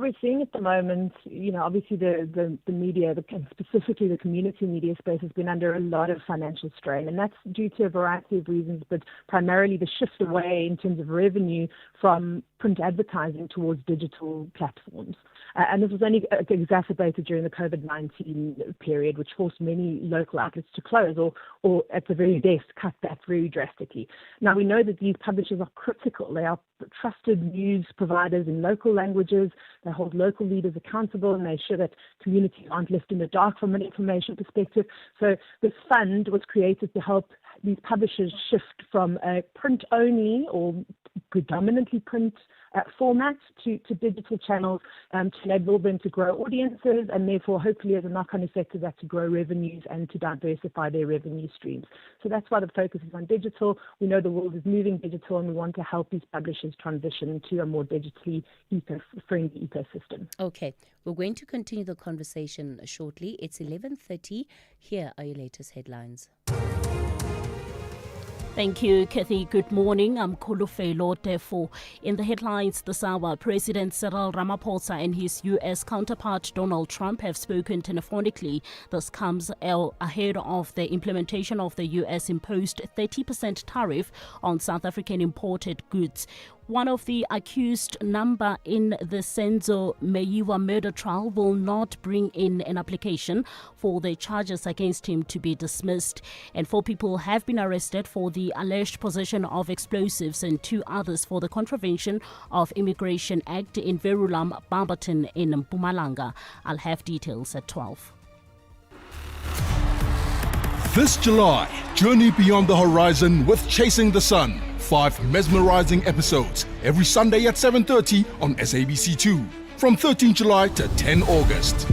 we're seeing at the moment, obviously the media, and specifically the community media space, has been under a lot of financial strain, and that's due to a variety of reasons, but primarily the shift away in terms of revenue from print advertising towards digital platforms. And this was only exacerbated during the COVID-19 period, which forced many local outlets to close or at the very least cut back very drastically. Now, we know that these publishers are critical. They are trusted news providers in local languages. They hold local leaders accountable and they ensure that communities aren't left in the dark from an information perspective. So this fund was created to help these publishers shift from a print-only or predominantly print format to digital channels to enable them to grow audiences and therefore hopefully as a knock-on effect of that to grow revenues and to diversify their revenue streams. So that's why the focus is on digital. We know the world is moving digital and we want to help these publishers transition to a more digitally friendly ecosystem. Okay, we're going to continue the conversation shortly. It's 11:30. Here are your latest headlines. Thank you, Cathy. Good morning. I'm Kulufelo Tefo. In the headlines this hour, President Cyril Ramaphosa and his U.S. counterpart Donald Trump have spoken telephonically. This comes ahead of the implementation of the U.S. imposed 30% tariff on South African imported goods. One of the accused number in the Senzo Meyiwa murder trial will not bring in an application for the charges against him to be dismissed. And 4 people have been arrested for the alleged possession of explosives and 2 others for the contravention of Immigration Act in Verulam, Barberton in Mpumalanga. I'll have details at 12. This July, journey beyond the horizon with Chasing the Sun. 5 mesmerizing episodes every Sunday at 7:30 on SABC2 from 13 July to 10 August.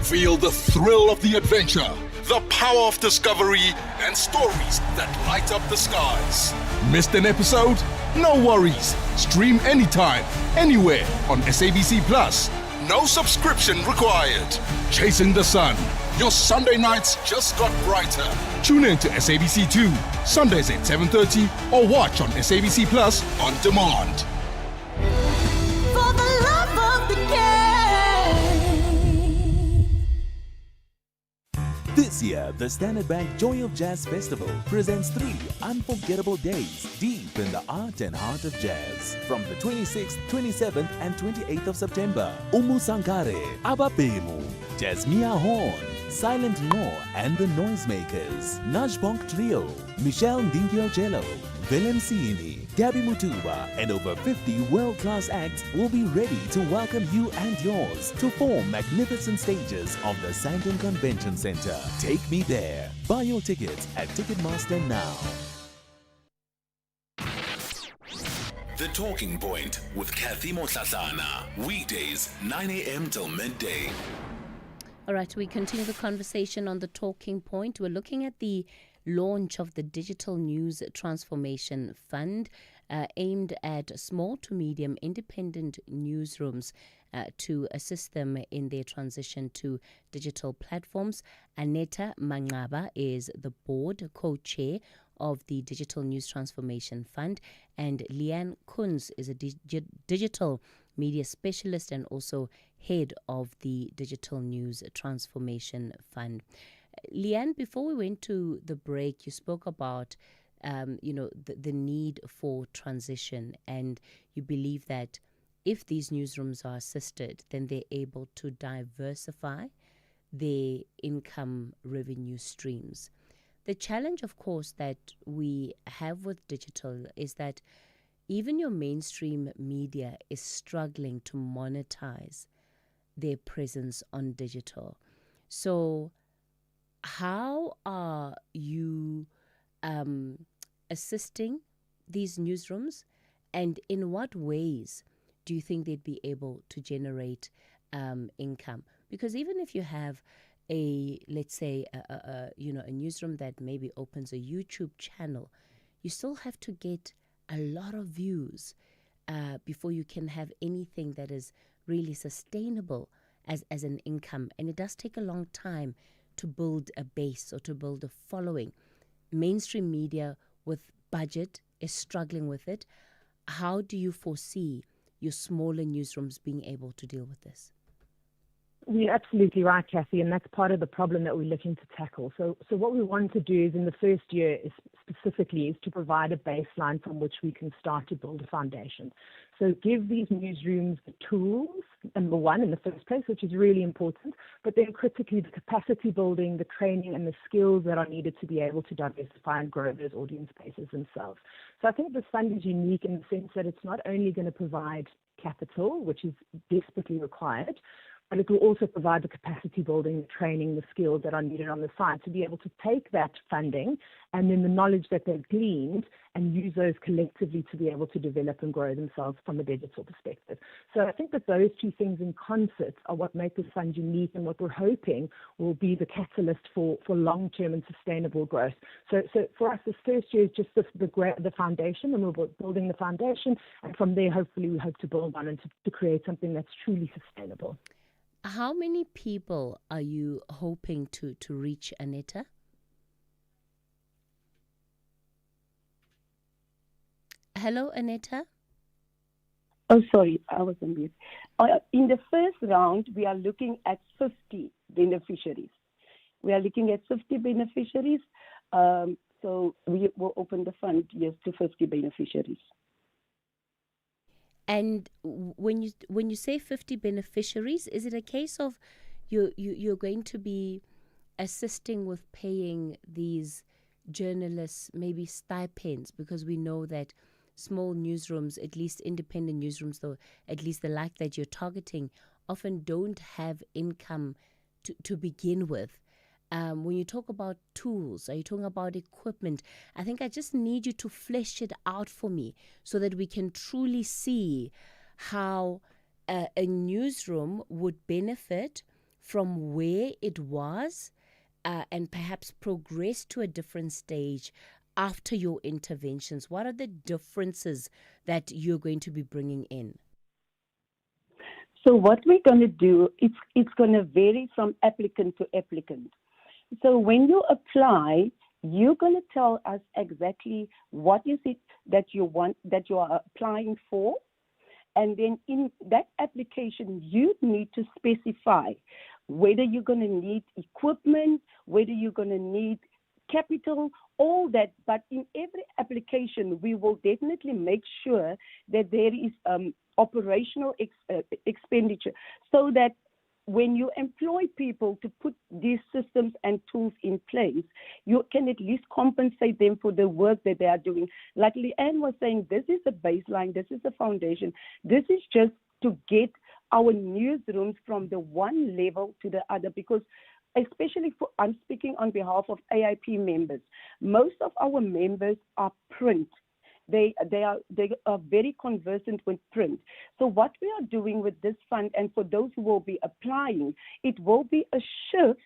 Feel the thrill of the adventure, the power of discovery, and stories that light up the skies. Missed an episode? No worries. Stream anytime, anywhere on SABC Plus. No subscription required. Chasing the Sun. Your Sunday nights just got brighter. Tune in to SABC2, Sundays at 7:30 or watch on SABC Plus on demand. For the love of the game. This year, the Standard Bank Joy of Jazz Festival presents 3 unforgettable days deep in the art and heart of jazz. From the 26th, 27th and 28th of September, Umu Sankare, Ababemu, Jasmia Horn, Silent Law and the Noisemakers, Najbonk Trio, Michelle Ndingio-Jello, Willem Siini, Gabby Mutuba, and over 50 world-class acts will be ready to welcome you and yours to 4 magnificent stages of the Sandton Convention Center. Take me there. Buy your tickets at Ticketmaster now. The Talking Point with Cathy Mohlahlana. Weekdays, 9 a.m. till midday. All right, we continue the conversation on the Talking Point. We're looking at the launch of the Digital News Transformation Fund aimed at small to medium independent newsrooms to assist them in their transition to digital platforms. Aneta Mangaba is the board co-chair of the Digital News Transformation Fund, and Leanne Kunz is a digital media specialist and also head of the Digital News Transformation Fund. Leanne, before we went to the break, you spoke about the need for transition, and you believe that if these newsrooms are assisted, then they're able to diversify their income revenue streams. The challenge, of course, that we have with digital is that even your mainstream media is struggling to monetize their presence on digital. So how are you assisting these newsrooms, and in what ways do you think they'd be able to generate income? Because even if you have let's say a newsroom that maybe opens a YouTube channel, you still have to get a lot of views before you can have anything that is really sustainable as an income. And it does take a long time to build a base or to build a following. Mainstream media with budget is struggling with it. How do you foresee your smaller newsrooms being able to deal with this? You're absolutely right, Cathy, and that's part of the problem that we're looking to tackle. So what we want to do is in the first year is to provide a baseline from which we can start to build a foundation. So give these newsrooms the tools, number one, in the first place, which is really important, but then critically the capacity building, the training and the skills that are needed to be able to diversify and grow those audience bases themselves. So I think this fund is unique in the sense that it's not only going to provide capital, which is desperately required, but it will also provide the capacity building, the training, the skills that are needed on the side to be able to take that funding and then the knowledge that they've gleaned and use those collectively to be able to develop and grow themselves from a digital perspective. So I think that those two things in concert are what make this fund unique and what we're hoping will be the catalyst for long-term and sustainable growth. So for us, this first year is just the foundation, and we're building the foundation, and from there, hopefully, we hope to build on and to create something that's truly sustainable. How many people are you hoping to reach, Aneta? Hello, Aneta? Oh, sorry, I was on mute. In the first round, we are looking at 50 beneficiaries. We are looking at 50 beneficiaries. So we will open the fund, yes, to 50 beneficiaries. And when you say 50 beneficiaries, is it a case of you're going to be assisting with paying these journalists maybe stipends? Because we know that small newsrooms, at least independent newsrooms, though, at least the like that you're targeting, often don't have income to begin with. When you talk about tools, are you talking about equipment? I think I just need you to flesh it out for me so that we can truly see how a newsroom would benefit from where it was and perhaps progress to a different stage after your interventions. What are the differences that you're going to be bringing in? So what we're going to do, it's going to vary from applicant to applicant. So when you apply, you're going to tell us exactly what is it that you want, that you are applying for. And then in that application, you need to specify whether you're going to need equipment, whether you're going to need capital, all that. But in every application, we will definitely make sure that there is operational expenditure so that when you employ people to put these systems and tools in place, you can at least compensate them for the work that they are doing. Like Leanne was saying, this is the baseline, this is the foundation. This is just to get our newsrooms from the one level to the other, because especially I'm speaking on behalf of AIP members. Most of our members are print. They are very conversant with print. So what we are doing with this fund, and for those who will be applying, it will be a shift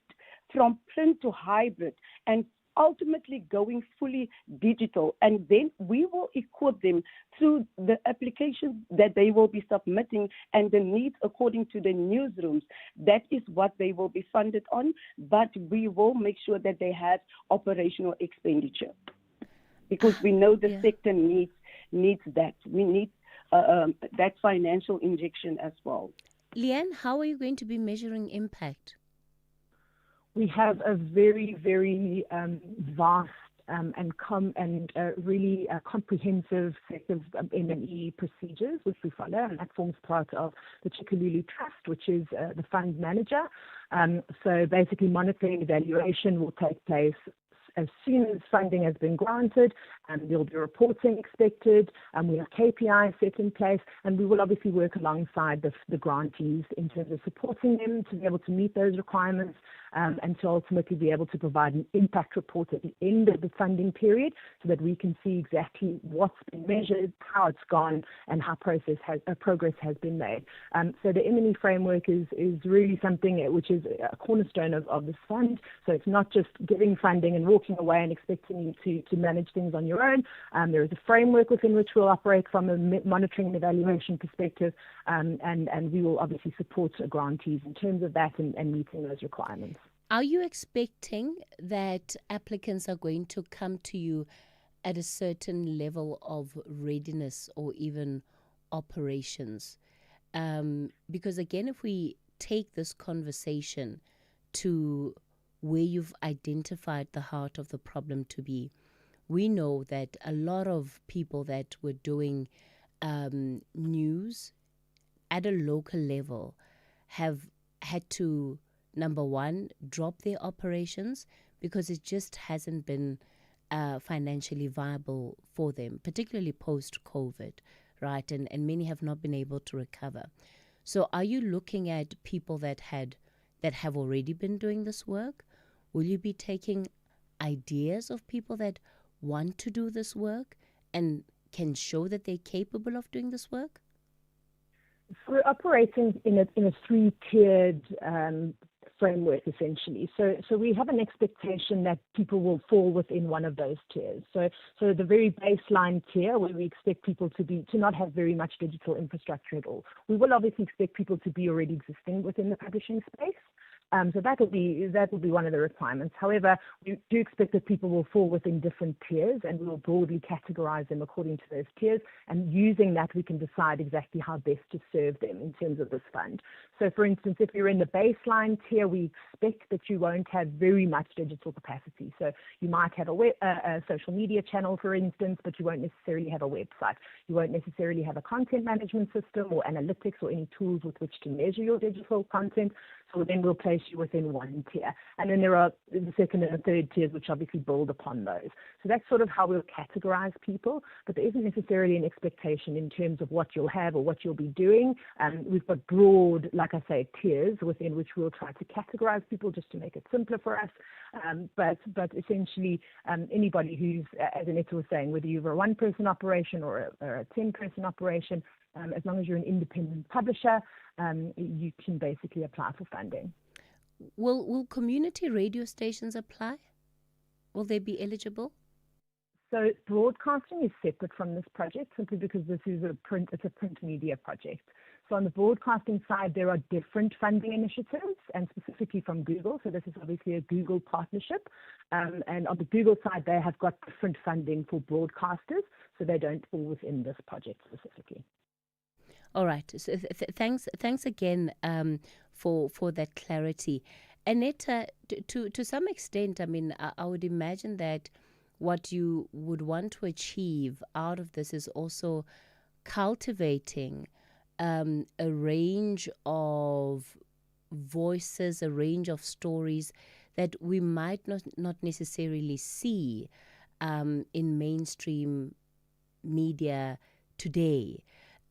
from print to hybrid and ultimately going fully digital. And then we will equip them through the applications that they will be submitting and the needs according to the newsrooms. That is what they will be funded on, but we will make sure that they have operational expenditure, because we know the sector needs that. We need that financial injection as well. Leanne, how are you going to be measuring impact? We have a very, very vast and really comprehensive set of M&E procedures which we follow, and that forms part of the Chikalulu Trust, which is the fund manager. So basically monitoring evaluation will take place as soon as funding has been granted, there'll be reporting expected, we have KPIs set in place, and we will obviously work alongside the grantees in terms of supporting them to be able to meet those requirements and to ultimately be able to provide an impact report at the end of the funding period so that we can see exactly what's been measured, how it's gone, and how progress has been made. So the M&E framework is really something which is a cornerstone of this fund. So it's not just giving funding and walking away and expecting you to manage things on your own. There is a framework within which we'll operate from a monitoring and evaluation perspective, and we will obviously support grantees in terms of that and meeting those requirements. Are you expecting that applicants are going to come to you at a certain level of readiness or even operations? Because again, if we take this conversation to where you've identified the heart of the problem to be, we know that a lot of people that were doing news at a local level have had to, number one, drop their operations because it just hasn't been financially viable for them, particularly post-COVID, right? And many have not been able to recover. So are you looking at people that have already been doing this work? Will you be taking ideas of people that want to do this work and can show that they're capable of doing this work? We're operating in a three-tiered framework, essentially. So we have an expectation that people will fall within one of those tiers. So the very baseline tier, where we expect people to not have very much digital infrastructure at all. We will obviously expect people to be already existing within the publishing space. So that will be one of the requirements. However, we do expect that people will fall within different tiers, and we will broadly categorize them according to those tiers. And using that, we can decide exactly how best to serve them in terms of this fund. So, for instance, if you're in the baseline tier, we expect that you won't have very much digital capacity. So you might have a social media channel, for instance, but you won't necessarily have a website. You won't necessarily have a content management system or analytics or any tools with which to measure your digital content. So then we'll place you within one tier. And then there are the second and the third tiers, which obviously build upon those. So that's sort of how we'll categorize people, but there isn't necessarily an expectation in terms of what you'll have or what you'll be doing. We've got broad, like I say, tiers within which we'll try to categorize people just to make it simpler for us. But essentially, anybody who's, as Anita was saying, whether you're a one-person operation or a 10-person operation, as long as you're an independent publisher, you can basically apply for funding. Will community radio stations apply? Will they be eligible? So broadcasting is separate from this project simply because this is it's a print media project. So on the broadcasting side, there are different funding initiatives, and specifically from Google. So this is obviously a Google partnership. And on the Google side, they have got different funding for broadcasters, so they don't fall within this project specifically. All right. So thanks again for that clarity. Aneta, to some extent, I mean, I would imagine that what you would want to achieve out of this is also cultivating a range of voices, a range of stories that we might not necessarily see in mainstream media today.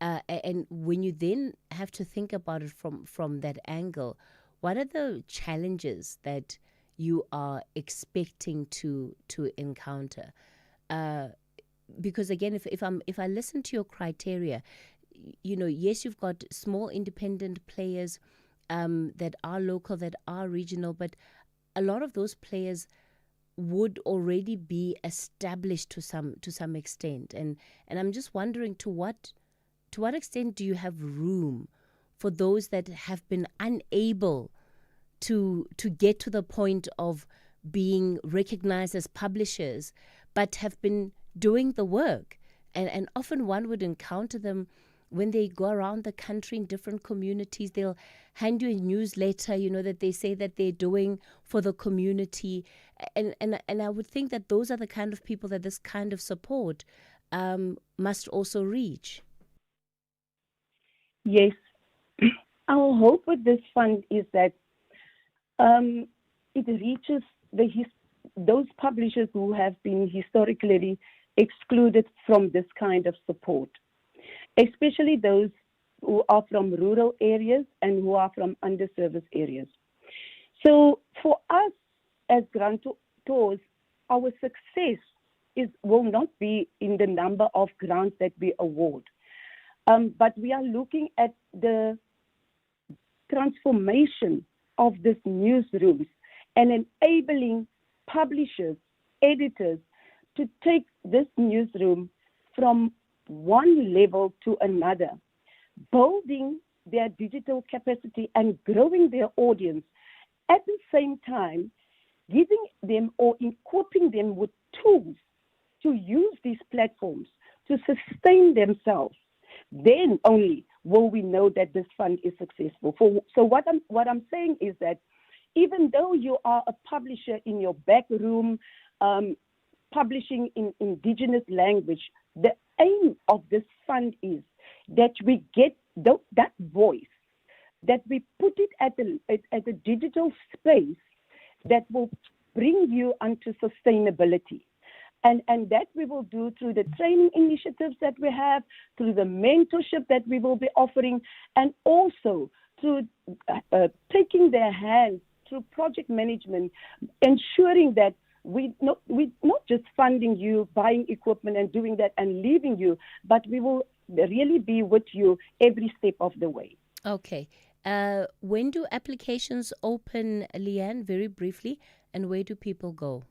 And when you then have to think about it from that angle, what are the challenges that you are expecting to encounter? Because again, if I listen to your criteria, you know, yes, you've got small independent players that are local, that are regional, but a lot of those players would already be established to some extent, and I'm just wondering to what extent do you have room for those that have been unable to get to the point of being recognized as publishers, but have been doing the work? And often one would encounter them when they go around the country in different communities. They'll hand you a newsletter, you know, that they say that they're doing for the community. And I would think that those are the kind of people that this kind of support must also reach. Yes. Our hope with this fund is that it reaches those publishers who have been historically excluded from this kind of support, especially those who are from rural areas and who are from underserviced areas. So for us as grantors, our success will not be in the number of grants that we award, but we are looking at the transformation of these newsrooms and enabling publishers, editors to take this newsroom from one level to another, building their digital capacity and growing their audience, at the same time giving them or equipping them with tools to use these platforms to sustain themselves then only will we know that this fund is successful. So what I'm saying is that even though you are a publisher in your back room, publishing in indigenous language, the aim of this fund is that we get that voice, that we put it at a digital space that will bring you onto sustainability. And that we will do through the training initiatives that we have, through the mentorship that we will be offering, and also through taking their hands through project management, ensuring that we're not just funding you, buying equipment and doing that and leaving you, but we will really be with you every step of the way. Okay. When do applications open, Leanne, very briefly, and where do people go?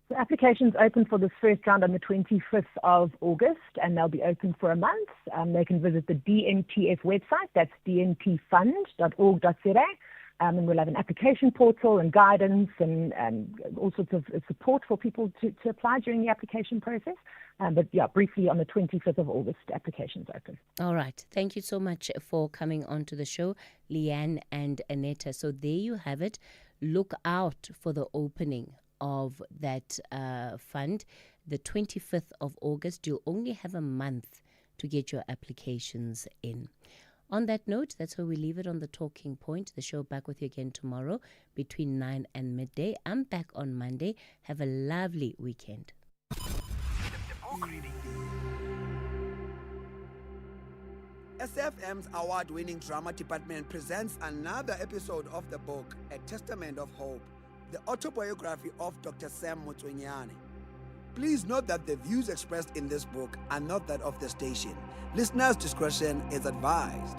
The applications open for this first round on the 25th of August, and they'll be open for a month. They can visit the DNTF website, that's dntfund.org.za, and we'll have an application portal and guidance and all sorts of support for people to apply during the application process. But yeah, briefly on the 25th of August, applications open. All right. Thank you so much for coming on to the show, Leanne and Aneta. So there you have it. Look out for the opening of that fund, the 25th of August. You'll only have a month to get your applications in. On that note, that's where we leave it on The Talking Point. The show back with you again tomorrow between 9 and midday. I'm back on Monday. Have a lovely weekend. SFM's award-winning drama department presents another episode of the book, A Testament of Hope, the autobiography of Dr. Sam Motsuenyane. Please note that the views expressed in this book are not that of the station. Listeners' discretion is advised.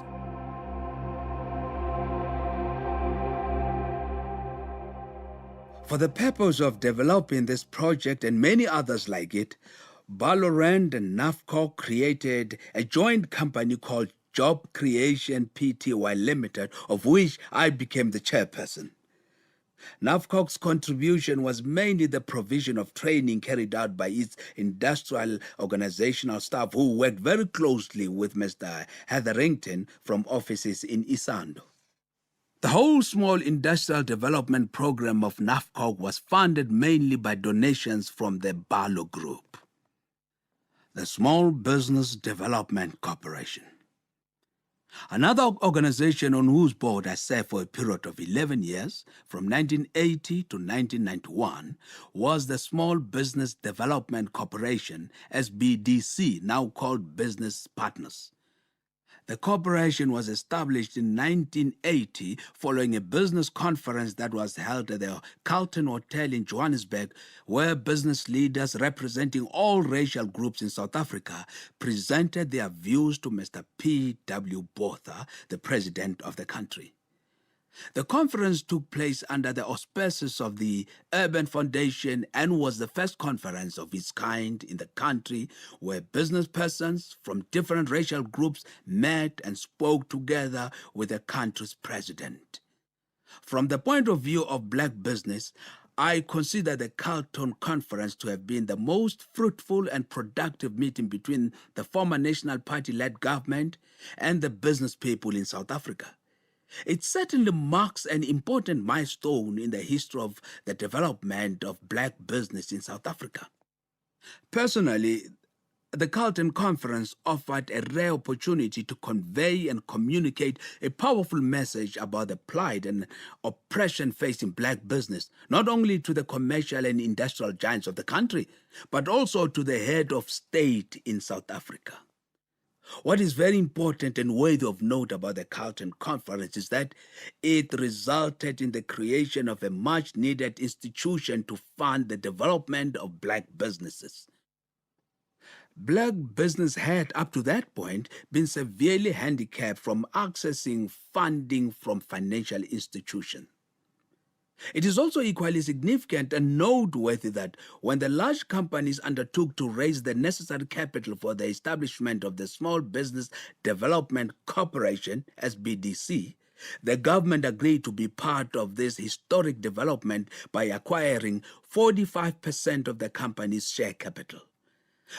For the purpose of developing this project and many others like it, Balorand and NAFCO created a joint company called Job Creation Pty Limited, of which I became the chairperson. NAFCO's contribution was mainly the provision of training carried out by its industrial organizational staff, who worked very closely with Mr. Hetherington from offices in Isando. The whole small industrial development program of NAFCOG was funded mainly by donations from the Balo Group, the Small Business Development Corporation. Another organization on whose board I served for a period of 11 years, from 1980 to 1991, was the Small Business Development Corporation, SBDC, now called Business Partners. The corporation was established in 1980 following a business conference that was held at the Carlton Hotel in Johannesburg, where business leaders representing all racial groups in South Africa presented their views to Mr. P.W. Botha, the president of the country. The conference took place under the auspices of the Urban Foundation and was the first conference of its kind in the country where business persons from different racial groups met and spoke together with the country's president. From the point of view of black business, I consider the Carlton Conference to have been the most fruitful and productive meeting between the former National Party-led government and the business people in South Africa. It certainly marks an important milestone in the history of the development of black business in South Africa. Personally, the Carlton Conference offered a rare opportunity to convey and communicate a powerful message about the plight and oppression facing black business, not only to the commercial and industrial giants of the country, but also to the head of state in South Africa. What is very important and worthy of note about the Carlton Conference is that it resulted in the creation of a much-needed institution to fund the development of black businesses. Black business had, up to that point, been severely handicapped from accessing funding from financial institutions. It is also equally significant and noteworthy that when the large companies undertook to raise the necessary capital for the establishment of the Small Business Development Corporation, SBDC, the government agreed to be part of this historic development by acquiring 45% of the company's share capital.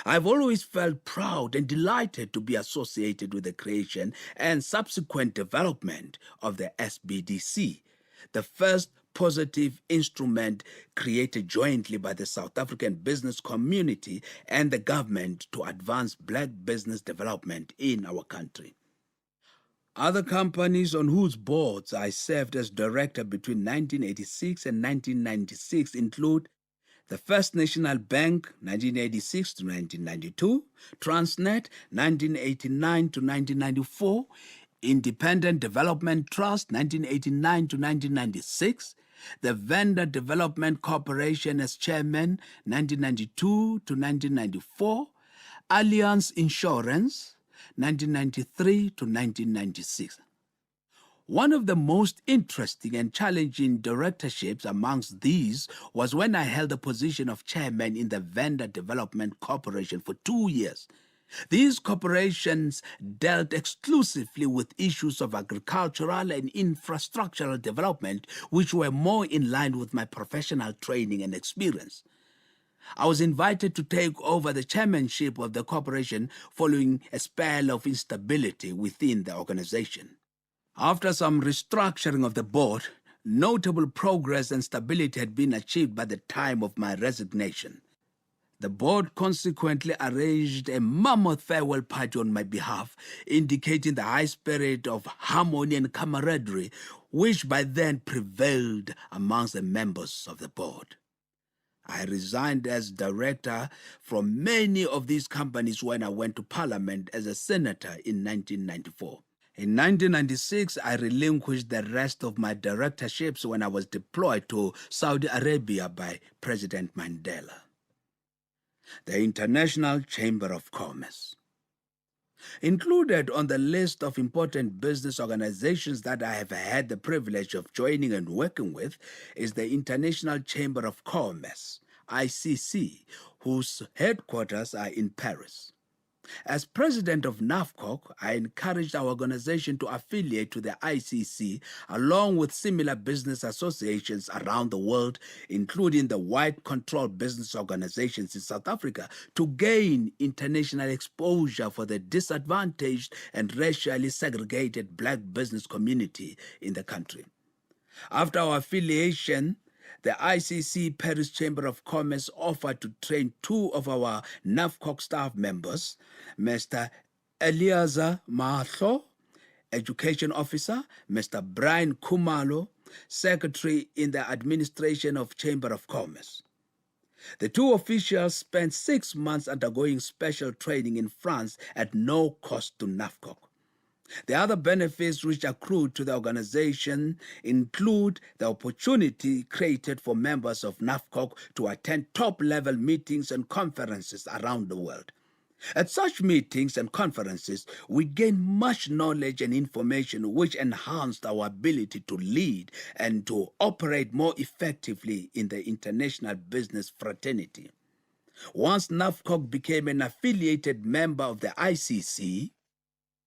I've always felt proud and delighted to be associated with the creation and subsequent development of the SBDC, the first positive instrument created jointly by the South African business community and the government to advance black business development in our country. Other companies on whose boards I served as director between 1986 and 1996 include the First National Bank, 1986 to 1992, Transnet, 1989 to 1994, Independent Development Trust, 1989 to 1996, the Vendor Development Corporation as chairman, 1992 to 1994, Allianz Insurance, 1993 to 1996. One of the most interesting and challenging directorships amongst these was when I held the position of chairman in the Vendor Development Corporation for 2 years. These corporations dealt exclusively with issues of agricultural and infrastructural development, which were more in line with my professional training and experience. I was invited to take over the chairmanship of the corporation following a spell of instability within the organization. After some restructuring of the board, notable progress and stability had been achieved by the time of my resignation. The board consequently arranged a mammoth farewell party on my behalf, indicating the high spirit of harmony and camaraderie which by then prevailed amongst the members of the board. I resigned as director from many of these companies when I went to Parliament as a senator in 1994. In 1996, I relinquished the rest of my directorships when I was deployed to Saudi Arabia by President Mandela. The International Chamber of Commerce. Included on the list of important business organizations that I have had the privilege of joining and working with is the International Chamber of Commerce, ICC, whose headquarters are in Paris. As president of NAFCOC, I encouraged our organization to affiliate to the ICC along with similar business associations around the world, including the White Control Business Organizations in South Africa, to gain international exposure for the disadvantaged and racially segregated black business community in the country. After our affiliation, the ICC Paris Chamber of Commerce offered to train 2 of our NAFCOC staff members, Mr. Eliaza Mahlo, Education Officer, Mr. Brian Kumalo, Secretary in the Administration of Chamber of Commerce. The 2 officials spent 6 months undergoing special training in France at no cost to NAFCOC. The other benefits which accrued to the organization include the opportunity created for members of NAFCOC to attend top-level meetings and conferences around the world. At such meetings and conferences, we gained much knowledge and information which enhanced our ability to lead and to operate more effectively in the international business fraternity. Once NAFCOC became an affiliated member of the ICC,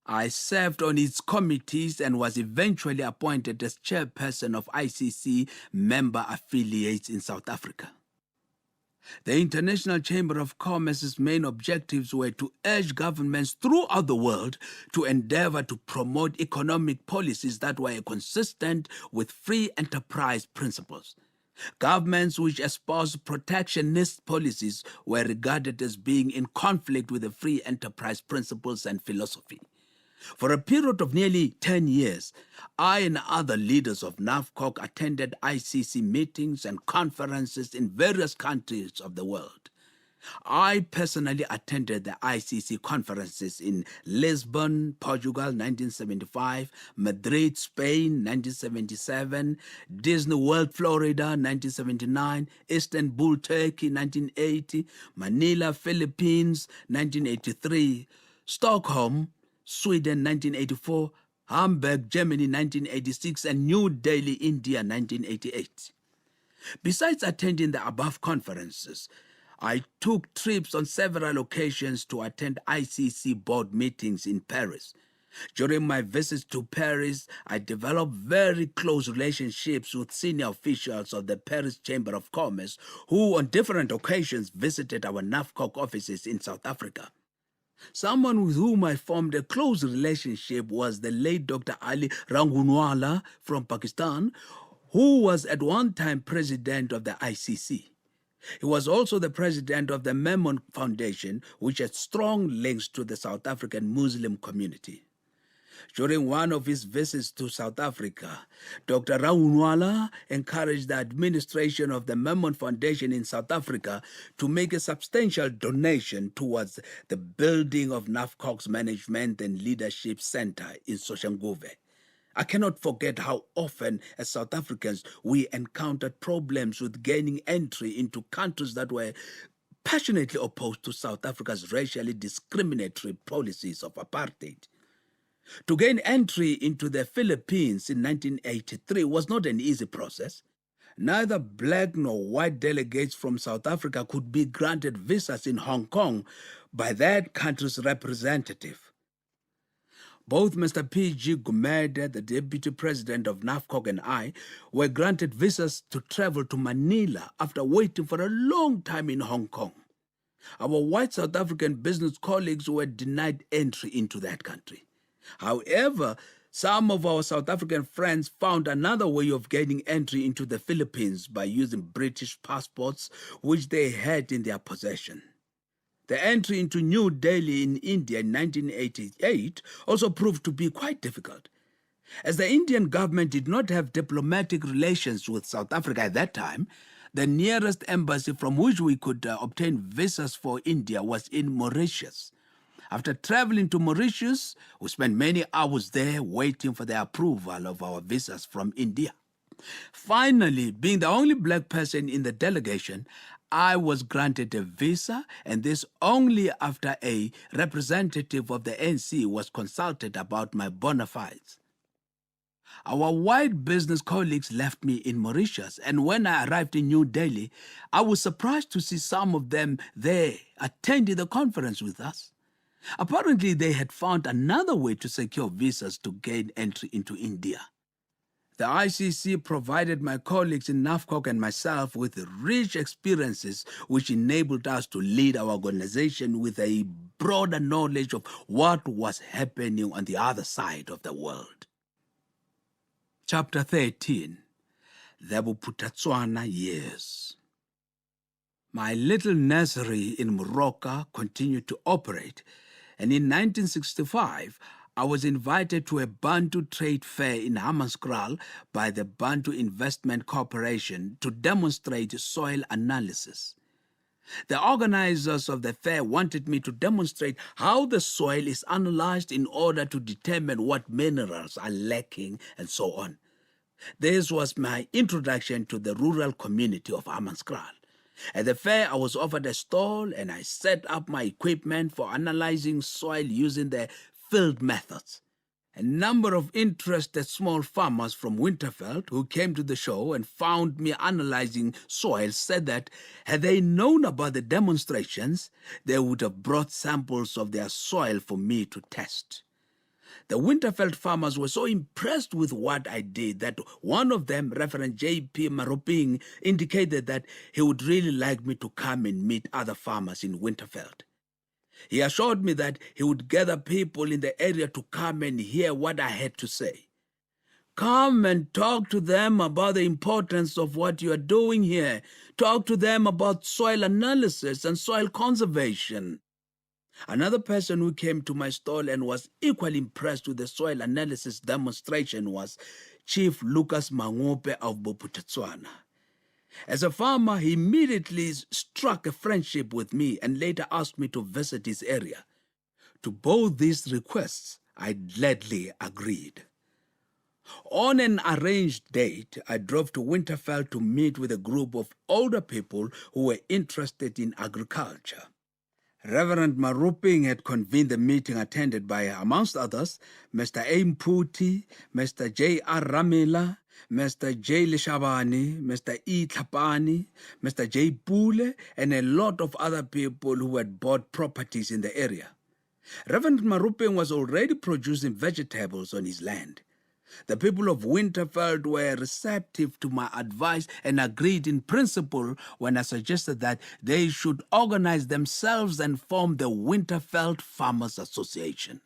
I served on its committees and was eventually appointed as chairperson of ICC member affiliates in South Africa. The International Chamber of Commerce's main objectives were to urge governments throughout the world to endeavor to promote economic policies that were consistent with free enterprise principles. Governments which espoused protectionist policies were regarded as being in conflict with the free enterprise principles and philosophy. For a period of nearly 10 years, I and other leaders of NAFCOC attended ICC meetings and conferences in various countries of the world. I personally attended the ICC conferences in Lisbon, Portugal, 1975, Madrid, Spain, 1977, Disney World, Florida, 1979, Istanbul, Turkey, 1980, Manila, Philippines, 1983, Stockholm, Sweden, 1984, Hamburg, Germany, 1986, and New Delhi, India, 1988. Besides attending the above conferences, I took trips on several occasions to attend ICC board meetings in Paris. During my visits to Paris, I developed very close relationships with senior officials of the Paris Chamber of Commerce who on different occasions visited our NAFCOC offices in South Africa. Someone with whom I formed a close relationship was the late Dr. Ali Rangunwala from Pakistan, who was at one time president of the ICC. He was also the president of the Memon Foundation, which had strong links to the South African Muslim community. During one of his visits to South Africa, Dr. Rangunwala encouraged the administration of the Memon Foundation in South Africa to make a substantial donation towards the building of NAFCOC's Management and Leadership Center in Soshanguve. I cannot forget how often, as South Africans, we encountered problems with gaining entry into countries that were passionately opposed to South Africa's racially discriminatory policies of apartheid. To gain entry into the Philippines in 1983 was not an easy process. Neither black nor white delegates from South Africa could be granted visas in Hong Kong by that country's representative. Both Mr. P.G. Gumede, the deputy president of NAFCOC, and I were granted visas to travel to Manila after waiting for a long time in Hong Kong. Our white South African business colleagues were denied entry into that country. However, some of our South African friends found another way of gaining entry into the Philippines by using British passports which they had in their possession. The entry into New Delhi in India in 1988 also proved to be quite difficult. As the Indian government did not have diplomatic relations with South Africa at that time, the nearest embassy from which we could obtain visas for India was in Mauritius. After traveling to Mauritius, we spent many hours there waiting for the approval of our visas from India. Finally, being the only black person in the delegation, I was granted a visa, and this only after a representative of the ANC was consulted about my bona fides. Our white business colleagues left me in Mauritius, and when I arrived in New Delhi, I was surprised to see some of them there attending the conference with us. Apparently, they had found another way to secure visas to gain entry into India. The ICC provided my colleagues in NAFCOC and myself with rich experiences which enabled us to lead our organization with a broader knowledge of what was happening on the other side of the world. Chapter 13. The Buputatswana Years. My little nursery in Morocco continued to operate, and in 1965, I was invited to a Bantu trade fair in Hammanskraal by the Bantu Investment Corporation to demonstrate soil analysis. The organizers of the fair wanted me to demonstrate how the soil is analyzed in order to determine what minerals are lacking and so on. This was my introduction to the rural community of Hammanskraal. At the fair, I was offered a stall and I set up my equipment for analyzing soil using the field methods. A number of interested small farmers from Winterveld who came to the show and found me analyzing soil said that had they known about the demonstrations, they would have brought samples of their soil for me to test. The Winterveld farmers were so impressed with what I did that one of them, Reverend J.P. Maroping, indicated that he would really like me to come and meet other farmers in Winterveld. He assured me that he would gather people in the area to come and hear what I had to say. Come and talk to them about the importance of what you are doing here. Talk to them about soil analysis and soil conservation. Another person who came to my stall and was equally impressed with the soil analysis demonstration was Chief Lucas Mangope of Buputatswana. As a farmer, he immediately struck a friendship with me and later asked me to visit his area. To both these requests, I gladly agreed. On an arranged date, I drove to Winterveld to meet with a group of older people who were interested in agriculture. Reverend Maruping had convened the meeting attended by, amongst others, Mr. A. Mputi, Mr. J. R. Ramila, Mr. J. Lishabani, Mr. E. Tlapani, Mr. J. Pule, and a lot of other people who had bought properties in the area. Reverend Marupeng was already producing vegetables on his land. The people of Winterveld were receptive to my advice and agreed in principle when I suggested that they should organize themselves and form the Winterveld Farmers Association.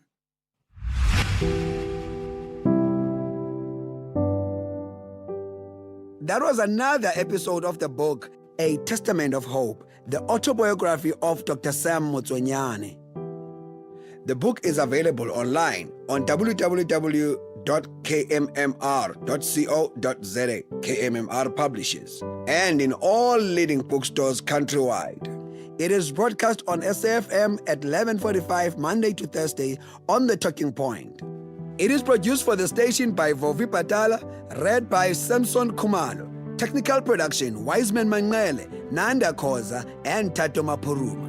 That was another episode of the book, A Testament of Hope, the autobiography of Dr. Sam Motswenyane. The book is available online on www.kmmr.co.za, KMMR Publishers, and in all leading bookstores countrywide. It is broadcast on SAFM at 11:45 Monday to Thursday on The Talking Point. It is produced for the station by Vovi Patala, read by Samson Kumalo. Technical production, Wiseman Manele, Nanda Koza, and Tato Mapuruma.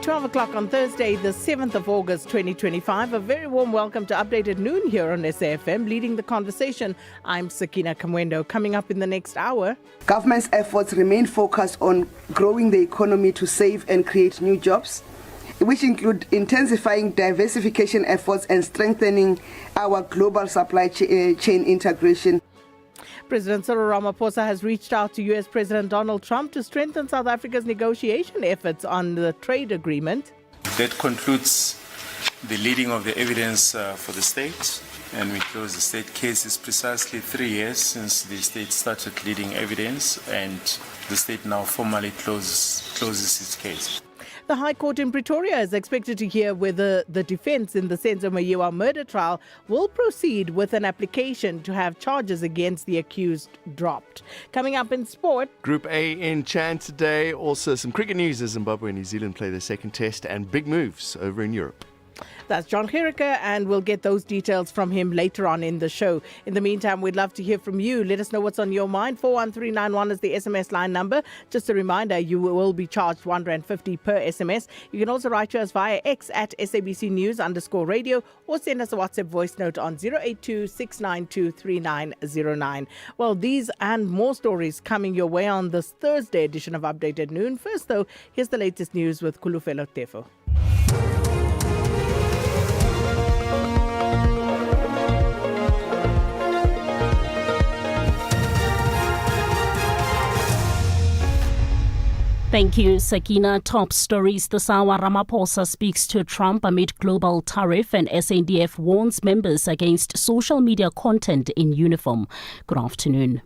12 o'clock on Thursday, the 7th of August 2025. A very warm welcome to Updated Noon here on SAFM. Leading the conversation, I'm Sakina Kamwendo. Coming up in the next hour. Government's efforts remain focused on growing the economy to save and create new jobs, which include intensifying diversification efforts and strengthening our global supply chain integration. President Cyril Ramaphosa has reached out to U.S. President Donald Trump to strengthen South Africa's negotiation efforts on the trade agreement. That concludes the leading of the evidence for the state, and we close the state case. It's precisely 3 years since the state started leading evidence, and the state now formally closes its case. The High Court in Pretoria is expected to hear whether the defence in the Senzo Mayiwa murder trial will proceed with an application to have charges against the accused dropped. Coming up in sport. Group A in Chan today. Also some cricket news as Zimbabwe and New Zealand play their second test, and big moves over in Europe. That's John Gericke, and we'll get those details from him later on in the show. In the meantime, we'd love to hear from you. Let us know what's on your mind. 41391 is the SMS line number. Just a reminder, you will be charged R1.50 per SMS. You can also write to us via X at SABC News_radio, or send us a WhatsApp voice note on 082-692-3909. Well, these and more stories coming your way on this Thursday edition of Updated Noon. First, though, here's the latest news with Kulufelo Tefo. Thank you, Sakina. Top stories this hour. Ramaphosa speaks to Trump amid global tariff, and SANDF warns members against social media content in uniform. Good afternoon.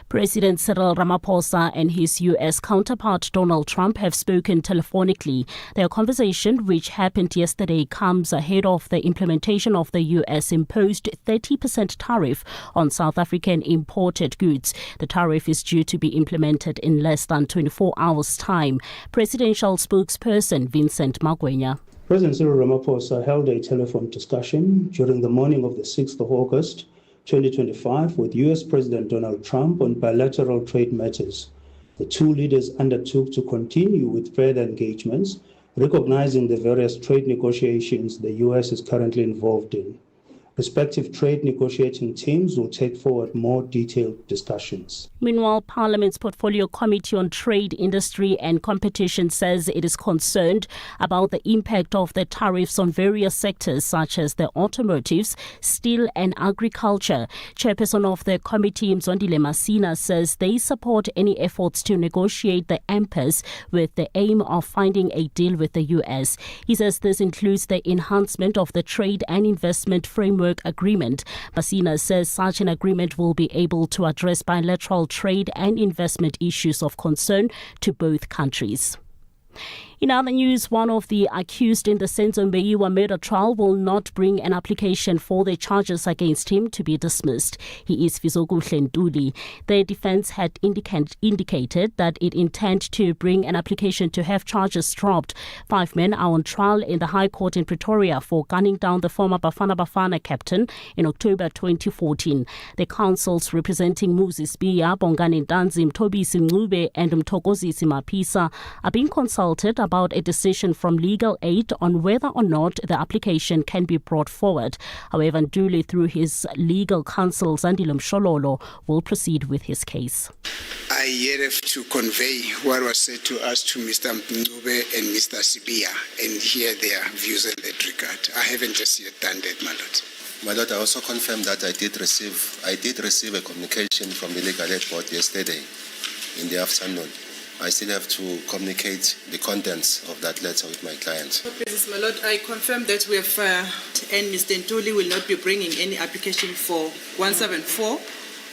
President Cyril Ramaphosa and his U.S. counterpart Donald Trump have spoken telephonically. Their conversation, which happened yesterday, comes ahead of the implementation of the U.S. imposed 30% tariff on South African imported goods. The tariff is due to be implemented in less than 24 hours' time. Presidential spokesperson Vincent Magwenya. President Cyril Ramaphosa held a telephone discussion during the morning of the 6th of August 2025 with U.S. President Donald Trump on bilateral trade matters. The two leaders undertook to continue with further engagements, recognizing the various trade negotiations the U.S. is currently involved in. Respective trade negotiating teams will take forward more detailed discussions. Meanwhile, Parliament's Portfolio Committee on Trade, Industry and Competition says it is concerned about the impact of the tariffs on various sectors such as the automotives, steel and agriculture. Chairperson of the committee, Mzondile Masina, says they support any efforts to negotiate the impasse with the aim of finding a deal with the U.S. He says this includes the enhancement of the Trade and Investment Framework Agreement. Masina says such an agreement will be able to address bilateral trade and investment issues of concern to both countries. In other news, one of the accused in the Senzo Meyiwa murder trial will not bring an application for the charges against him to be dismissed. He is Fizokuhle Ntuli. The defense had indicated that it intends to bring an application to have charges dropped. 5 men are on trial in the High Court in Pretoria for gunning down the former Bafana Bafana captain in October 2014. The counsels representing Moses Biya, Bongani Ntanzi, Mthobisi Mncube and Mthokozisi Mapisa are being consulted about a decision from legal aid on whether or not the application can be brought forward. However, Ntuli, through his legal counsel Zandile Mshololo, will proceed with his case. I yet have to convey what was said to us to Mr. Mncube and Mr. Sibia and hear their views in that regard. I haven't just yet done that, my lord. My lord, I also confirm that I did receive a communication from the legal aid board yesterday in the afternoon. I still have to communicate the contents of that letter with my client. My lord, I confirm that we have and Mr. Ntuli will not be bringing any application for 174.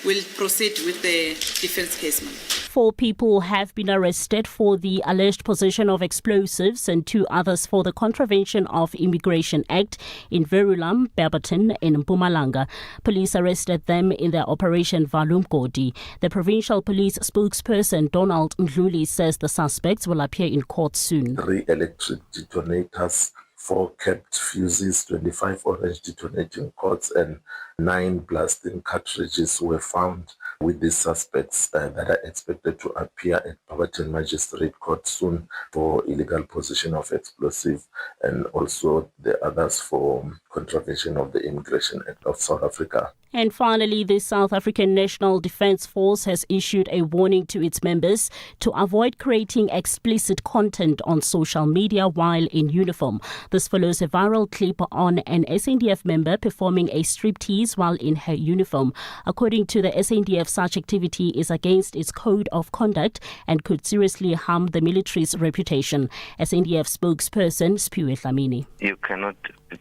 We'll proceed with the defense case, ma'am. 4 people have been arrested for the alleged possession of explosives and 2 others for the contravention of Immigration Act in Verulam, Barberton and Mpumalanga. Police arrested them in their Operation Valumgodi. The provincial police spokesperson Donald Mdluli says the suspects will appear in court soon. 3 electric detonators, 4 capped fuses, 25 orange detonating cords and 9 blasting cartridges were found with the suspects that are expected to appear at Barberton Magistrate Court soon for illegal possession of explosive and also the others for contravention of the Immigration Act of South Africa. And finally, the South African National Defence Force has issued a warning to its members to avoid creating explicit content on social media while in uniform. This follows a viral clip on an SANDF member performing a striptease while in her uniform. According to the SANDF, such activity is against its code of conduct and could seriously harm the military's reputation. SANDF spokesperson Spiwe Dlamini. You cannot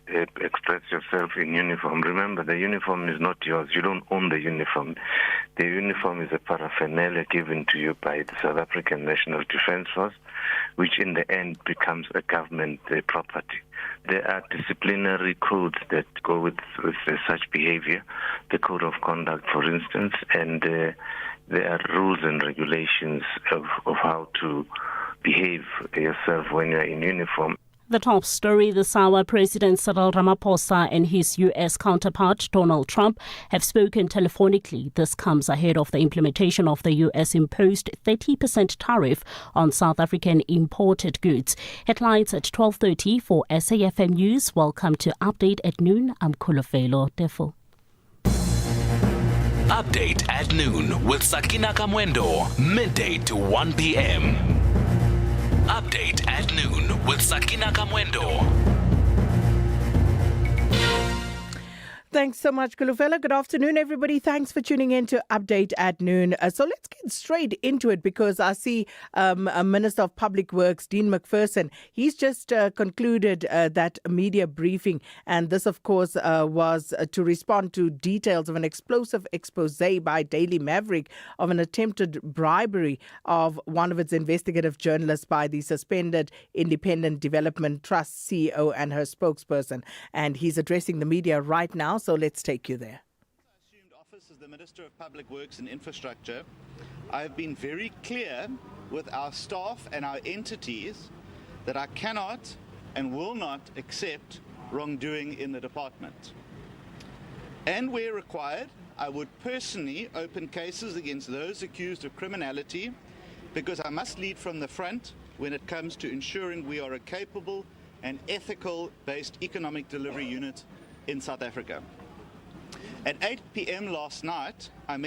express yourself in uniform. Remember, the uniform is not yours. You don't own the uniform. The uniform is a paraphernalia given to you by the South African National Defence Force, which in the end becomes a government property. There are disciplinary codes that go with such behavior, the code of conduct, for instance, and there are rules and regulations of how to behave yourself when you're in uniform. The top story this hour, President Cyril Ramaphosa and his U.S. counterpart Donald Trump have spoken telephonically. This comes ahead of the implementation of the U.S. imposed 30% tariff on South African imported goods. Headlines at 12:30 for SAFM News. Welcome to Update at Noon. I'm Kulofelo Defo. Update at Noon with Sakina Kamwendo, midday to 1 p.m. Update at Noon with Sakina Kamwendo. Thanks so much, Kulufela. Good afternoon, everybody. Thanks for tuning in to Update at Noon. So let's get straight into it because I see Minister of Public Works, Dean McPherson. He's just concluded that media briefing. And this, of course, was to respond to details of an explosive expose by Daily Maverick of an attempted bribery of one of its investigative journalists by the suspended Independent Development Trust CEO and her spokesperson. And he's addressing the media right now. So let's take you there. Assumed office as the Minister of Public Works and Infrastructure, I have been very clear with our staff and our entities that I cannot and will not accept wrongdoing in the department. And where required, I would personally open cases against those accused of criminality because I must lead from the front when it comes to ensuring we are a capable and ethical-based economic delivery unit in South Africa. At 8 p.m. last night, I met